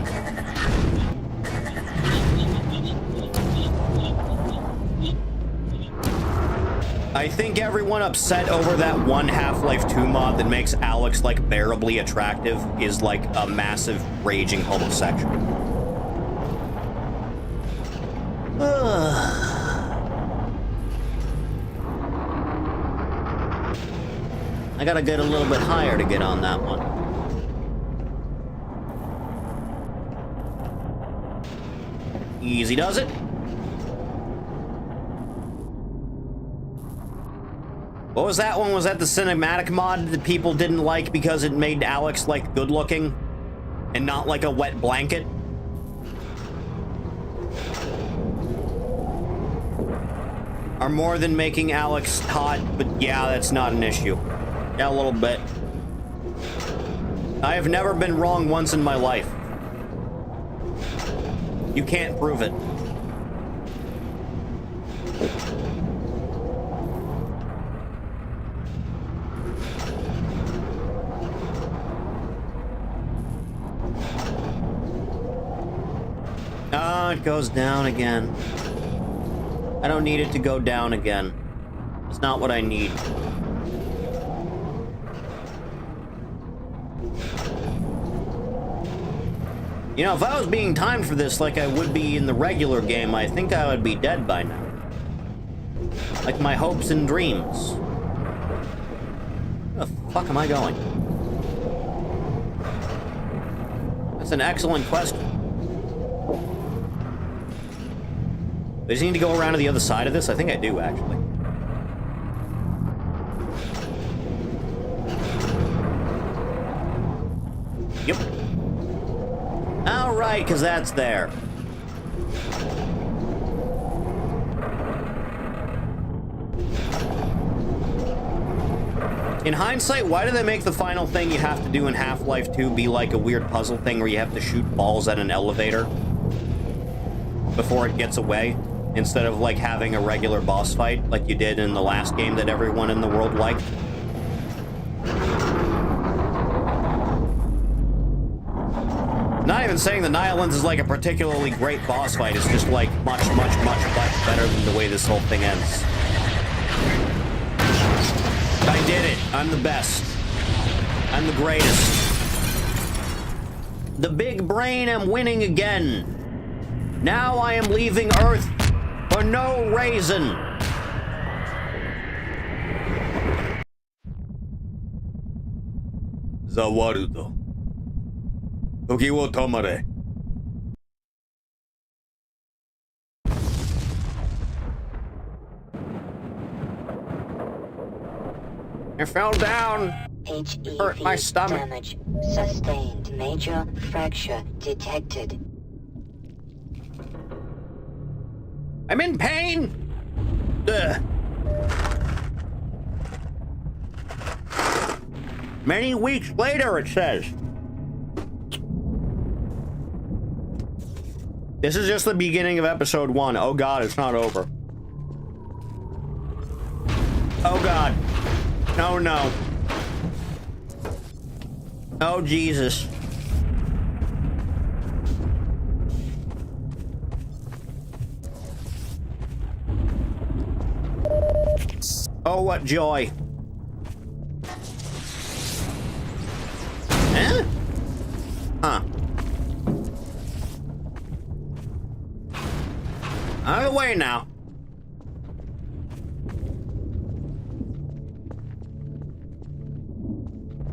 I think everyone upset over that one Half-Life 2 mod that makes Alex, like, bearably attractive is, like, a massive, raging homosexual. I gotta get a little bit higher to get on that one. Easy does it. What was that one? Was that the cinematic mod that people didn't like because it made Alex, like, good looking and not like a wet blanket? Are more than making Alex hot, but yeah, that's not an issue. Yeah, a little bit. I have never been wrong once in my life. You can't prove it. Oh, it goes down again. I don't need it to go down again. It's not what I need. You know, if I was being timed for this like I would be in the regular game, I think I would be dead by now. Like my hopes and dreams. Where the fuck am I going? That's an excellent question. Do I just need to go around to the other side of this? I think I do, actually. Yep. All right, because that's there. In hindsight, why do they make the final thing you have to do in Half-Life 2 be like a weird puzzle thing where you have to shoot balls at an elevator before it gets away, instead of like having a regular boss fight like you did in the last game that everyone in the world liked? Not even saying the Nihilans is like a particularly great boss fight, it's just like much better than the way this whole thing ends. I did it. I'm the best. I'm the greatest. The big brain am winning again. Now I am leaving Earth for no reason. Zawarudo. Toki wo tomare. I fell down. Hurt my stomach.
Damage sustained. Major fracture detected.
I'm in pain. Ugh. Many weeks later, it says. This is just the beginning of episode 1. Oh God, it's not over. Oh God. Oh no. Oh Jesus. Oh, what joy. Huh? Huh. Out of the way now.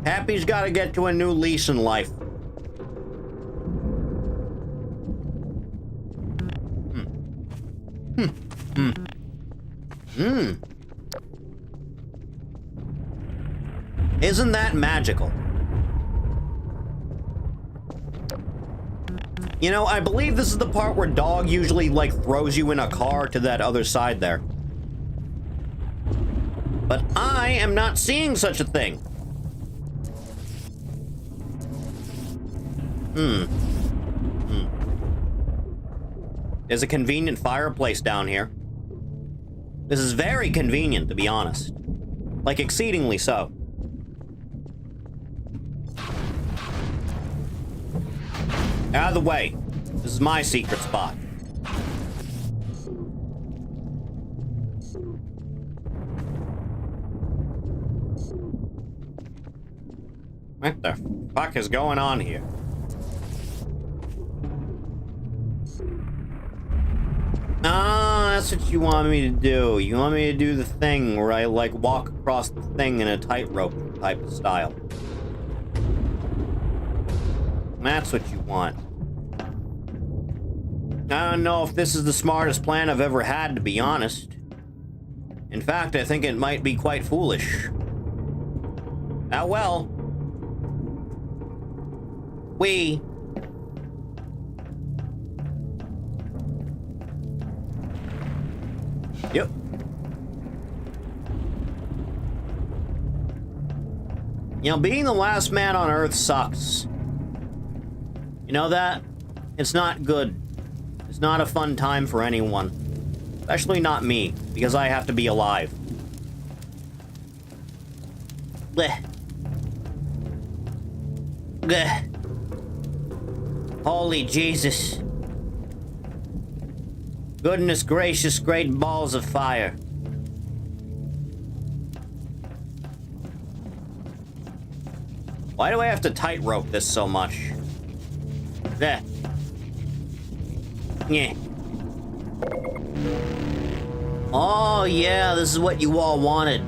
Happy's got to get to a new lease in life. Isn't that magical? You know, I believe this is the part where Dog usually, like, throws you in a car to that other side there. But I am not seeing such a thing. There's a convenient fireplace down here. This is very convenient, to be honest. Like, exceedingly so. Out of the way. This is my secret spot. What the fuck is going on here? Ah, that's what you want me to do. You want me to do the thing where I, like, walk across the thing in a tightrope type of style. That's what you want. I don't know if this is the smartest plan I've ever had, to be honest. In fact, I think it might be quite foolish. Ah, well. Yep. You know, being the last man on Earth sucks. You know that? It's not good. It's not a fun time for anyone. Especially not me, because I have to be alive. Blech. Blech. Holy Jesus. Goodness gracious, great balls of fire. Why do I have to tightrope this so much? There. Yeah. Oh, yeah, this is what you all wanted.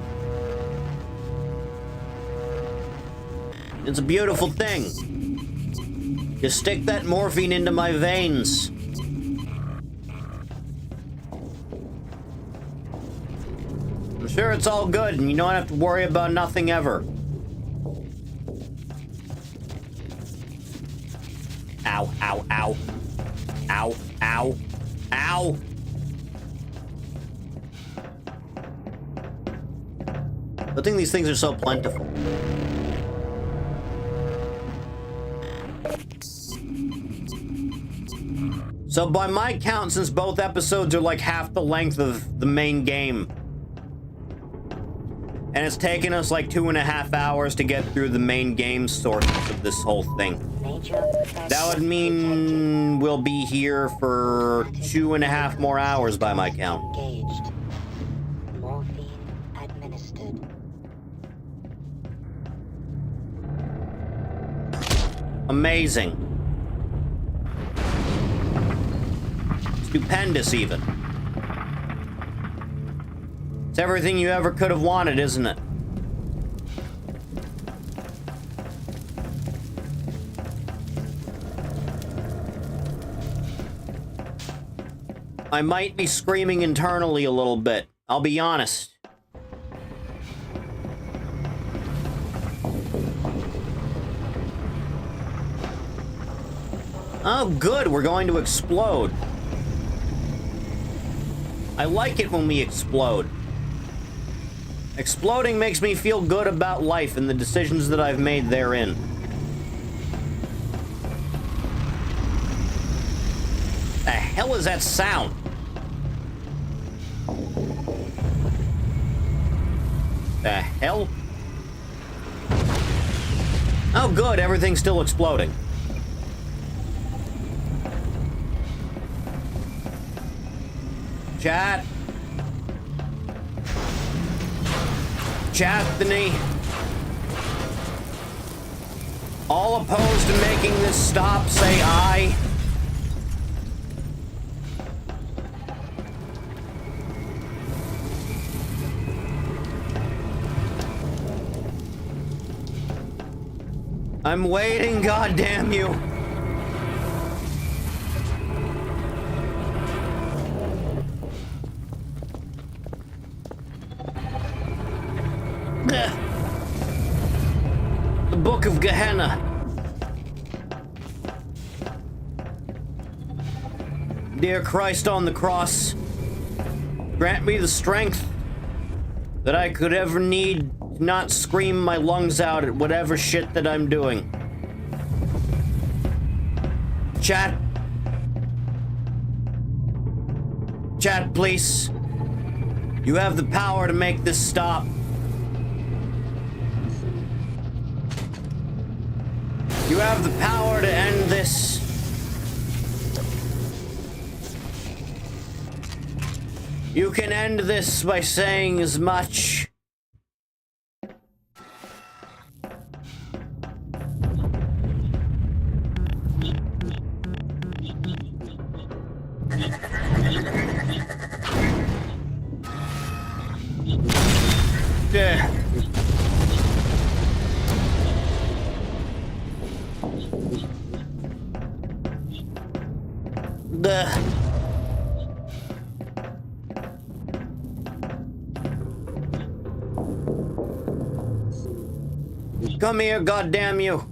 It's a beautiful thing. You stick that morphine into my veins. I'm sure it's all good, and you don't have to worry about nothing ever. Ow, ow, ow. Ow, ow, ow! I think these things are so plentiful. So by my count, since both episodes are like half the length of the main game, and it's taken us like 2.5 hours to get through the main game sources of this whole thing. That would mean we'll be here for 2.5 more hours by my count.
Engaged. Morphine administered.
Amazing. Stupendous, even. It's everything you ever could have wanted, isn't it? I might be screaming internally a little bit. I'll be honest. Oh, good. We're going to explode. I like it when we explode. Exploding makes me feel good about life and the decisions that I've made therein. The hell is that sound? The hell? Oh, good. Everything's still exploding. Chat. Chathany. All opposed to making this stop, say aye. I'm waiting, goddamn you. The Book of Gehenna. Dear Christ on the cross, grant me the strength that I could ever need to not scream my lungs out at whatever shit that I'm doing. Chat. Chat, please. You have the power to make this stop. You have the power to end this. You can end this by saying as much. Yeah. Come here, goddamn you.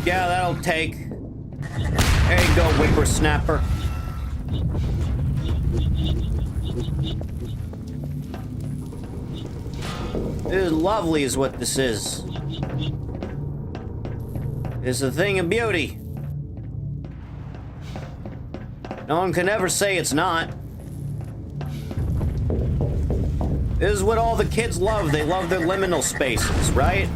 Yeah, that'll take. There you go, whippersnapper. This is lovely is what this is. It's a thing of beauty. No one can ever say it's not. This is what all the kids love. They love their liminal spaces, right?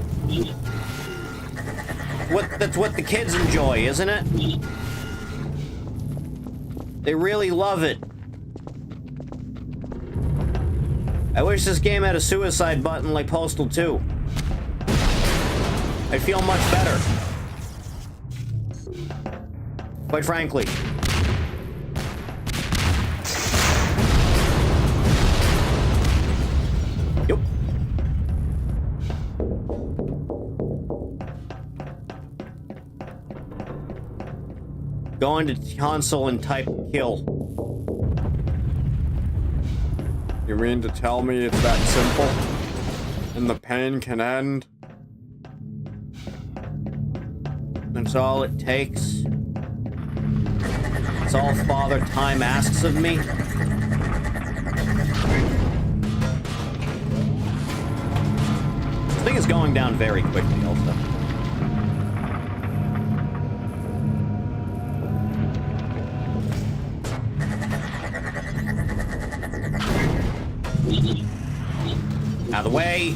That's what the kids enjoy, isn't it? They really love it. I wish this game had a suicide button like Postal 2. I'd feel much better. Quite frankly. Yep. Go into console and type kill.
You mean to tell me it's that simple? And the pain can end?
That's all it takes. That's all Father Time asks of me. This thing is going down very quickly, also. Out of the way.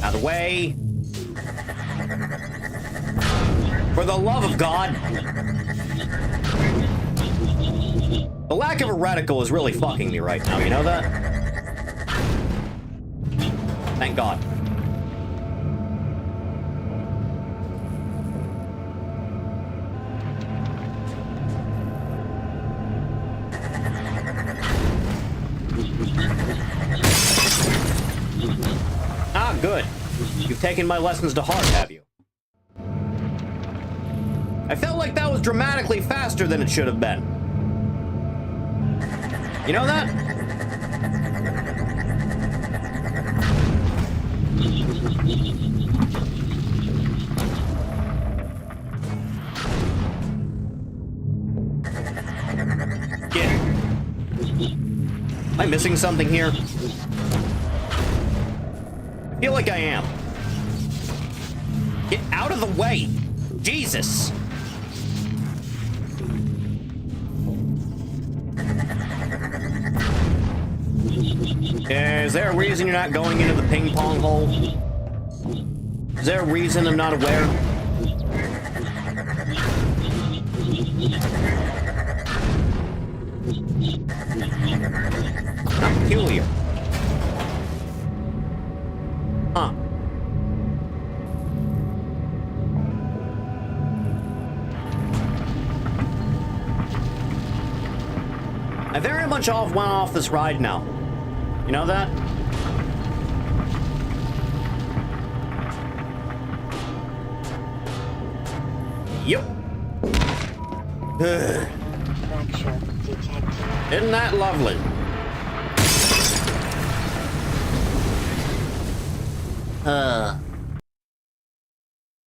Out of the way. For the love of God. The lack of a reticle is really fucking me right now, you know that? Thank God. Ah, good. You've taken my lessons to heart, have you? I felt like that was dramatically faster than it should have been. You know that? Yeah. Am I missing something here? I feel like I am. Get out of the way! Jesus! Is there a reason you're not going into the ping pong hole? Is there a reason I'm not aware? Not peculiar. Huh. I very much went off this ride now. You know that? Yep.
Fracture detected.
Isn't that lovely?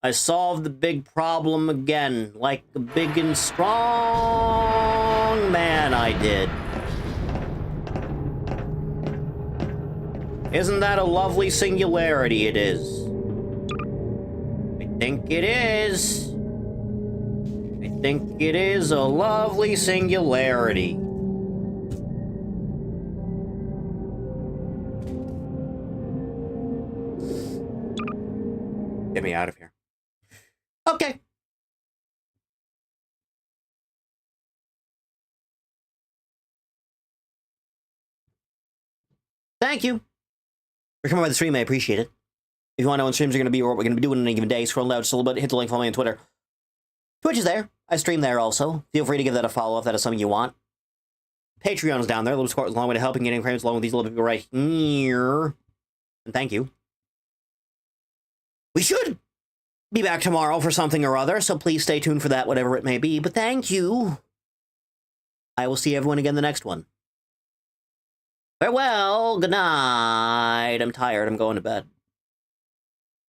I solved the big problem again, like a big and strong man I did. Isn't that a lovely singularity it is? I think it is. I think it is a lovely singularity. Get me out of here. Okay. Thank you for coming by the stream. I appreciate it. If you want to know when streams are going to be or what we're going to be doing on any given day, scroll down just a little bit, hit the link, follow me on Twitter. Twitch is there. I stream there also. Feel free to give that a follow if that is something you want. Patreon is down there. A little support is a long way to helping getting crames along with these little people right here. And thank you. We should be back tomorrow for something or other, so please stay tuned for that, whatever it may be. But thank you. I will see everyone again the next one. Farewell. Good night. I'm tired. I'm going to bed.